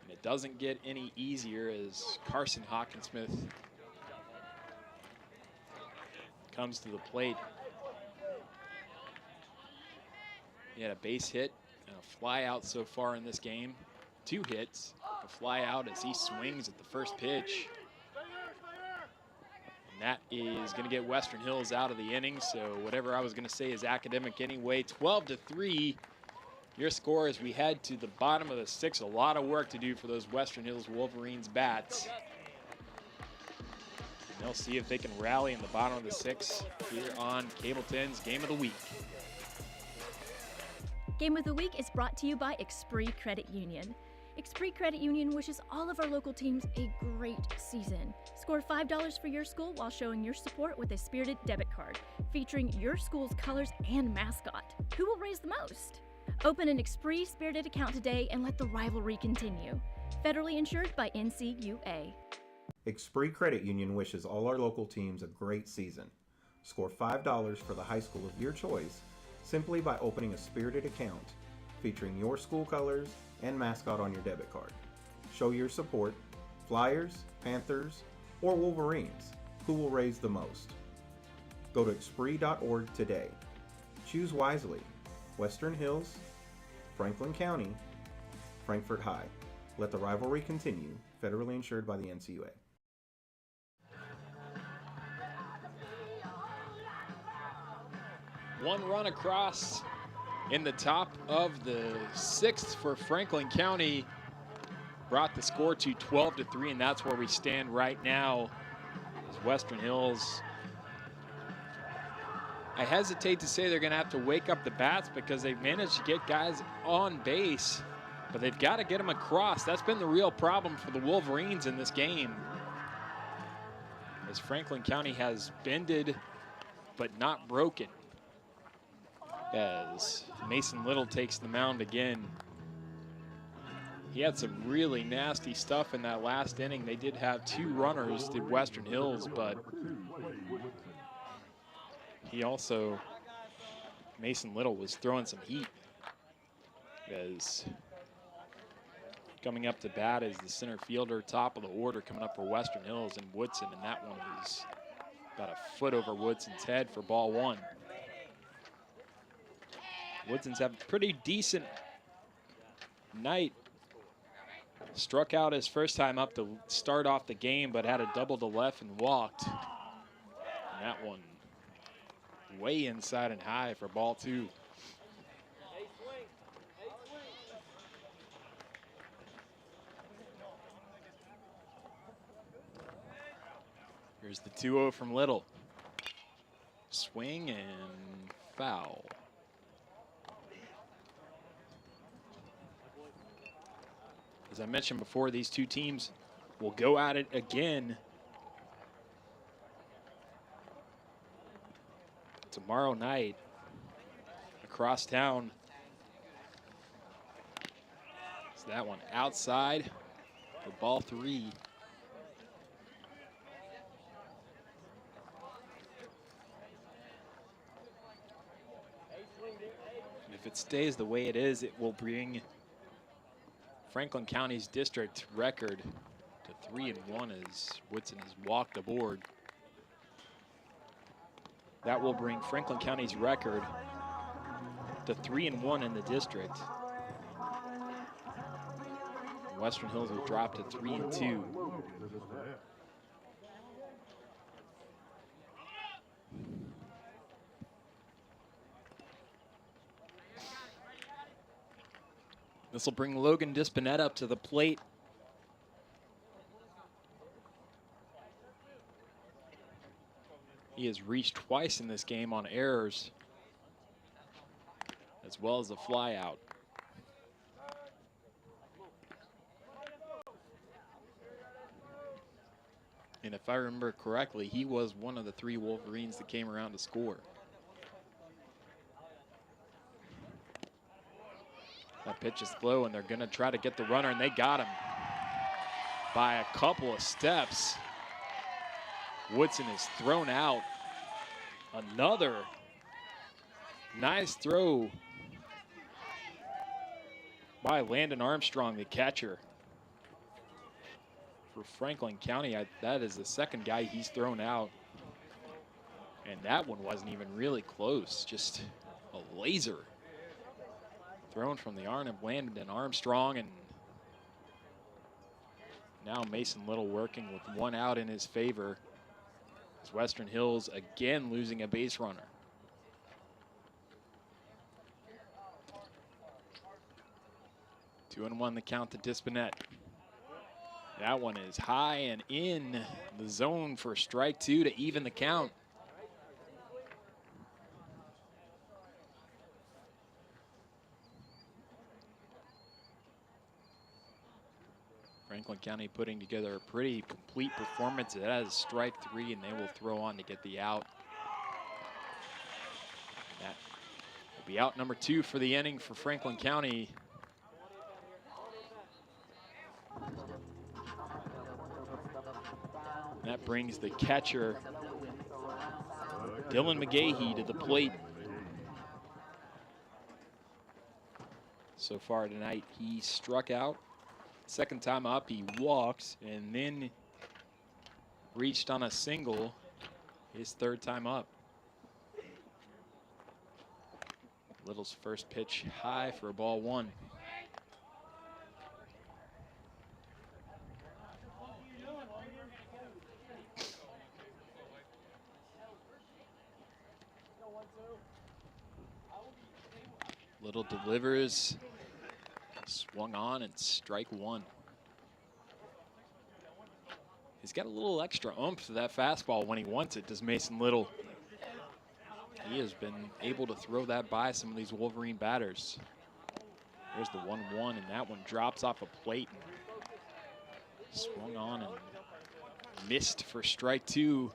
And it doesn't get any easier as Carson Hawkinsmith comes to the plate. He had a base hit and a fly out so far in this game. 2 hits, a fly out as he swings at the first pitch. And that is going to get Western Hills out of the inning, so whatever I was going to say is academic anyway. 12-3. Your score as we head to the bottom of the 6th. A lot of work to do for those Western Hills Wolverines bats. And they'll see if they can rally in the bottom of the 6th here on Cable 10's Game of the Week. Game of the Week is brought to you by Expree Credit Union. Expree Credit Union wishes all of our local teams a great season. Score $5 for your school while showing your support with a spirited debit card, featuring your school's colors and mascot. Who will raise the most? Open an Expree Spirited account today and let the rivalry continue. Federally insured by NCUA. Expree Credit Union wishes all our local teams a great season. Score $5 for the high school of your choice simply by opening a Spirited account featuring your school colors and mascot on your debit card. Show your support, Flyers, Panthers, or Wolverines. Who will raise the most? Go to Expree.org today. Choose wisely. Western Hills, Franklin County, Frankfort High. Let the rivalry continue. Federally insured by the NCUA. One run across in the top of the 6th for Franklin County. Brought the score to 12-3, and that's where we stand right now. As Western Hills, I hesitate to say they're going to have to wake up the bats because they've managed to get guys on base, but they've got to get them across. That's been the real problem for the Wolverines in this game, as Franklin County has bended but not broken. As Mason Little takes the mound again. He had some really nasty stuff in that last inning. They did have 2 runners, did Western Hills, but he also, Mason Little was throwing some heat. As coming up to bat is the center fielder, top of the order, coming up for Western Hills, and Woodson, and that one is about a foot over Woodson's head for ball 1. Woodson's had a pretty decent night. Struck out his first time up to start off the game, but had a double to left and walked. And that one way inside and high for ball 2. Here's the 2-0 from Little. Swing and foul. As I mentioned before, these two teams will go at it again tomorrow night across town. So that one outside for ball 3. And if it stays the way it is, it will bring Franklin County's district record to 3-1 as Woodson has walked aboard. That will bring Franklin County's record to 3-1 in the district. Western Hills will drop to 3-2. This will bring Logan Dispinet up to the plate. He has reached twice in this game on errors, as well as a fly out. And if I remember correctly, he was one of the 3 Wolverines that came around to score. That pitch is low, and they're going to try to get the runner, and they got him by a couple of steps. Woodson is thrown out. Another nice throw by Landon Armstrong, the catcher. For Franklin County, that is the second guy he's thrown out. And that one wasn't even really close, just a laser. Thrown from the arm of Landon Armstrong, and now Mason Little working with 1 out in his favor. As Western Hills again losing a base runner. Two and one the count to Dispinet. That one is high and in the zone for strike 2 to even the count. Franklin County putting together a pretty complete performance. It has strike 3, and they will throw on to get the out. That will be out number 2 for the inning for Franklin County. That brings the catcher, Dylan McGahee, to the plate. So far tonight, he struck out. Second time up, he walks and then reached on a single his third time up. Little's first pitch high for a ball 1. Little delivers, swung on, and strike one. He's got a little extra oomph to that fastball when he wants it, does Mason Little. He has been able to throw that by some of these Wolverine batters. There's the 1-1, and that one drops off a plate. Swung on and missed for strike two.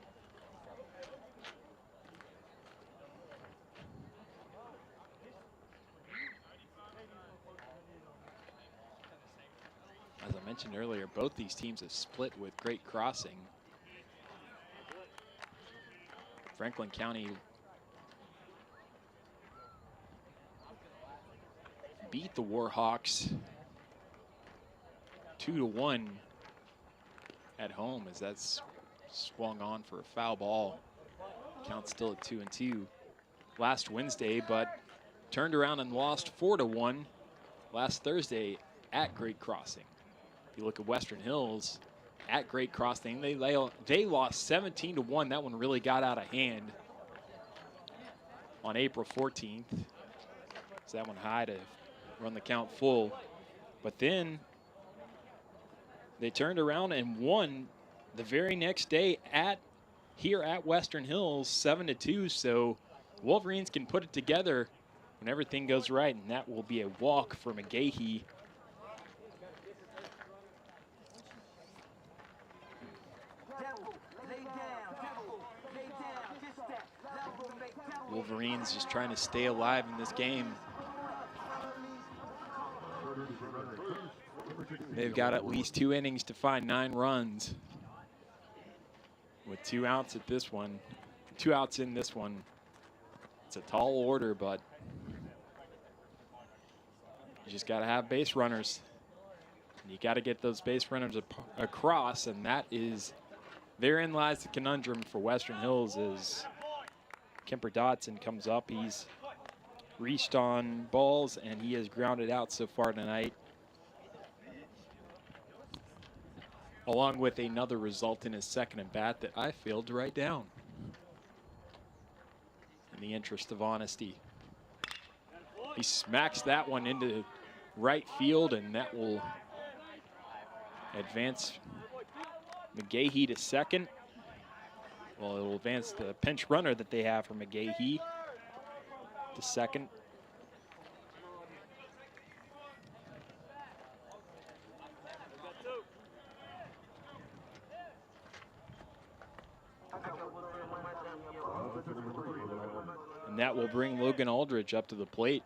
As I mentioned earlier, both these teams have split with great crossing. Franklin County beat the Warhawks 2-1 at home, as that's swung on for a foul ball. Count still at 2-2 last Wednesday, but turned around and lost 4-1 last Thursday at Great Crossing. If you look at Western Hills at Great Crossing, they lost 17-1. That one really got out of hand on April 14th. So that one high to run the count full. But then they turned around and won the very next day here at Western Hills 7-2. So Wolverines can put it together when everything goes right, and that will be a walk for McGahee. Wolverines just trying to stay alive in this game. They've got at least 2 innings to find 9 runs. With 2 outs at this one, 2 outs in this one. It's a tall order, but you just got to have base runners. You got to get those base runners across, and therein lies the conundrum for Western Hills. As Kemper Dotson comes up, he's reached on balls and he has grounded out so far tonight, along with another result in his second at bat that I failed to write down in the interest of honesty. He smacks that one into right field, and that will advance McGahee to second. Well, it will advance the pinch runner that they have for McGahee to second. And that will bring Logan Aldridge up to the plate,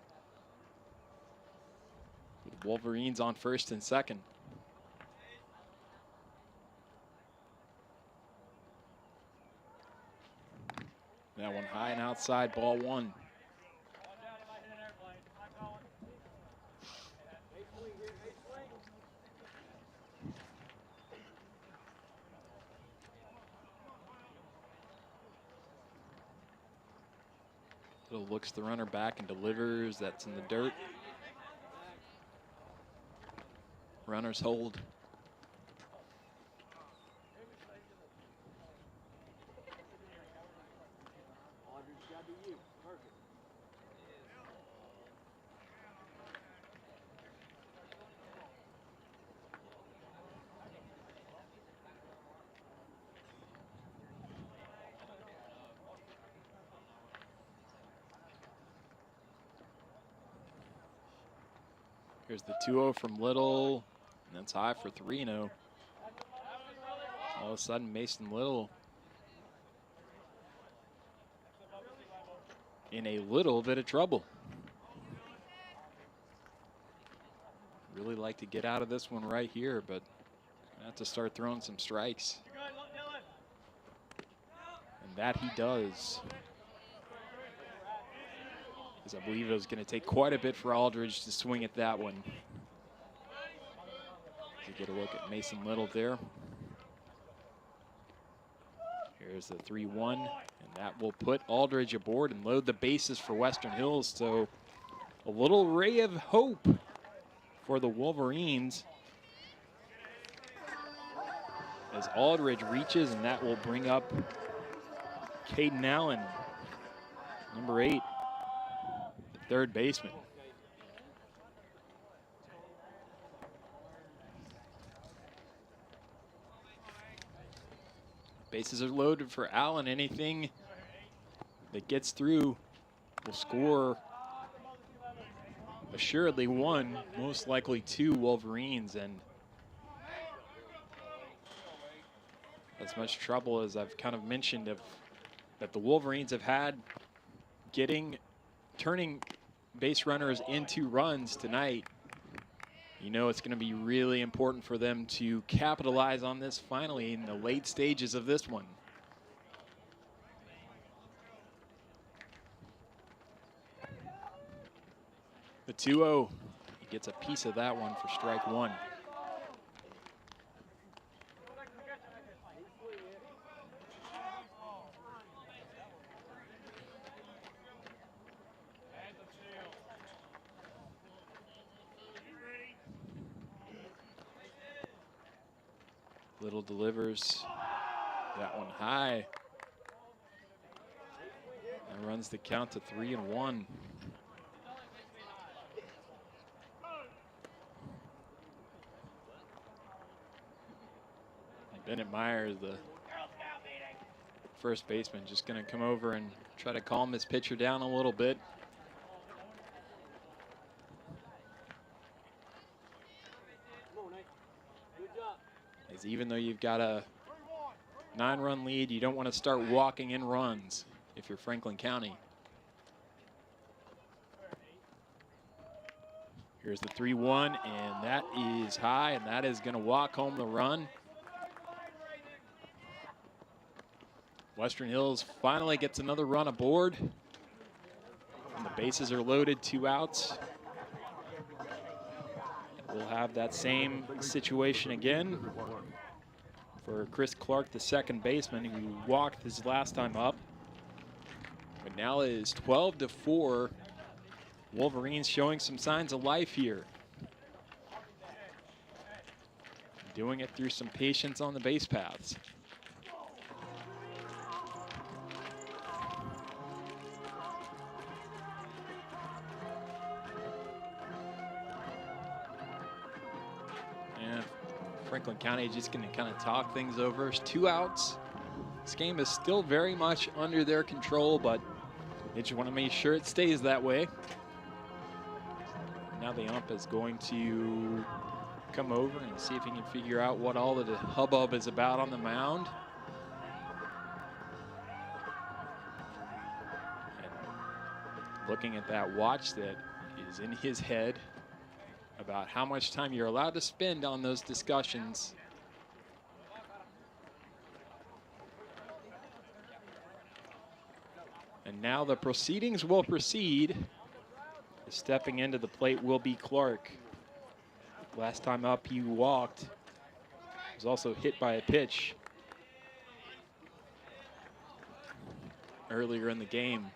with Wolverines on first and second. That one high and outside, ball one. Little looks the runner back and delivers. That's in the dirt. Runners hold. Here's the 2-0 from Little, and that's high for 3-0. All of a sudden, Mason Little in a little bit of trouble. Really like to get out of this one right here, but I have to start throwing some strikes. And that he does. I believe it was going to take quite a bit for Aldridge to swing at that one. You get a look at Mason Little there. Here's the 3-1, and that will put Aldridge aboard and load the bases for Western Hills. So a little ray of hope for the Wolverines as Aldridge reaches, and that will bring up Caden Allen, number 8. Third baseman. Bases are loaded for Allen. Anything that gets through will score assuredly one, most likely two Wolverines. And as much trouble as I've kind of mentioned that the Wolverines have had turning base runners into runs tonight, you know it's going to be really important for them to capitalize on this finally in the late stages of this one. The 2-0, he gets a piece of that one for strike one. Little delivers that one high. And runs the count to 3-1. Bennett Myers, the first baseman, just going to come over and try to calm his pitcher down a little bit. As even though you've got a 9-run lead, you don't want to start walking in runs if you're Franklin County. Here's the 3-1, and that is high, and that is going to walk home the run. Western Hills finally gets another run aboard. And the bases are loaded, 2 outs. We'll have that same situation again for Chris Clark, the second baseman, who walked his last time up. But now it is 12-4. Wolverines showing some signs of life here. Doing it through some patience on the base paths. Franklin County just going to kind of talk things over. It's 2 outs. This game is still very much under their control, but they just want to make sure it stays that way. Now the ump is going to come over and see if he can figure out what all of the hubbub is about on the mound. And looking at that watch that is in his head about how much time you're allowed to spend on those discussions. And now the proceedings will proceed. Stepping into the plate will be Clark. Last time up he walked. He was also hit by a pitch earlier in the game.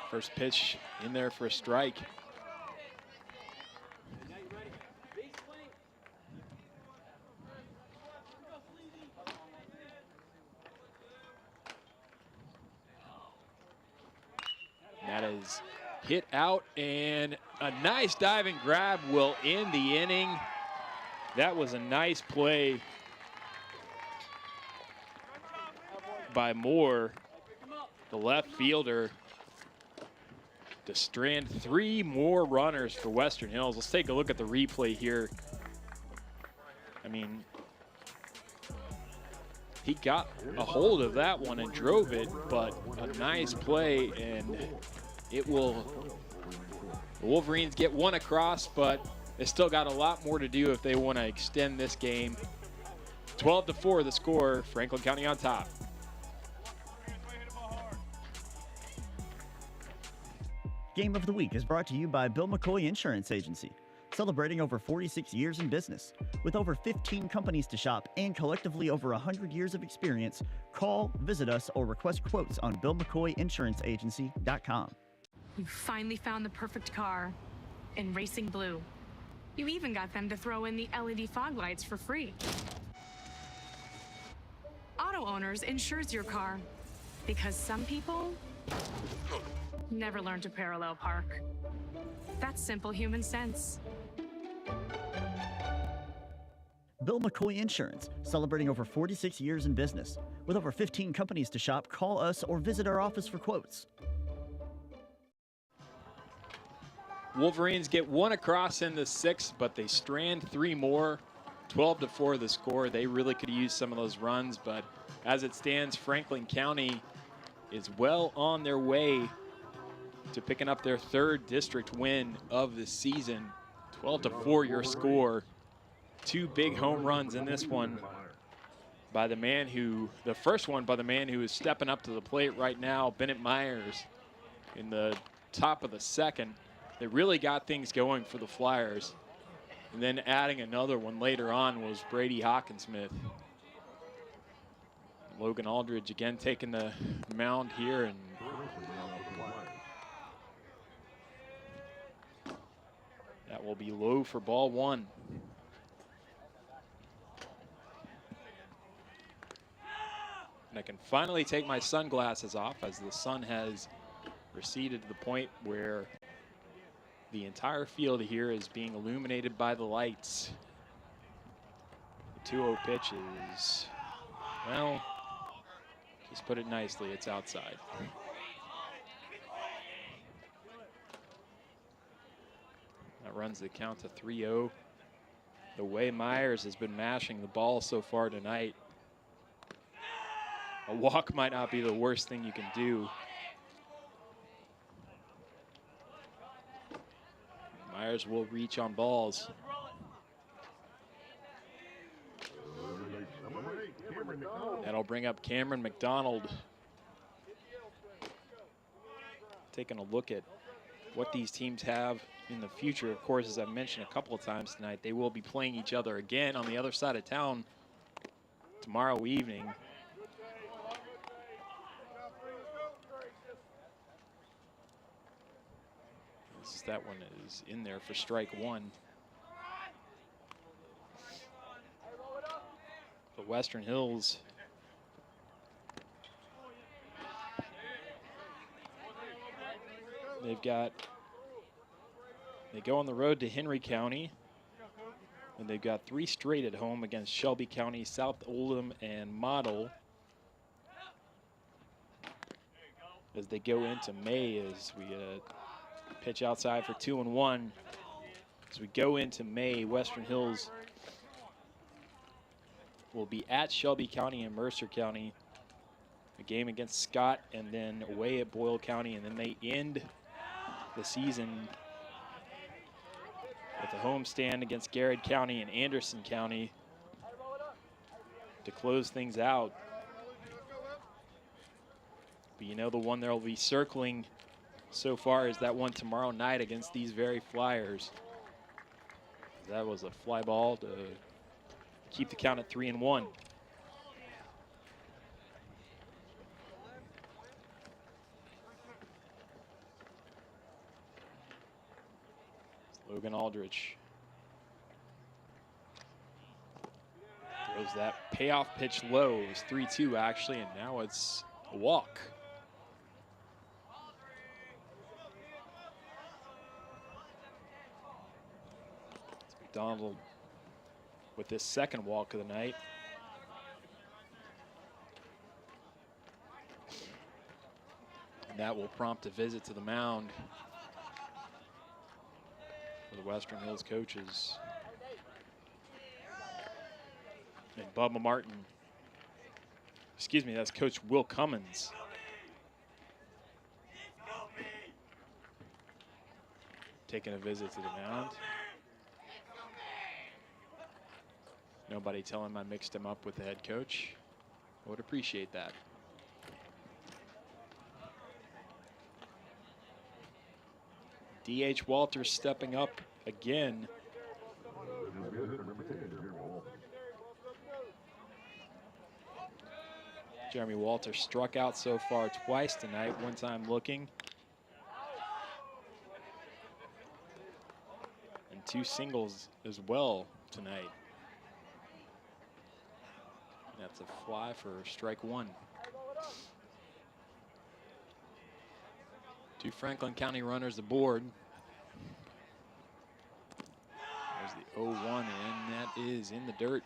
First pitch in there for a strike. That is hit out, and a nice diving grab will end the inning. That was a nice play by Moore, the left fielder, to strand 3 more runners for Western Hills. Let's take a look at the replay here. I mean, he got a hold of that one and drove it, but a nice play, and it will, the Wolverines get 1 across, but they still got a lot more to do if they want to extend this game. 12-4 the score, Franklin County on top. Game of the Week is brought to you by Bill McCoy Insurance Agency, celebrating over 46 years in business. With over 15 companies to shop and collectively over 100 years of experience, call, visit us, or request quotes on BillMcCoyInsuranceAgency.com. You finally found the perfect car in racing blue. You even got them to throw in the LED fog lights for free. Auto Owners insures your car because some people never learn to parallel park. That's simple human sense. Bill McCoy Insurance, celebrating over 46 years in business. With over 15 companies to shop, call us or visit our office for quotes. Wolverines get one across in the sixth, but they strand three more. 12-4 the score. They really could use some of those runs, but as it stands, Franklin County is well on their way to picking up their third district win of the season. 12-4 your score. Two big home runs in this one by the man who, the first one by the man who is stepping up to the plate right now, Bennett Myers, in the top of the second. They really got things going for the Flyers. And then adding another one later on was Brady Hawkinsmith. Logan Aldridge again taking the mound here, and that will be low for ball one. And I can finally take my sunglasses off as the sun has receded to the point where the entire field here is being illuminated by the lights. The 2-0 pitch is, well, just put it nicely, it's outside. That runs the count to 3-0. The way Myers has been mashing the ball so far tonight, a walk might not be the worst thing you can do. Myers will reach on balls. That'll bring up Cameron McDonald. Taking a look at what these teams have in the future. Of course, as I've mentioned a couple of times tonight, they will be playing each other again on the other side of town tomorrow evening. That one is in there for strike one. But Western Hills they go on the road to Henry County, and they've got three straight at home against Shelby County, South Oldham, and Model. As they go into May, as we pitch outside for 2-1. As we go into May, Western Hills will be at Shelby County and Mercer County. A game against Scott, and then away at Boyle County, and then they end the season with a homestand against Garrett County and Anderson County to close things out. But you know, the one they'll be circling so far is that one tomorrow night against these very Flyers. That was a fly ball to keep the count at 3-1. Logan Aldrich throws that payoff pitch low. It was 3-2 actually, and now it's a walk. McDonald with this second walk of the night. And that will prompt a visit to the mound for the Western Hills coaches. And Bubba Martin, excuse me, that's Coach Will Cummins. Taking a visit to the mound. Nobody tell him I mixed him up with the head coach. I would appreciate that. DH Walters stepping up again. Jeremy Walters struck out so far twice tonight, one time looking. And two singles as well tonight. That's a fly for strike one. Two Franklin County runners aboard. There's the 0-1, and that is in the dirt.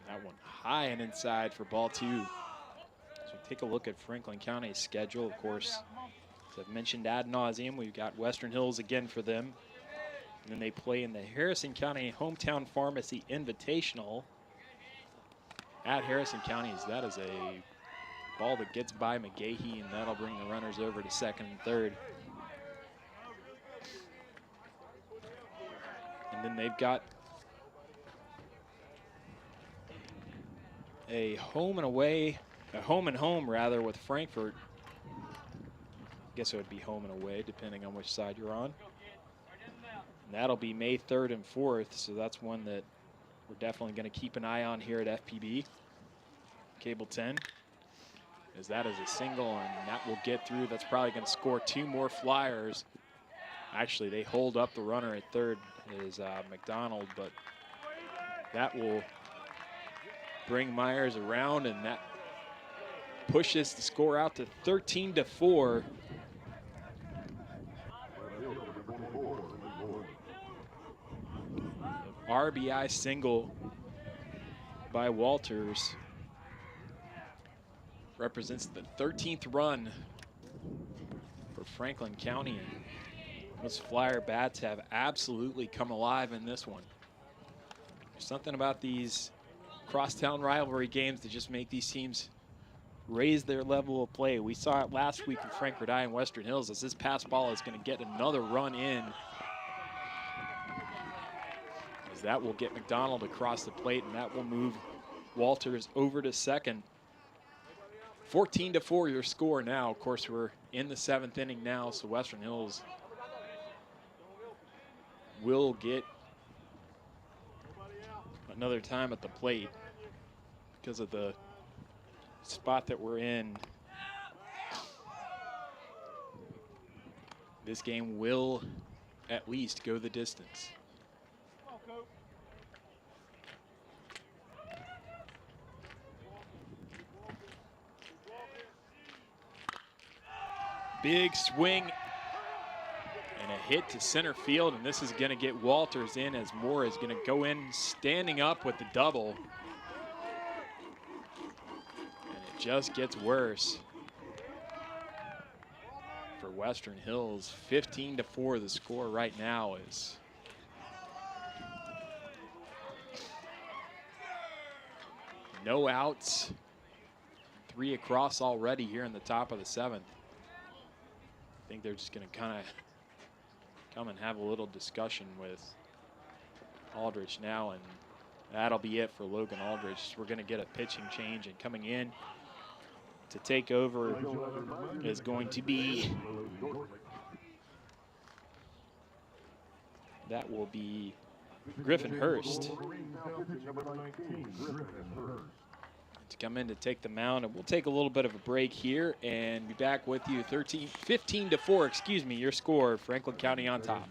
That one high and inside for ball 2. So take a look at Franklin County's schedule. Of course, as I've mentioned ad nauseum, we've got Western Hills again for them. And then they play in the Harrison County Hometown Pharmacy Invitational at Harrison County. That is a ball that gets by McGahee, and that'll bring the runners over to second and third. And then they've got a home and home rather with Frankfort. I guess it would be home and away depending on which side you're on. And that'll be May 3rd and 4th, so that's one that we're definitely going to keep an eye on here at FPB. Cable 10, as that is a single, and that will get through. That's probably going to score 2 more flyers. Actually, they hold up the runner at third, is McDonald, but that will bring Myers around, and that pushes the score out to 13-4. RBI single by Walters represents the 13th run for Franklin County. Those Flyer bats have absolutely come alive in this one. There's something about these crosstown rivalry games that just make these teams raise their level of play. We saw it last week in Frankfort High and Western Hills, as this pass ball is going to get another run in. As that will get McDonald across the plate, and that will move Walters over to second. 14-4 your score now. Of course, we're in the 7th inning now, so Western Hills will get another time at the plate because of the spot that we're in. This game will at least go the distance. Big swing and a hit to center field, and this is going to get Walters in, as Moore is going to go in standing up with the double. And it just gets worse for Western Hills. 15-4 the score right now is. No outs, 3 across already here in the top of the 7th. I think they're just going to kind of come and have a little discussion with Aldrich now, and that'll be it for Logan Aldrich. We're going to get a pitching change, and coming in to take over is going to be, that will be Griffin Hurst to come in to take the mound, and we'll take a little bit of a break here and be back with you. 15-4, excuse me, your score. Franklin County on top.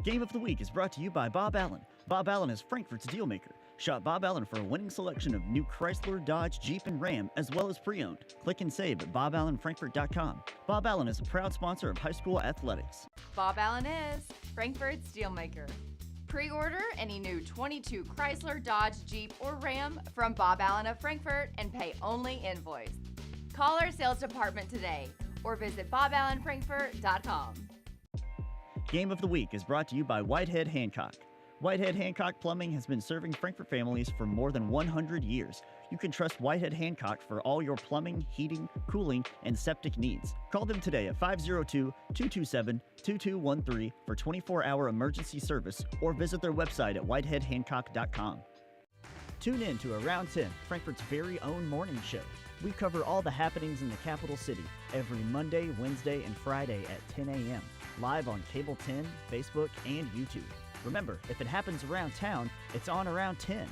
Game of the Week is brought to you by Bob Allen. Bob Allen is Frankfort's dealmaker. Shop Bob Allen for a winning selection of new Chrysler, Dodge, Jeep, and Ram, as well as pre-owned. Click and save at boballenfrankfort.com. Bob Allen is a proud sponsor of high school athletics. Bob Allen is Frankfort's Steelmaker. Pre-order any new 22 Chrysler, Dodge, Jeep, or Ram from Bob Allen of Frankfort and pay only invoice. Call our sales department today or visit boballenfrankfort.com. Game of the Week is brought to you by Whitehead Hancock. Whitehead Hancock Plumbing has been serving Frankfort families for more than 100 years. You can trust Whitehead Hancock for all your plumbing, heating, cooling, and septic needs. Call them today at 502-227-2213 for 24-hour emergency service, or visit their website at whiteheadhancock.com. Tune in to Around 10, Frankfort's very own morning show. We cover all the happenings in the capital city every Monday, Wednesday, and Friday at 10 a.m. live on Cable 10, Facebook, and YouTube. Remember, if it happens around town, it's on Around 10.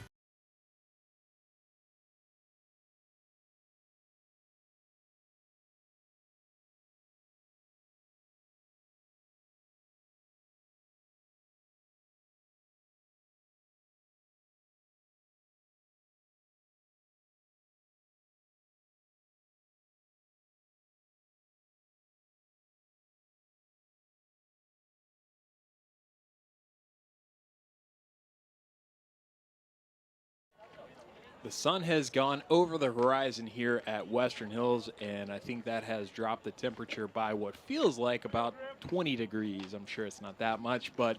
The sun has gone over the horizon here at Western Hills, and I think that has dropped the temperature by what feels like about 20 degrees. I'm sure it's not that much, but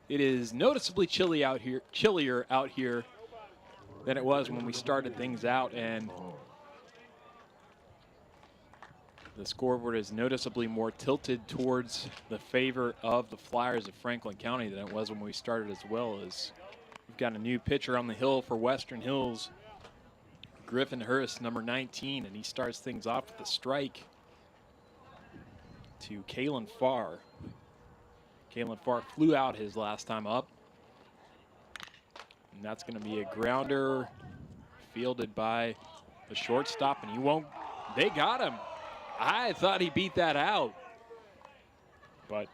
it is noticeably chillier out here than it was when we started things out, and the scoreboard is noticeably more tilted towards the favor of the Flyers of Franklin County than it was when we started as well. As we've got a new pitcher on the hill for Western Hills, Griffin Hurst, number 19, and he starts things off with a strike to Kalen Farr. Kalen Farr flew out his last time up, and that's going to be a grounder fielded by the shortstop, and he won't. They got him. I thought he beat that out, but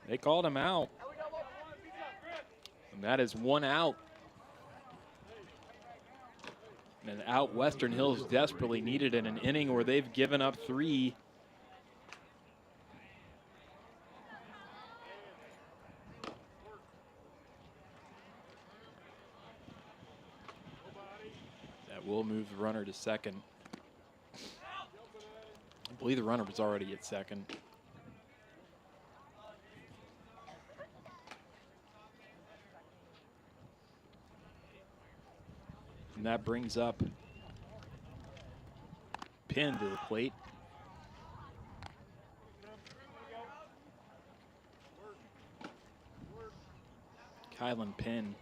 they called him out, and that is one out. And out Western Hills desperately needed in an inning where they've given up 3. That will move the runner to second. I believe the runner was already at second. And that brings up Penn to the plate. Kylan Penn.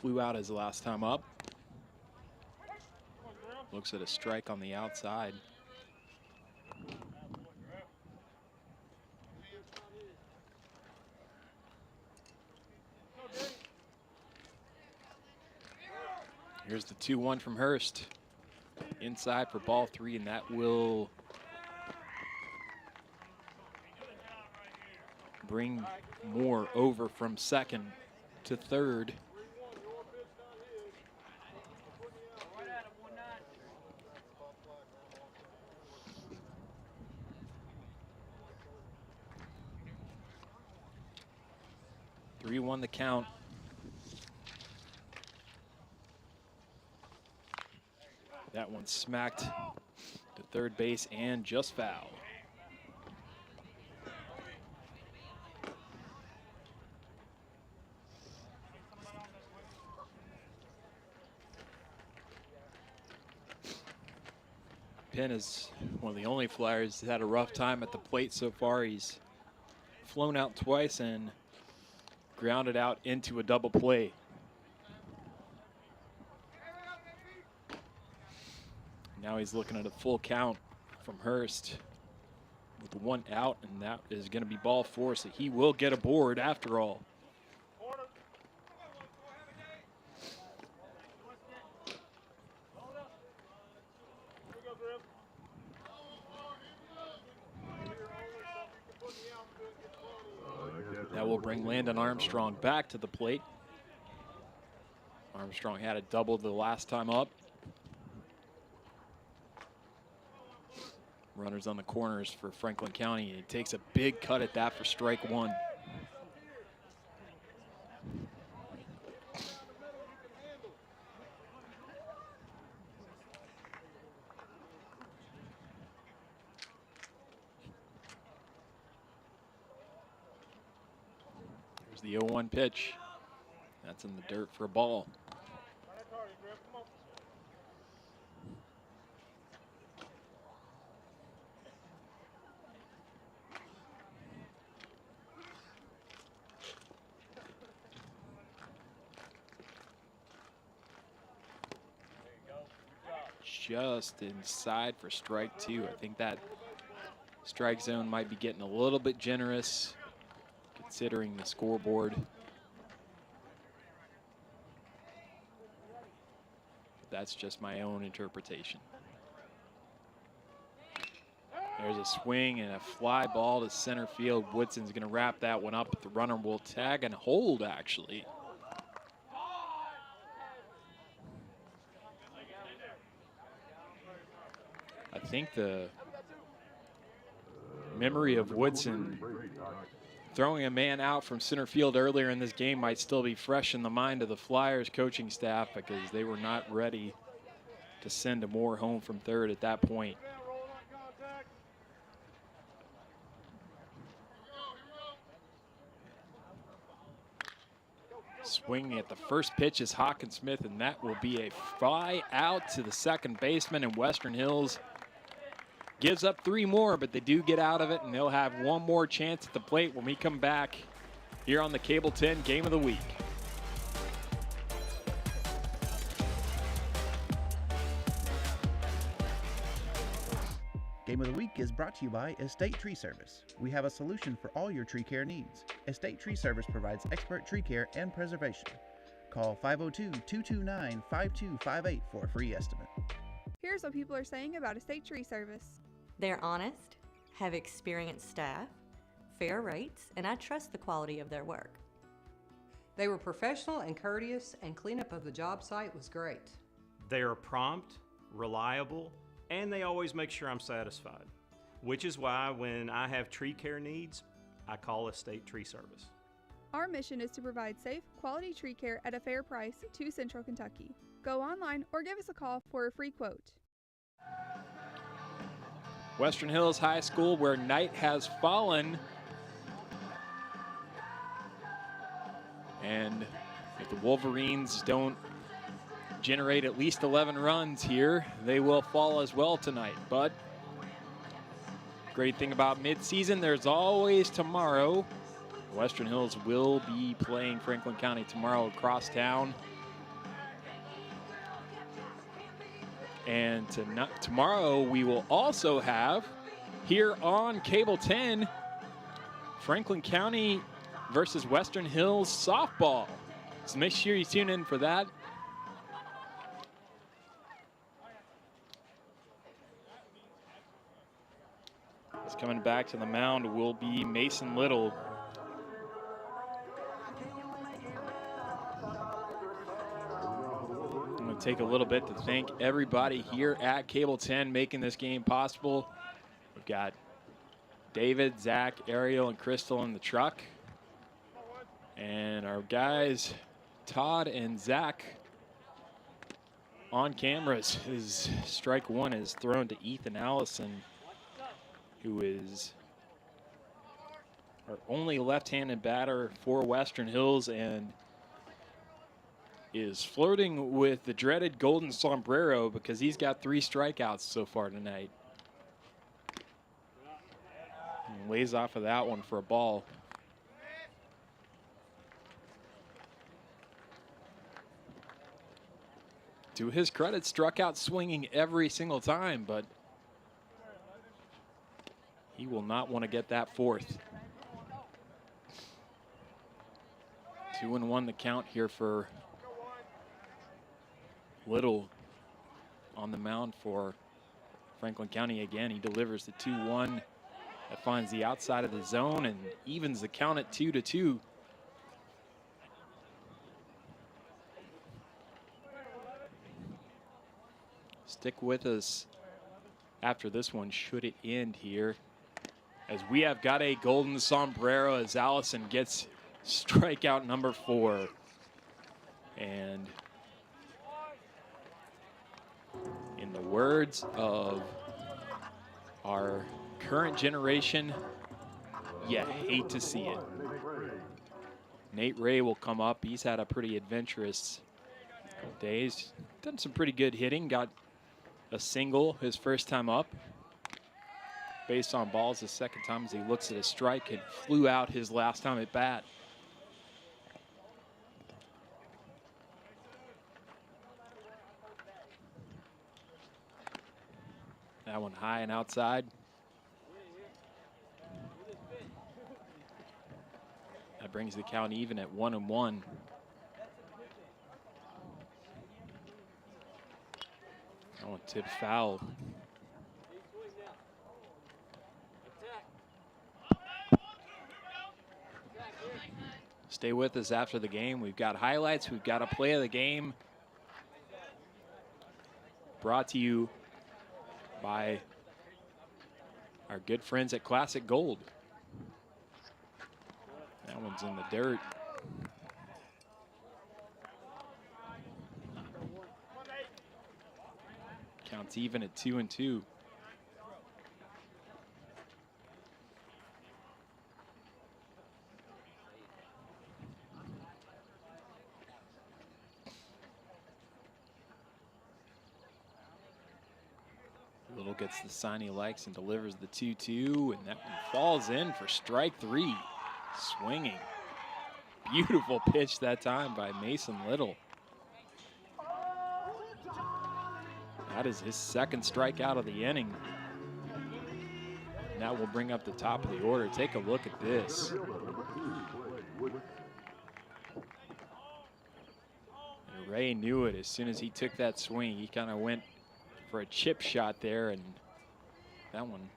Flew out his last time up. Looks at a strike on the outside. Here's the 2-1 from Hurst. Inside for ball 3, and that will bring Moore over from second to third. Won the count. That one smacked to third base and just foul. Penn is one of the only Flyers that's had a rough time at the plate so far. He's flown out twice and grounded out into a double play. Now he's looking at a full count from Hurst with 1 out, and that is going to be ball 4, so he will get aboard after all. That will bring Landon Armstrong back to the plate. Armstrong had a double the last time up. Runners on the corners for Franklin County. He takes a big cut at that for strike 1. Here's the 0-1 pitch. That's in the dirt for a ball. Just inside for strike 2. I think that strike zone might be getting a little bit generous considering the scoreboard. That's just my own interpretation. There's a swing and a fly ball to center field. Woodson's going to wrap that one up, but the runner will tag and hold, actually. I think the memory of Woodson throwing a man out from center field earlier in this game might still be fresh in the mind of the Flyers coaching staff because they were not ready to send Moore home from third at that point. Swinging at the first pitch is Hawkinsmith, and that will be a fly out to the second baseman, and Western Hills gives up 3 more, but they do get out of it, and they'll have 1 more chance at the plate when we come back here on the Cable 10 Game of the Week. Game of the Week is brought to you by Estate Tree Service. We have a solution for all your tree care needs. Estate Tree Service provides expert tree care and preservation. Call 502-229-5258 for a free estimate. Here's what people are saying about Estate Tree Service. They're honest, have experienced staff, fair rates, and I trust the quality of their work. They were professional and courteous, and cleanup of the job site was great. They are prompt, reliable, and they always make sure I'm satisfied, which is why when I have tree care needs, I call Estate Tree Service. Our mission is to provide safe, quality tree care at a fair price to Central Kentucky. Go online or give us a call for a free quote. Western Hills High School, where night has fallen. And if the Wolverines don't generate at least 11 runs here, they will fall as well tonight. But great thing about midseason, there's always tomorrow. Western Hills will be playing Franklin County tomorrow across town. And tomorrow we will also have here on Cable 10, Franklin County versus Western Hills softball. So make sure you tune in for that. It's coming back to the mound will be Mason Little. I'm going to take a little bit to thank everybody here at Cable 10 making this game possible. We've got David, Zach, Ariel, and Crystal in the truck. And our guys, Todd and Zach, on cameras. His strike one is thrown to Ethan Allison, who is our only left-handed batter for Western Hills and is flirting with the dreaded golden sombrero because he's got 3 strikeouts so far tonight. And lays off of that one for a ball. To his credit, struck out swinging every single time, but he will not want to get that 4th. 2-1 the count here for Little on the mound for Franklin County again. He delivers the 2-1 that finds the outside of the zone and evens the count at 2-2. Stick with us after this one, should it end here, as we have got a golden sombrero as Allison gets strikeout number 4. And in the words of our current generation, you hate to see it. Nate Ray will come up. He's had a pretty adventurous day. He's done some pretty good hitting. Got a single his first time up. Based on balls the second time as he looks at a strike and flew out his last time at bat. That one high and outside. That brings the count even at 1-1. That one tipped foul. Stay with us after the game. We've got highlights. We've got a play of the game. Brought to you by our good friends at Classic Gold. That one's in the dirt. Counts even at 2-2. Little gets the sign he likes and delivers the 2-2, and that one falls in for strike 3. Swinging. Beautiful pitch that time by Mason Little. That is his second strikeout of the inning. And that will bring up the top of the order. Take a look at this. And Ray knew it as soon as he took that swing. He kind of went for a chip shot there, and that one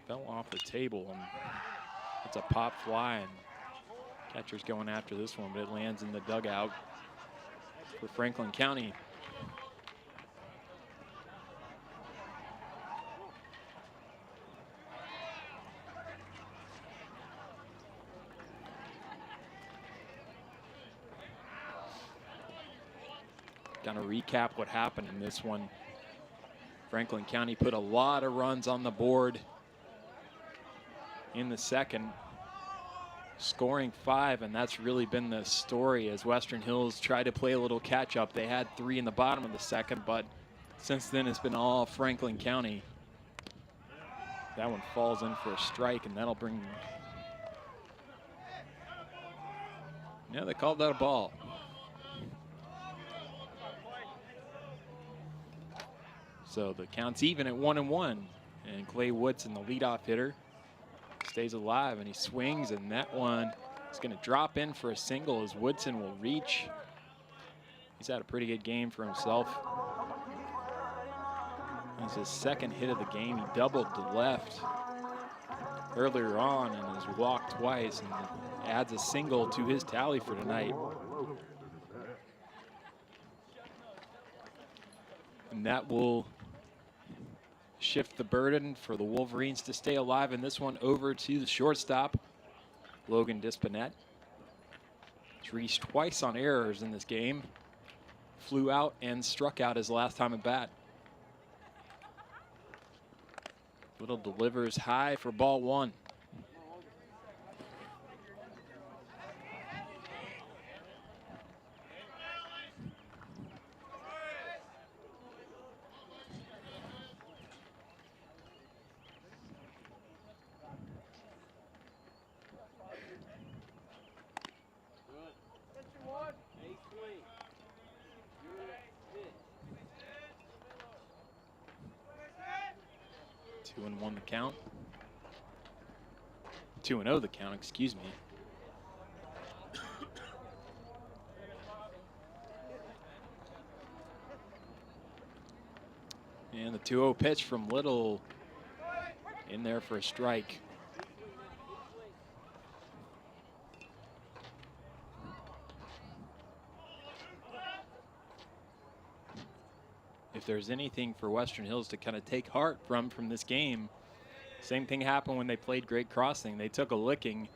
fell off the table, and it's a pop fly, and catcher's going after this one, but it lands in the dugout for Franklin County. Gonna recap what happened in this one. Franklin County put a lot of runs on the board in the second, scoring 5, and that's really been the story as Western Hills tried to play a little catch up. They had 3 in the bottom of the second, but since then it's been all Franklin County. That one falls in for a strike, and that'll bring, yeah, they called that a ball. So the count's even at 1-1, and Clay Woodson, the leadoff hitter, stays alive, and he swings, and that one is going to drop in for a single as Woodson will reach. He's had a pretty good game for himself. It's his second hit of the game. He doubled to left earlier on and has walked twice, and adds a single to his tally for tonight. And that will shift the burden for the Wolverines to stay alive in this one over to the shortstop, Logan Dispinette. He's reached twice on errors in this game. Flew out and struck out his last time at bat. Little delivers high for ball 1. Two and 1 the count. 2-0 the count, excuse me. And the 2-0 pitch from Little in there for a strike. If there's anything for Western Hills to kind of take heart from this game, same thing happened when they played Great Crossing. They took a licking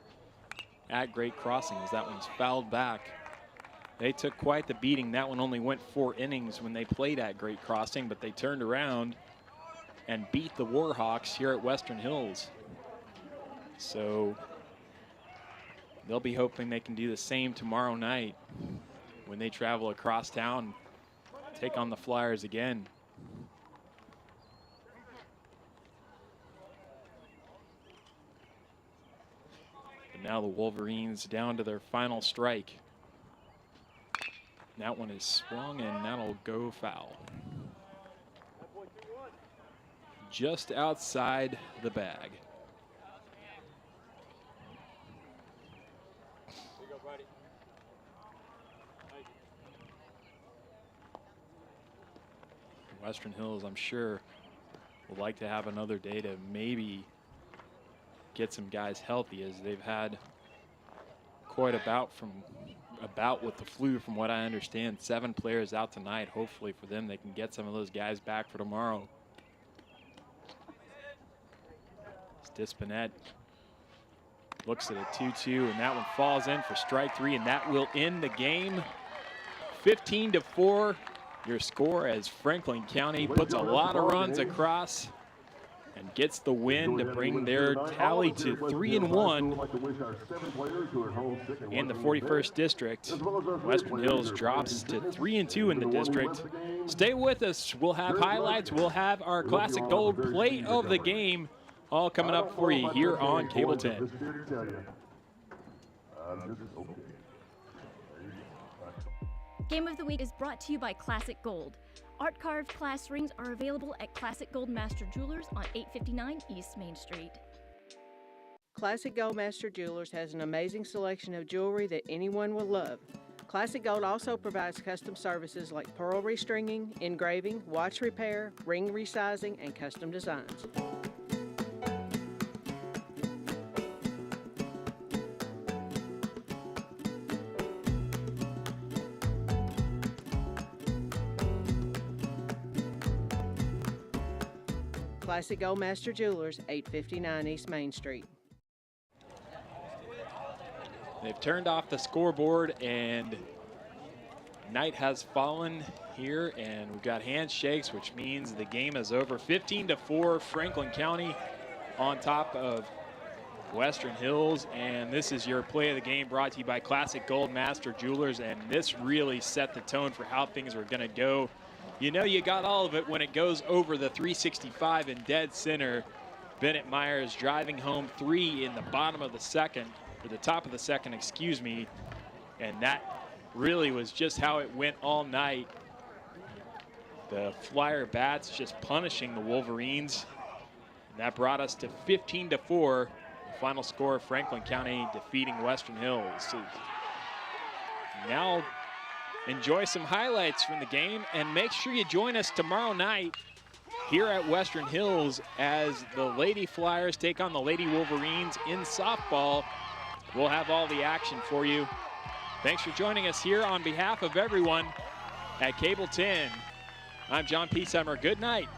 at Great Crossing as that one's fouled back. They took quite the beating. That one only went 4 innings when they played at Great Crossing, but they turned around and beat the Warhawks here at Western Hills. So they'll be hoping they can do the same tomorrow night when they travel across town, take on the Flyers again. But now the Wolverines down to their final strike. That one is swung, and that'll go foul. Just outside the bag. Western Hills, I'm sure, would like to have another day to maybe get some guys healthy, as they've had quite a bout with the flu, from what I understand. 7 players out tonight. Hopefully for them, they can get some of those guys back for tomorrow. Dispinette Looks at a 2-2, and that one falls in for strike 3, and that will end the game. 15-4, your score as Franklin County puts a lot of runs across and gets the win to bring their tally to 3-1 in the 41st District. Western Hills drops to 3-2 in the district. Stay with us. We'll have highlights. We'll have our classic gold plate of the game all coming up for you here on Cable 10. Game of the Week is brought to you by Classic Gold. Art carved class rings are available at Classic Gold Master Jewelers on 859 East Main Street. Classic Gold Master Jewelers has an amazing selection of jewelry that anyone will love. Classic Gold also provides custom services like pearl restringing, engraving, watch repair, ring resizing, and custom designs. Classic Gold Master Jewelers, 859 East Main Street. They've turned off the scoreboard, and night has fallen here, and we've got handshakes, which means the game is over. 15-4, Franklin County on top of Western Hills, and this is your play of the game brought to you by Classic Gold Master Jewelers, and this really set the tone for how things were going to go. You know you got all of it when it goes over the 365 in dead center. Bennett Myers driving home 3 in the bottom of the second, or the top of the second, excuse me. And that really was just how it went all night. The Flyer bats just punishing the Wolverines. And that brought us to 15-4. The final score, Franklin County defeating Western Hills. So now enjoy some highlights from the game, and make sure you join us tomorrow night here at Western Hills as the Lady Flyers take on the Lady Wolverines in softball. We'll have all the action for you. Thanks for joining us here on behalf of everyone at Cable 10. I'm John Piesheimer. Good night.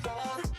Bye.